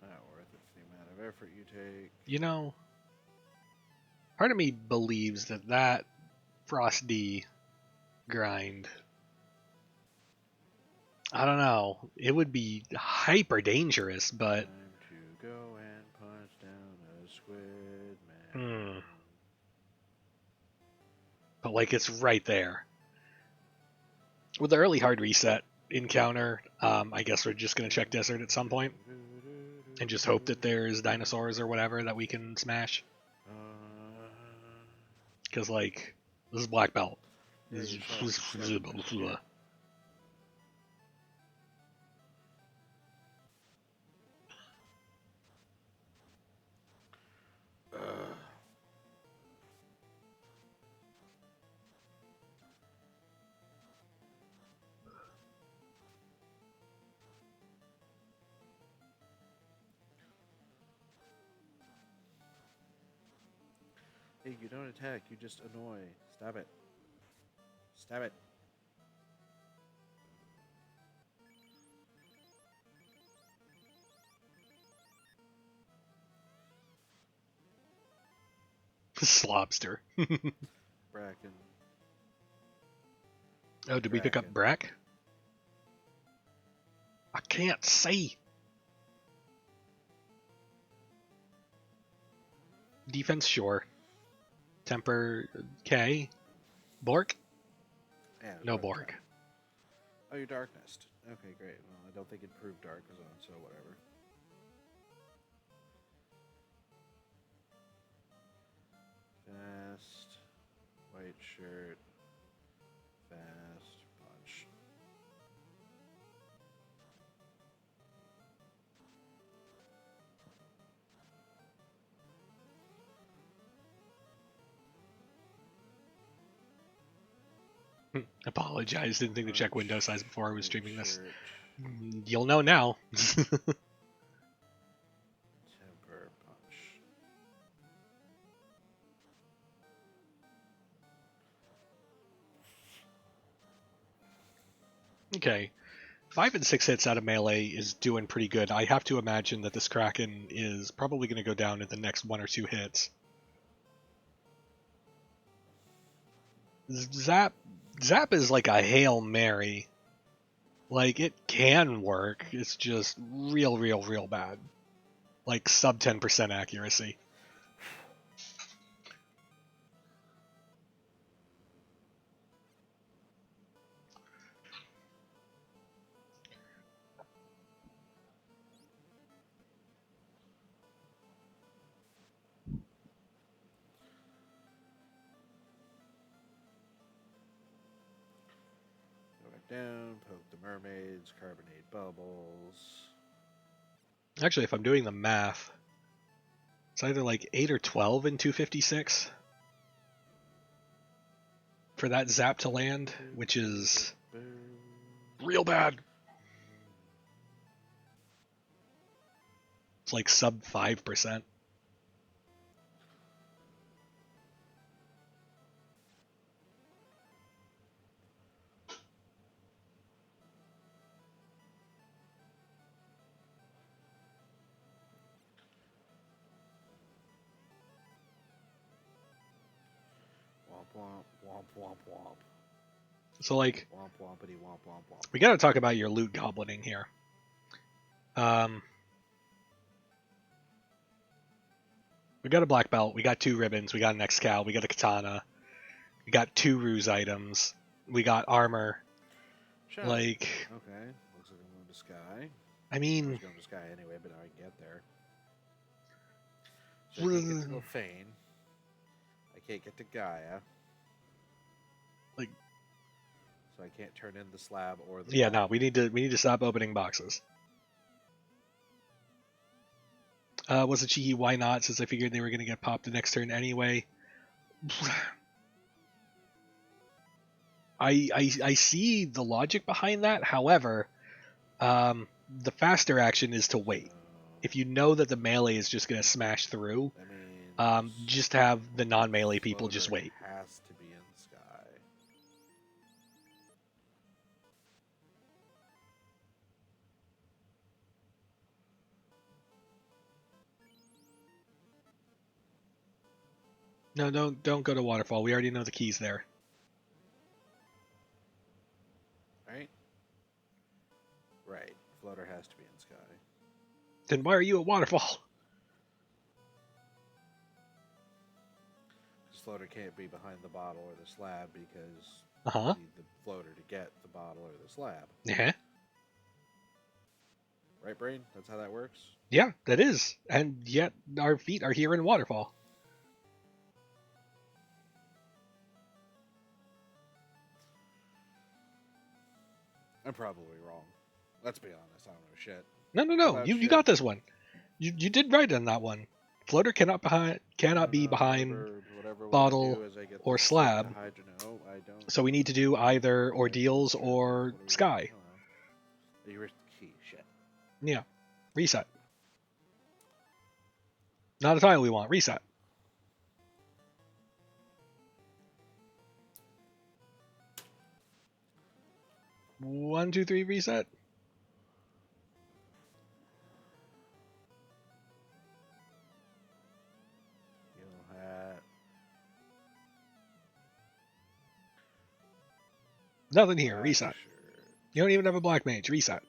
Not worth it for the amount of effort you take. You know, part of me believes that Frost D grind, I don't know, it would be hyper dangerous, but Time to go and punch down a squid man. but like it's right there. With the early hard reset encounter, I guess we're just gonna check desert at some point and just hope that there's dinosaurs or whatever that we can smash. Because like this is black belt. Yeah, you're showing some stuff here. Hey, you don't attack, you just annoy. Stop it. Stop it. Slobster. Bracken. Oh, did we pick up Brack? I can't see. Defense, sure. Temper, okay. Bork? Yeah, No Bork. Oh, you're Darkness. Okay, great. Well, I don't think it proved Dark, so whatever. Fast. White shirt. Fast. Punch. Apologize, didn't think to check window size before I was streaming this. Shirt. You'll know now. Temper punch. Okay. 5 and 6 hits out of melee is doing pretty good. I have to imagine that this Kraken is probably going to go down in the next 1 or 2 hits. Zap is like a Hail Mary. Like, it can work. It's just real bad. Like, sub 10% accuracy. Go back down, poke the mermaids, carbonate bubbles. Actually, if I'm doing the math, it's either like 8 or 12 in 256 for that zap to land, which is real bad. It's like sub 5%. Womp womp, womp womp womp. So like, womp wompity womp womp womp. We got to talk about your loot goblining here. We got a black belt, we got 2 ribbons, we got an X-Cow, we got a katana, we got 2 ruse items, we got armor. Shut like, okay, looks like I'm going to Sky. I mean, I was going to Sky anyway, but now I can get there. So I can't get to Lefane. I can't get to Gaia. Like, so I can't turn in the slab or the. Yeah, no, we need to stop opening boxes. Was it cheeky? Why not? Since I figured they were going to get popped the next turn anyway. I see the logic behind that. However, the faster action is to wait. If you know that the melee is just going to smash through, just have the non-melee people just wait. Has to be in Sky. No, don't go to Waterfall. We already know the keys there. Right? Right. Floater has to be in Sky. Then why are you at Waterfall? floater can't be behind the bottle or the slab because Uh-huh. you need the floater to get the bottle or the slab. Yeah. Right, Brain? That's how that works? Yeah, that is. And yet our feet are here in Waterfall. I'm probably wrong. Let's be honest, I don't know shit. No. About You shit. got this one. You did right on that one. Floater cannot be behind Whatever will I bottle do as I get or this stick slab. to hydro? No, I don't. So we need to do either Oh, ordeals shit. or What do we sky. Hello. You were key. Shit. Yeah. Reset. Not a tile we want. Reset. One, two, three, reset. Yellow hat. Nothing here. Black Reset. shirt. You don't even have a black mage. Reset.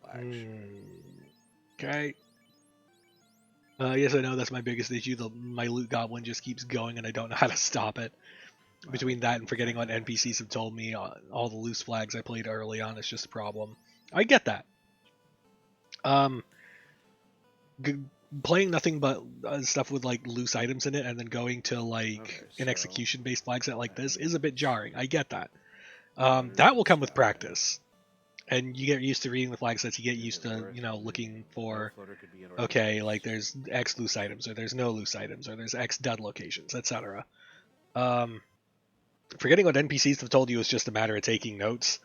Black shirt. Okay. Yes, I know that's my biggest issue. My loot goblin just keeps going, and I don't know how to stop it. Between that and forgetting what NPCs have told me, all the loose flags I played early on is just a problem. I get that. Playing nothing but stuff with like loose items in it, and then going to like an execution-based flag set like this is a bit jarring. I get that. That will come with practice, and you get used to reading the flag sets. You get used to looking for okay, like there's X loose items, or there's no loose items, or there's X dud locations, etc. Forgetting what NPCs have told you is just a matter of taking notes.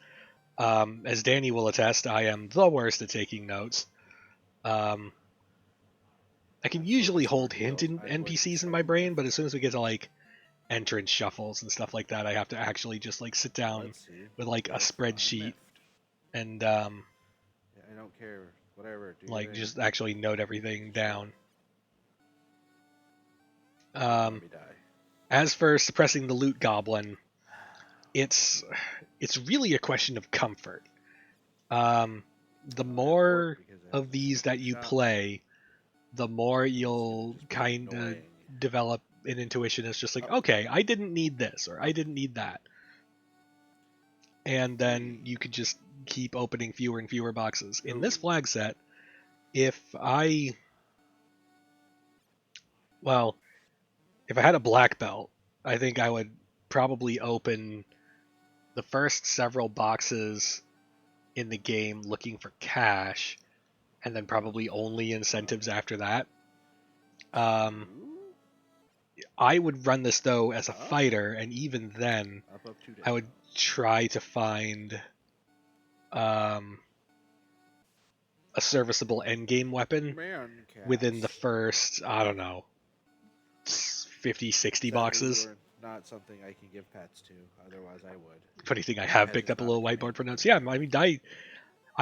As Danny will attest, I am the worst at taking notes. I can usually hold hint in NPCs in my brain, but as soon as we get to like entrance shuffles and stuff like that, I have to actually just like sit down with like a spreadsheet and I don't care. Whatever. like just actually note everything down. As for suppressing the loot goblin, it's really a question of comfort. The more of these that you play, the more you'll kind of develop an intuition. It's just like, okay, I didn't need this, or I didn't need that. And then you could just keep opening fewer and fewer boxes. In this flag set, if I had a black belt, I think I would probably open the first several boxes in the game looking for cash, and then probably only incentives after that. I would run this though as a fighter, and even then, I would try to find a serviceable endgame weapon within the first, I don't know, 50, 60 boxes. Not something I can give pets to, otherwise I would. Funny thing, I have picked up a little whiteboard for notes. Yeah, I mean, I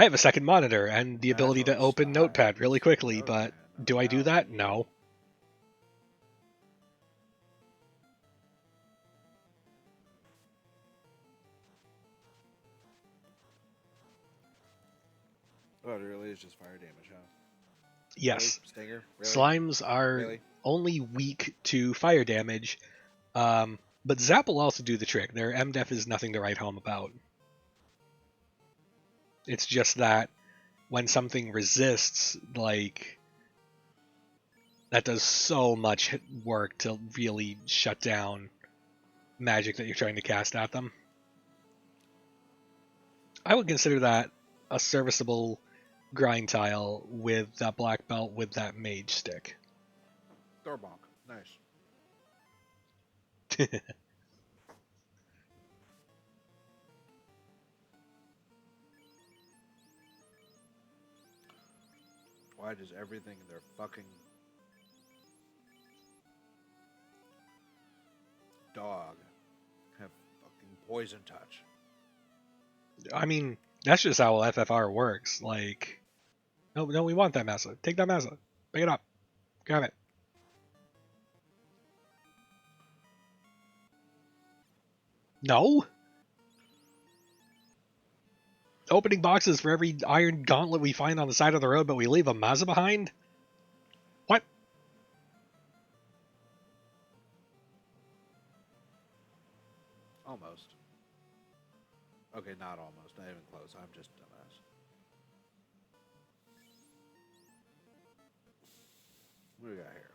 have a second monitor and the ability to open Notepad really quickly, but do I do that? No. Oh, it really is just fire damage, huh? Yes. Really? Stinger? Really? Slimes are only weak to fire damage, but Zap will also do the trick. Their MDef is nothing to write home about. It's just that when something resists, like, that does so much work to really shut down magic that you're trying to cast at them. I would consider that a serviceable grind tile with that black belt with that mage stick. Thorbonk. Nice. Why does everything in their fucking dog have fucking poison touch? I mean, that's just how FFR works. Like, no, we want that massa. Take that massa. Pick it up. Grab it. No? opening boxes for every iron gauntlet we find on the side of the road, but we leave a Mazda behind? What? Almost. Okay, not almost. Not even close. I'm just dumbass. What do we got here?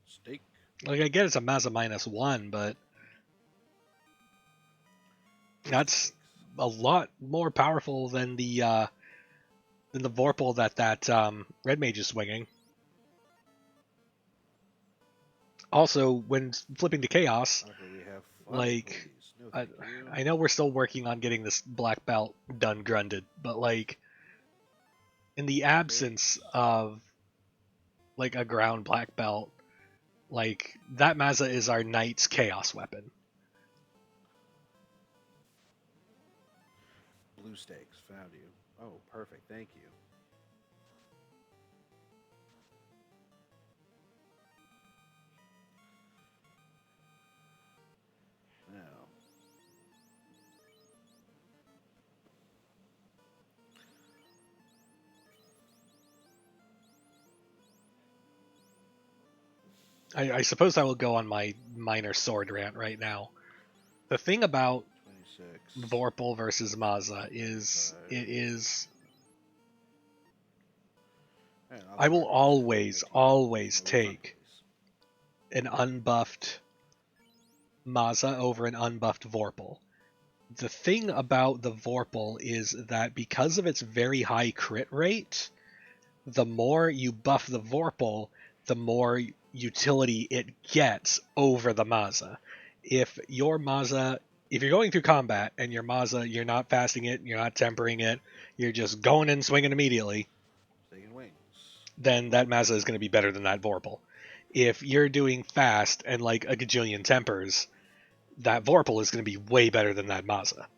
Steak. Like, I get it's a Mazda -1, but that's a lot more powerful than the Vorpal that Red Mage is swinging. Also, when flipping to Chaos, Okay, we have fun, like, no, I know we're still working on getting this black belt done grunded, but like, in the absence of like a ground black belt, like that Mazda is our knight's chaos weapon. Blue steaks, found you. Oh, perfect, thank you. Now, I suppose I will go on my minor sword rant right now. The thing about 26. Vorpal versus Mazda is it is. Man, I will always no, take an unbuffed Mazda over an unbuffed Vorpal. The thing about the Vorpal is that because of its very high crit rate, the more you buff the Vorpal, the more utility it gets over the Mazda. If you're going through combat and your Mazda, you're not fasting it, you're not tempering it, you're just going and swinging immediately, Taking wings. then that Mazda is going to be better than that Vorpal. If you're doing fast and like a gajillion tempers, that Vorpal is going to be way better than that Mazda.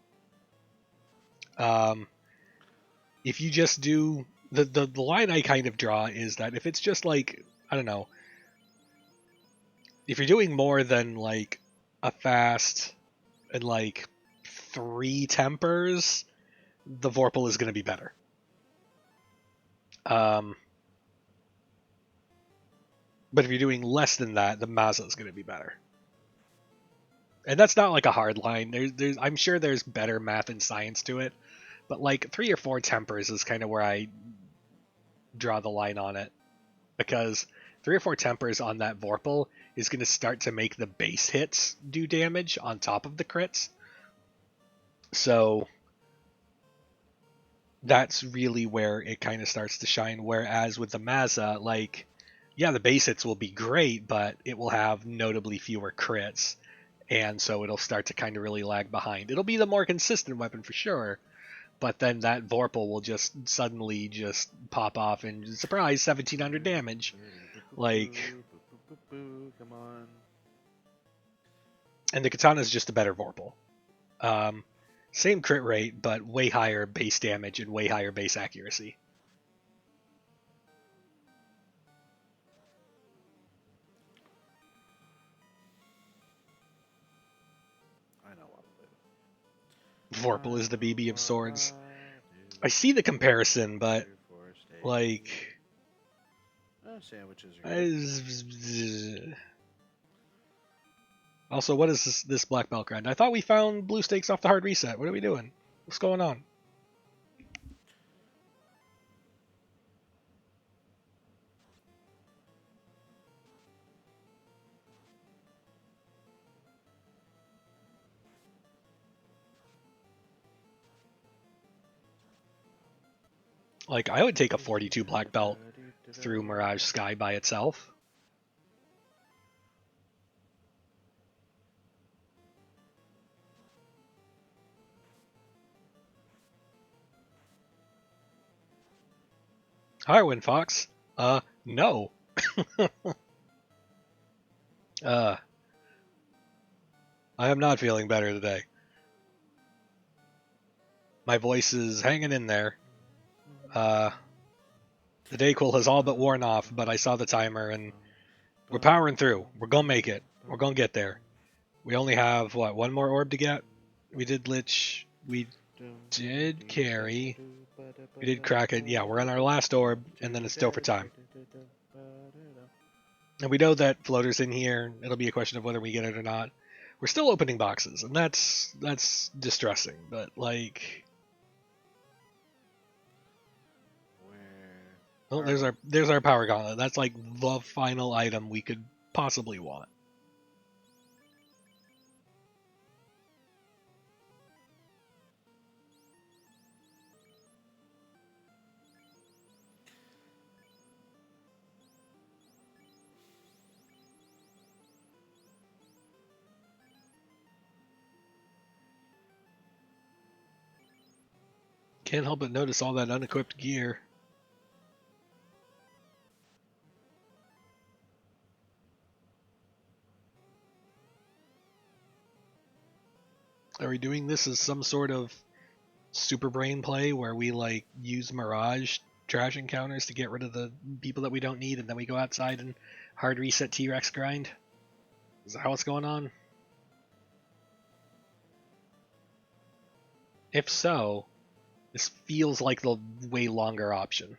If you just do the line I kind of draw is that if it's just like, I don't know, if you're doing more than like a fast and like 3 tempers, the Vorpal is going to be better. But if you're doing less than that, the Mazda is going to be better. And that's not like a hard line. There's I'm sure there's better math and science to it, but like 3 or 4 tempers is kind of where I draw the line on it, because 3 or 4 tempers on that Vorpal is going to start to make the base hits do damage on top of the crits. So that's really where it kind of starts to shine. Whereas with the Mazda, like, yeah, the base hits will be great, but it will have notably fewer crits, and so it'll start to kind of really lag behind. It'll be the more consistent weapon for sure, but then that Vorpal will just suddenly just pop off and surprise 1700 damage. Like, Come on. and the Katana is just a better Vorpal. Same crit rate, but way higher base damage and way higher base accuracy. I know what Vorpal is the BB of swords. I see the comparison, but like, sandwiches are also, what is this black belt grind? I thought we found blue stakes off the hard reset. What are we doing? What's going on? Like, I would take a 42 black belt through Mirage Sky by itself. Hi, Winfox. No. I am not feeling better today. My voice is hanging in there. The Dayquil has all but worn off, but I saw the timer and we're powering through. We're gonna make it. We're gonna get there. We only have, what, one more orb to get? We did Lich We did carry. We did crack it. Yeah, we're on our last orb, and then it's still for time. And we know that floater's in here. It'll be a question of whether we get it or not. We're still opening boxes, and that's distressing. But like, oh, there's our power gauntlet. That's like the final item we could possibly want. Can't help but notice all that unequipped gear. Are we doing this as some sort of super brain play where we like use Mirage trash encounters to get rid of the people that we don't need, and then we go outside and hard reset T-Rex grind? Is that how it's going on? If so, this feels like the way longer option.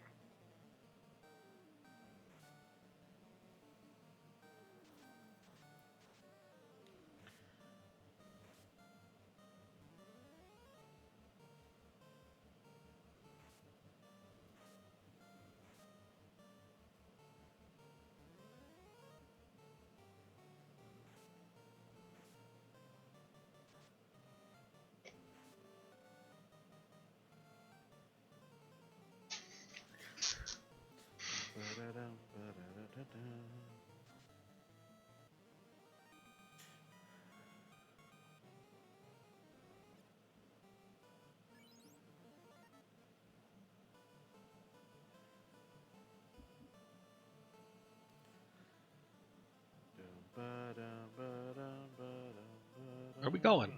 Where are we going?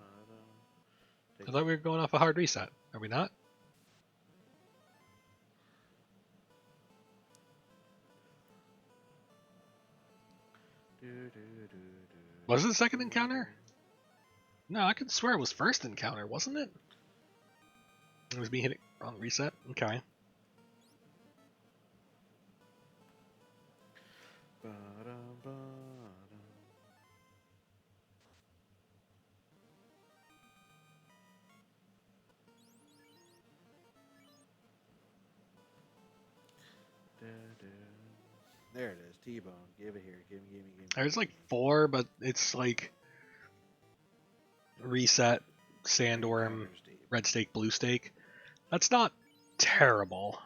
I thought we were going off a hard reset. Are we not? Was it the second encounter? No, I could swear it was first encounter, wasn't it? It was me hitting on reset? Okay. There it is, T-Bone. Give it here. Give me. There's like 4, but it's like reset, sandworm, red steak, blue steak. That's not terrible.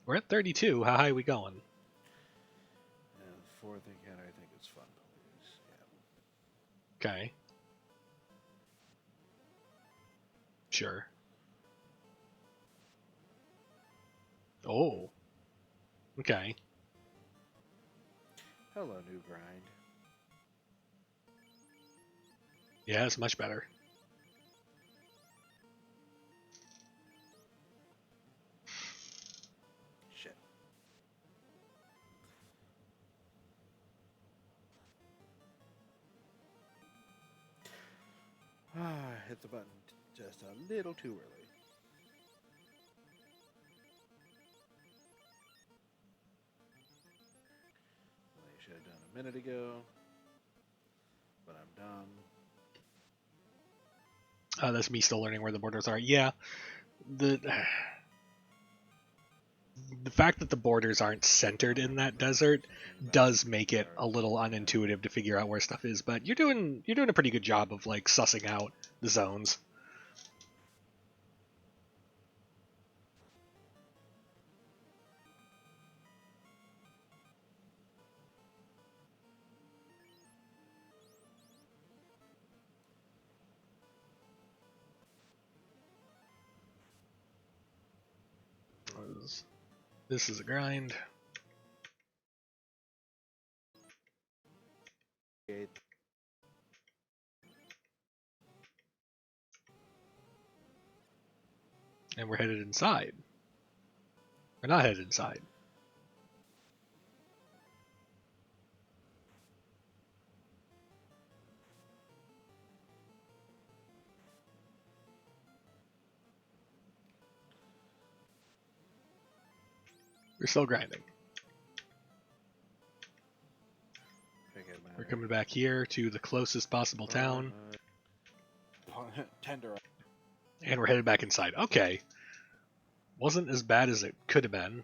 We're at 32. How high are we going? The fourth encounter, I think it's fun police. Yeah. Okay. Sure. Oh. Okay. Hello, new grind. Yeah, it's much better. Shit. Hit the button just a little too early. I should have done a minute ago, but I'm dumb. That's me still learning where the borders are. Yeah, the fact that the borders aren't centered in that desert does make it a little unintuitive to figure out where stuff is. But you're doing a pretty good job of like sussing out the zones. This is a grind. And we're headed inside. We're not headed inside. We're still grinding. Pick it, We're coming back here to the closest possible town. Tender. And we're headed back inside. Okay. Wasn't as bad as it could have been.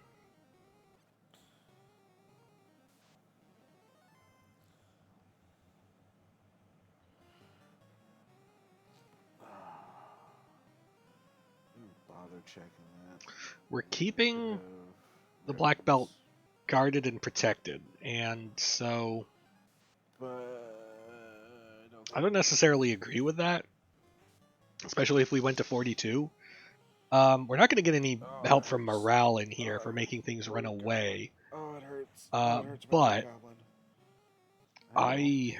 Bother checking that. We're keeping the black belt guarded and protected, and so But I don't necessarily agree with that, especially if we went to 42. We're not going to get any help from morale in here for making things run away. Oh, it hurts. It hurts but I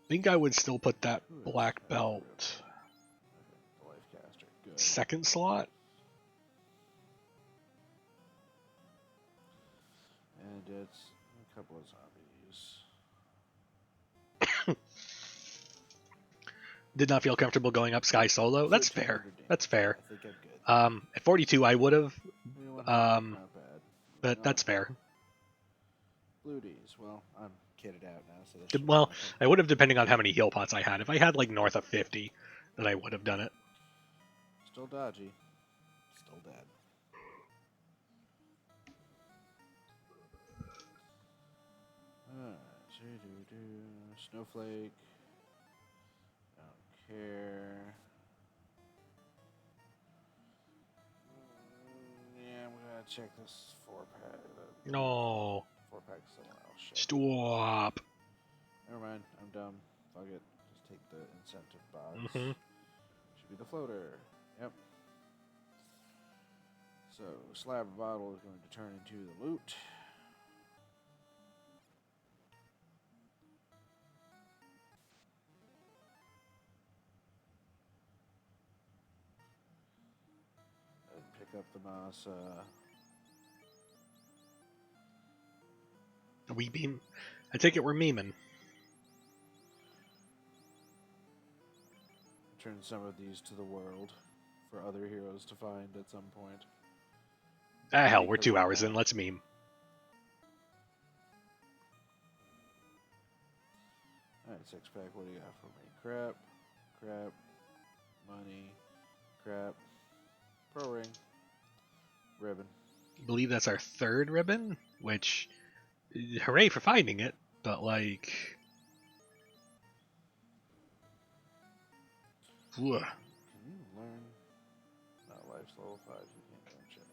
think I would still put that black belt Life caster. Good. second slot. And it's a couple of zombies. Did not feel comfortable going up Sky solo. That's fair. That's fair. I think I'm good. At 42, I would have, Not bad. but that's fair. Bluties. Well, I'm kitted out now, so this Well, I would have depending on how many heal pots I had. If I had like north of 50, then I would have done it. Still dodgy. Still dead. Alright, Snowflake. Don't care. Yeah, I'm gonna check this 4-pack. No. 4-pack someone else. Shit. Stop. Never mind, I'm dumb. Fuck it. Just take the incentive box. Mm-hmm. Should be the floater. Yep. So, slab of bottle is going to turn into the loot. And pick up the masa. We beam. I take it we're memeing. Turn some of these to the world for other heroes to find at some point. Ah, hell, we're 2 hours in. Let's meme. Alright, 6-pack. What do you got for me? Crap. Crap. Money. Crap. Pro ring. Ribbon. I believe that's our third ribbon, which, hooray for finding it, but like... Ugh. Can you learn? Not life's level 5, you can't learn shit.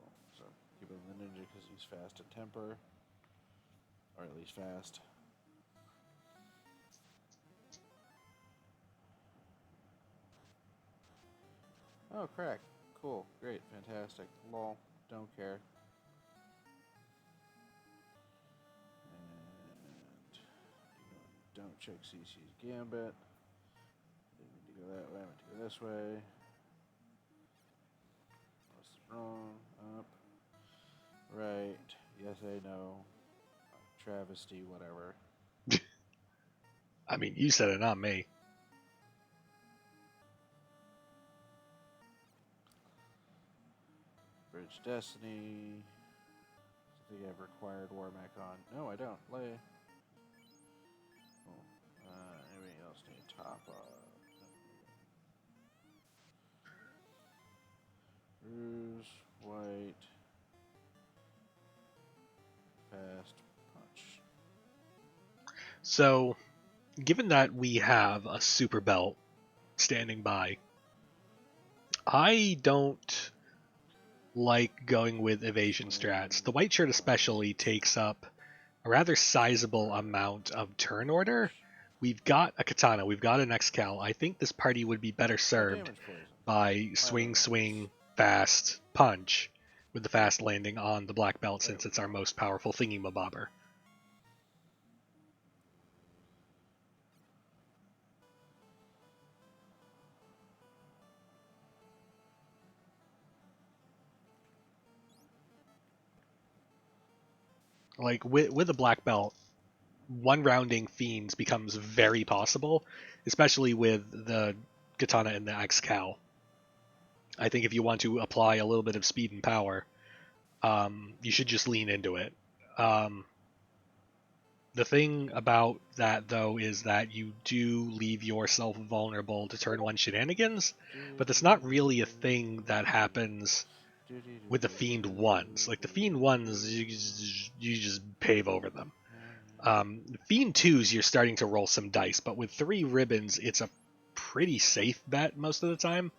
Well, so, keep it in the ninja because he's fast and temper. Or at least fast. Oh, crack. Cool. Great. Fantastic. Lol. Don't care. And don't check CC's gambit. Didn't mean to go that way. I meant to go this way. What's wrong? Up. Right. Yes, I know. Travesty, whatever. I mean, you said it, not me. Bridge Destiny. I think I've required Warmac on. No, I don't. Lay. Oh. Anybody else need top up? Bruise, white, fast, punch. So, given that we have a super belt standing by, I don't like going with evasion strats. The white shirt especially takes up a rather sizable amount of turn order. We've got a katana, we've got an X-Cal. I think this party would be better served by swing, fast, punch, with the fast landing on the black belt since it's our most powerful thingy-mabobber. Like, with a black belt, one-rounding fiends becomes very possible, especially with the katana and the X-Cal. I think if you want to apply a little bit of speed and power, you should just lean into it. The thing about that, though, is that you do leave yourself vulnerable to turn 1 shenanigans, but that's not really a thing that happens with the Fiend 1s. Like, the Fiend 1s, you just pave over them. Fiend 2s, you're starting to roll some dice, but with 3 ribbons, it's a pretty safe bet most of the time.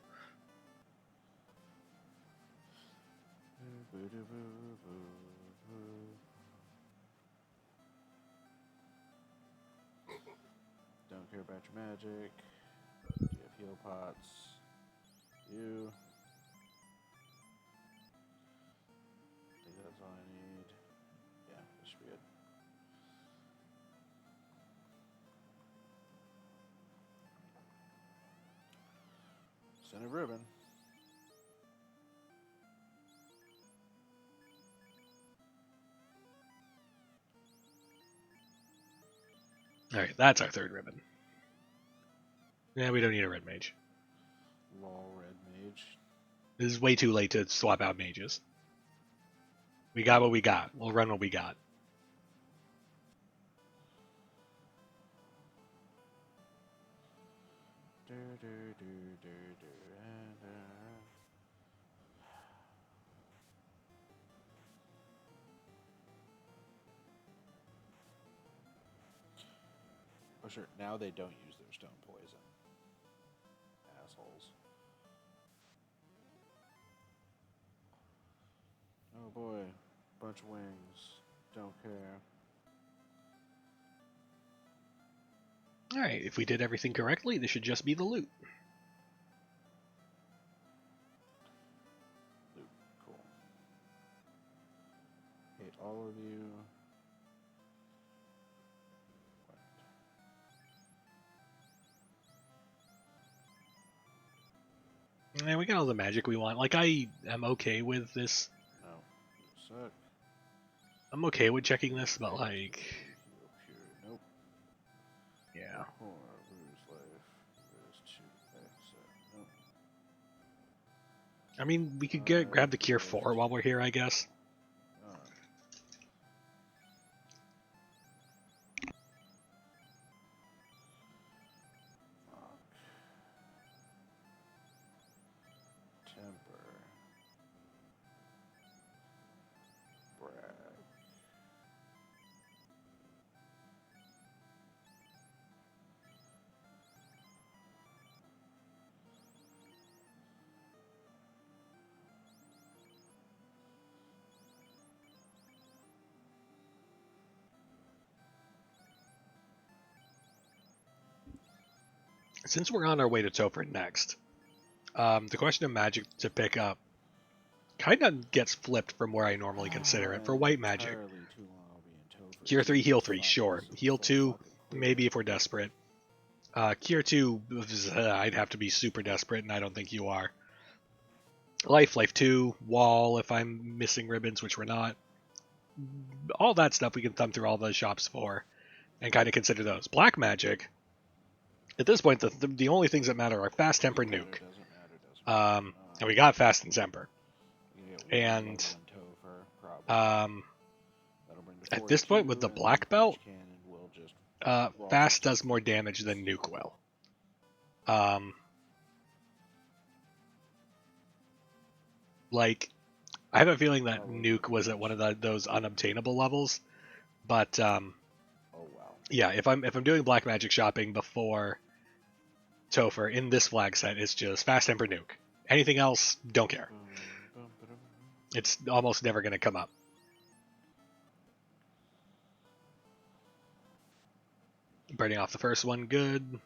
Don't care about your magic. Do you have heal pots? You. I think that's all I need. Yeah, this should be good. Center ribbon. Alright, that's our 3rd ribbon. Yeah, we don't need a red mage. Lol, red mage. This is way too late to swap out mages. We got what we got. We'll run what we got. Oh, sure. Now they don't use their stone poison. Assholes. Oh boy. Bunch of wings. Don't care. Alright, if we did everything correctly, this should just be the loot. Loot. Cool. Hate all of you. And we got all the magic we want. Like, I am okay with this. No. You suck. I'm okay with checking this, but like... Nope. Yeah. Or lose life. Lose 2 exit. Nope. I mean, we could grab the Cure 4 while we're here, I guess. Temper. Brag. Since we're on our way to Topher next, the question of magic to pick up kind of gets flipped from where I normally consider it. For white magic, Cure 3, Heal 3, sure. Heal 2, maybe if we're desperate. Cure 2, I'd have to be super desperate, and I don't think you are. Life 2, Wall if I'm missing ribbons, which we're not. All that stuff we can thumb through all the shops for and kind of consider those. Black magic, at this point, the only things that matter are Fast Temper, Nuke. And we got Fast and Temper. And at this point, with the Black Belt, Fast does more damage than Nuke will. Like, I have a feeling that Nuke was at one of those unobtainable levels, but yeah, if I'm doing black magic shopping before Topher in this flag set, it's just Fast Temper, Nuke. Anything else, don't care. It's almost never going to come up. Burning off the first one, good.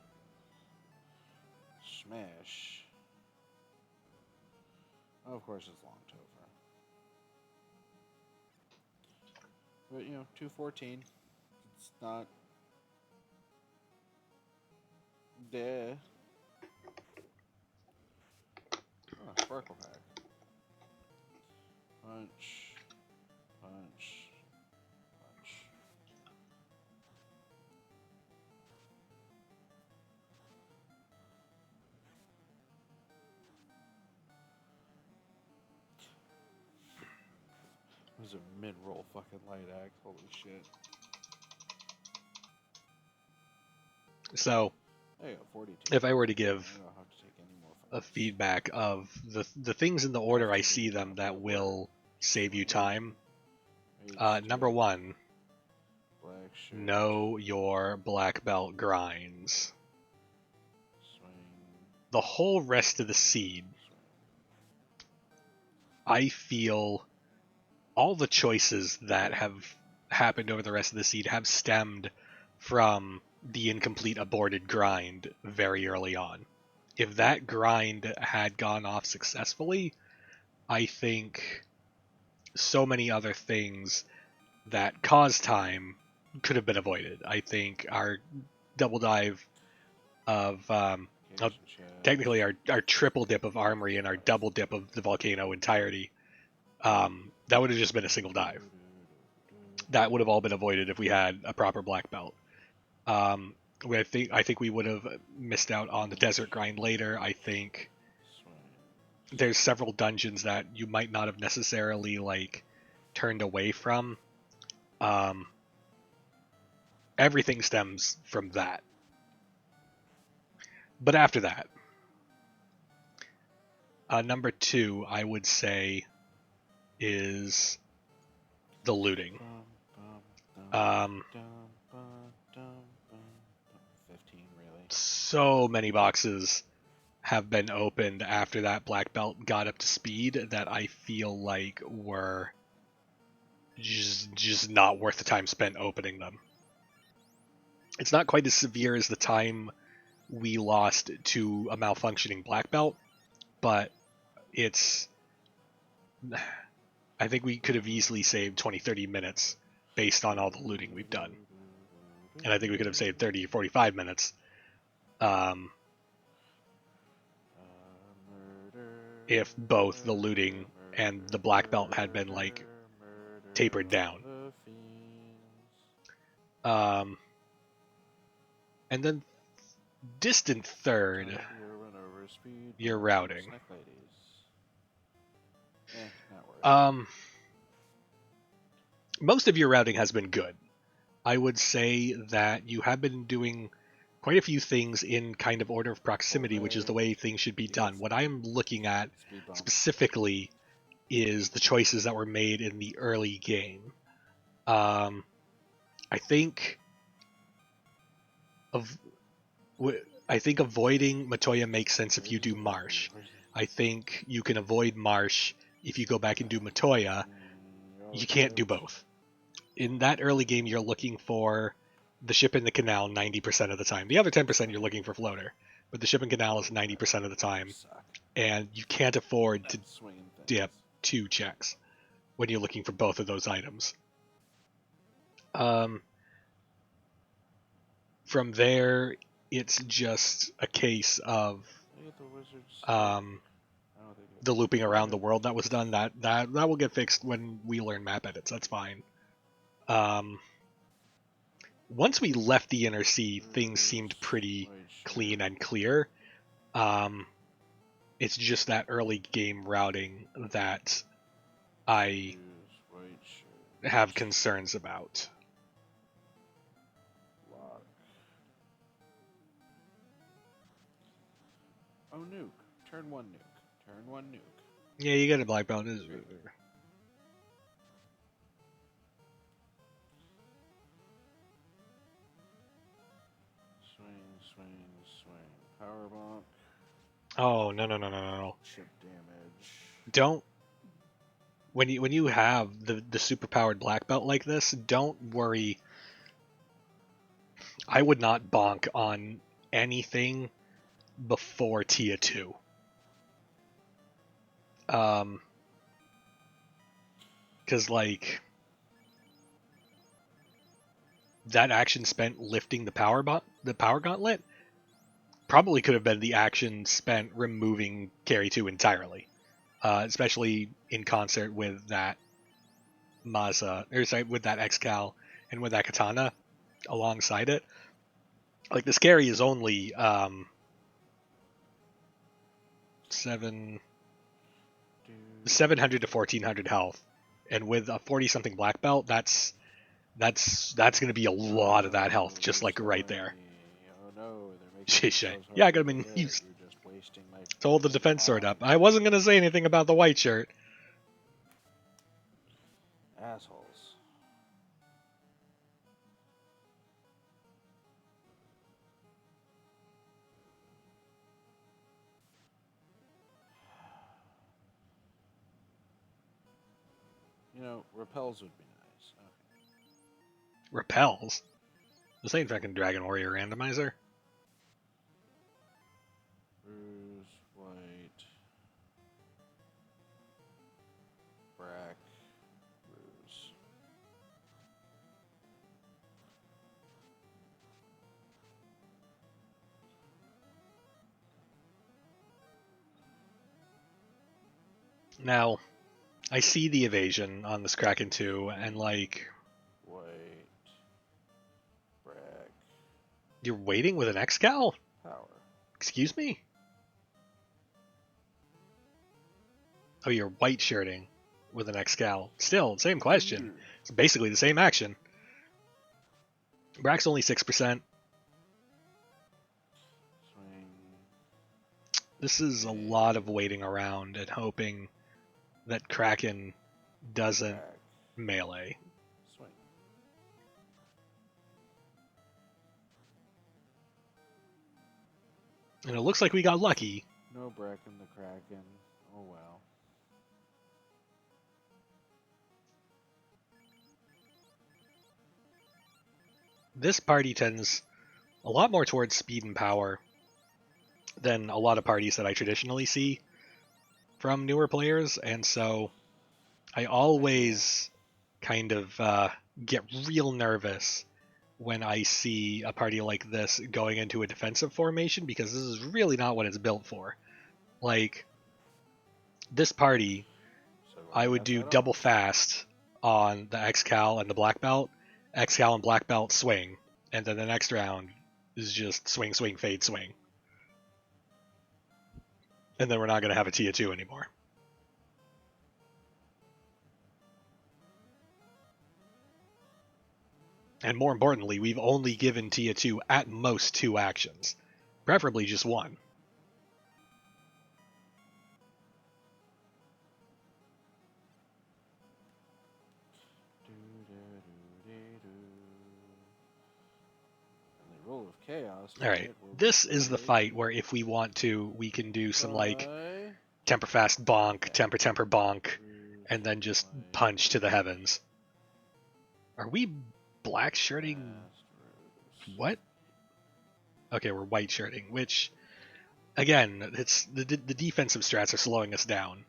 Smash. Oh, of course, it's long Topher. But, 214. It's not... Duh. Oh, Sparkle Pack. Punch. Punch. Punch. is a mid-roll fucking light axe. Holy shit. So, There you go, 42. if I were to I give don't have to take any more a fights. feedback of the things in the order I see them that will save you time, number one, Black shirt. know your black belt grinds. Swing. The whole rest of the seed, Swing. I feel all the choices that have happened over the rest of the seed have stemmed from the incomplete aborted grind very early on. If that grind had gone off successfully, I think so many other things that cause time could have been avoided. I think our double dive of technically our triple dip of armory and our double dip of the volcano entirety, that would have just been a single dive. That would have all been avoided if we had a proper black belt. I think we would have missed out on the desert grind later. I think there's several dungeons that you might not have necessarily like turned away from. Everything stems from that. But after that, number two, I would say, is the looting. 15, really. So many boxes have been opened after that black belt got up to speed that I feel like were just not worth the time spent opening them. It's not quite as severe as the time we lost to a malfunctioning black belt, but it's... I think we could have easily saved 20-30 minutes based on all the looting we've done. And I think we could have saved 30 or 45 minutes if both the looting and the black belt had been like tapered down. And then distant third, your routing. Most of your routing has been good. I would say that you have been doing quite a few things in kind of order of proximity, which is the way things should be done. What I'm looking at specifically is the choices that were made in the early game. I think avoiding Matoya makes sense if you do Marsh. I think you can avoid Marsh if you go back and do Matoya. You can't do both. In that early game, you're looking for the ship in the canal 90% of the time. The other 10% you're looking for floater, but the ship in canal is 90% of the time, and you can't afford to dip 2 checks when you're looking for both of those items. From there, it's just a case of the looping around the world that was done. That will get fixed when we learn map edits. That's fine. Once we left the inner sea, things seemed pretty clean and clear. It's just that early game routing that I have concerns about. Oh, nuke. Turn 1 nuke. Turn 1 nuke. Yeah, you get a black belt. Swing, swing. Power bonk. Oh, no. Chip damage. Don't... When you have the super powered black belt like this, don't worry. I would not bonk on anything before Tia 2. Because, like, that action spent lifting the power gauntlet probably could have been the action spent removing Carry 2 entirely. Especially in concert with that with that X-Cal and with that Katana alongside it. Like, the Scary is only 700 to 1400 health And with a 40-something black belt, that's going to be a lot of that health, just like right there. Oh no, they're making Shay. themselves Yeah, I harder could have to been hit. used You're just wasting my to hold the precious defense sword up. time. I wasn't going to say anything about the white shirt. Assholes. You know, repels would be nice. Okay. Repels? This ain't fucking Dragon Warrior randomizer. Bruise, white, brack, bruise. Now, I see the evasion on this Kraken 2, and like... White, brack, You're waiting with an Excal? power. Excuse me? Oh, you're white shirting with an Excal. Still, same question. It's basically the same action. Brack's only 6%. Swing. This is a lot of waiting around and hoping that Kraken doesn't Brack. melee. Swing. And it looks like we got lucky. No brack in the Kraken. Oh well. This party tends a lot more towards speed and power than a lot of parties that I traditionally see from newer players, and so I always kind of get real nervous when I see a party like this going into a defensive formation, because this is really not what it's built for. Like, this party, So I would do double fast on the X-Cal and the Black Belt, X-Cal and Black Belt swing, and then the next round is just swing, swing, fade, swing. And then we're not going to have a Tia 2 anymore. And more importantly, we've only given Tia 2 at most 2 actions. Preferably just 1. And the rule of chaos. Alright, this is the fight where if we want to, we can do some like temper fast bonk, temper bonk, and then just punch to the heavens. Are we black shirting? What? Okay, we're white shirting, which, again, it's the defensive strats are slowing us down.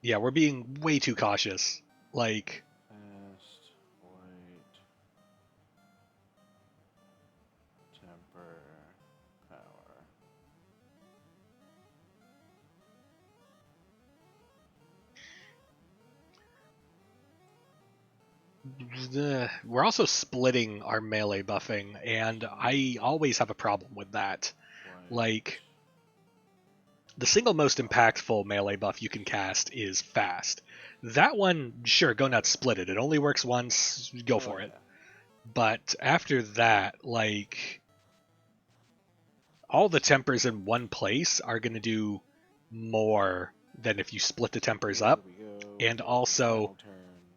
Yeah, we're being way too cautious. Like, fast, white, temper, power. we're also splitting our melee buffing, and I always have a problem with that. White. Like, the single most impactful melee buff you can cast is fast. That one, sure, go nuts, split it. It only works once, go for it. But after that, like, all the tempers in one place are going to do more than if you split the tempers up. And also,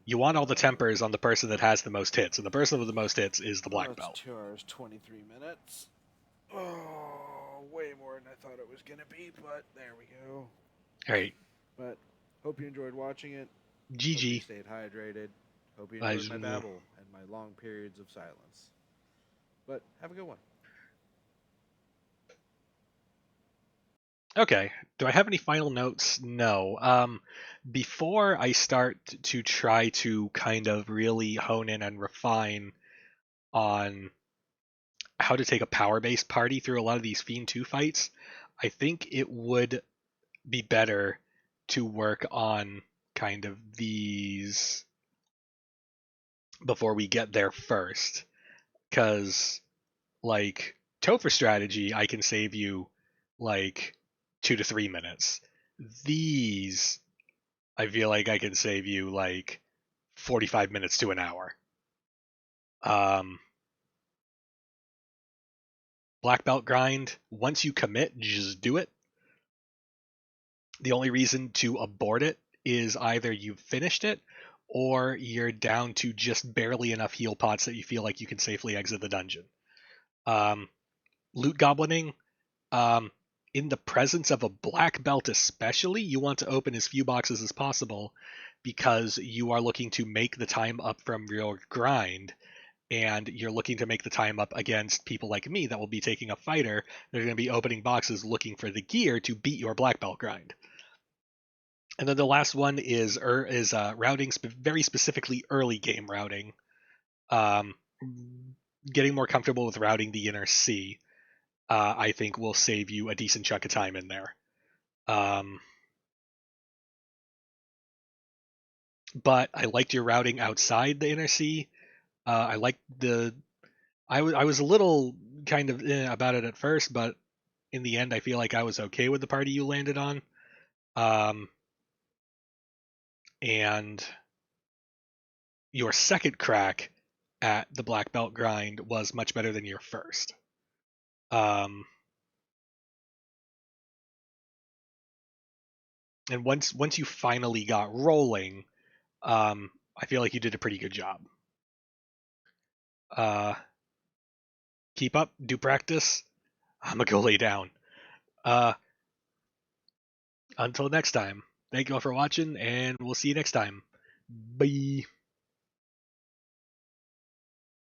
you want all the tempers on the person that has the most hits, and the person with the most hits is the black belt. 2 hours, 23 minutes. Oh, way more than I thought it was going to be, but there we go. Alright. But hope you enjoyed watching it. GG. Hope you stayed hydrated. Hope you enjoyed my babble and my long periods of silence. But have a good one. Okay. Do I have any final notes? No. Before I start to try to kind of really hone in and refine on how to take a power-based party through a lot of these Fiend 2 fights, I think it would be better to work on kind of these before we get there first. Because, like, Topher strategy, I can save you, like, 2 to 3 minutes. These I feel like I can save you like 45 minutes to an hour. Um, Black belt grind, once you commit, just do it. The only reason to abort it is either you've finished it or you're down to just barely enough heal pots that you feel like you can safely exit the dungeon. Um, Loot goblining, um, in the presence of a black belt especially, you want to open as few boxes as possible because you are looking to make the time up from your grind, and you're looking to make the time up against people like me that will be taking a fighter. They're going to be opening boxes looking for the gear to beat your black belt grind. And then the last one is routing, very specifically early game routing. Um, Getting more comfortable with routing the inner C, I think will save you a decent chunk of time in there. Um, but I liked your routing outside the inner C. I liked the. I was a little kind of about it at first, but in the end, I feel like I was okay with the party you landed on. Um, and your second crack at the black belt grind was much better than your first. Um, and once you finally got rolling, I feel like you did a pretty good job. Uh, Keep up, do practice. I'm gonna go lay down. Uh, until next time, thank you all for watching, and we'll see you next time. Bye.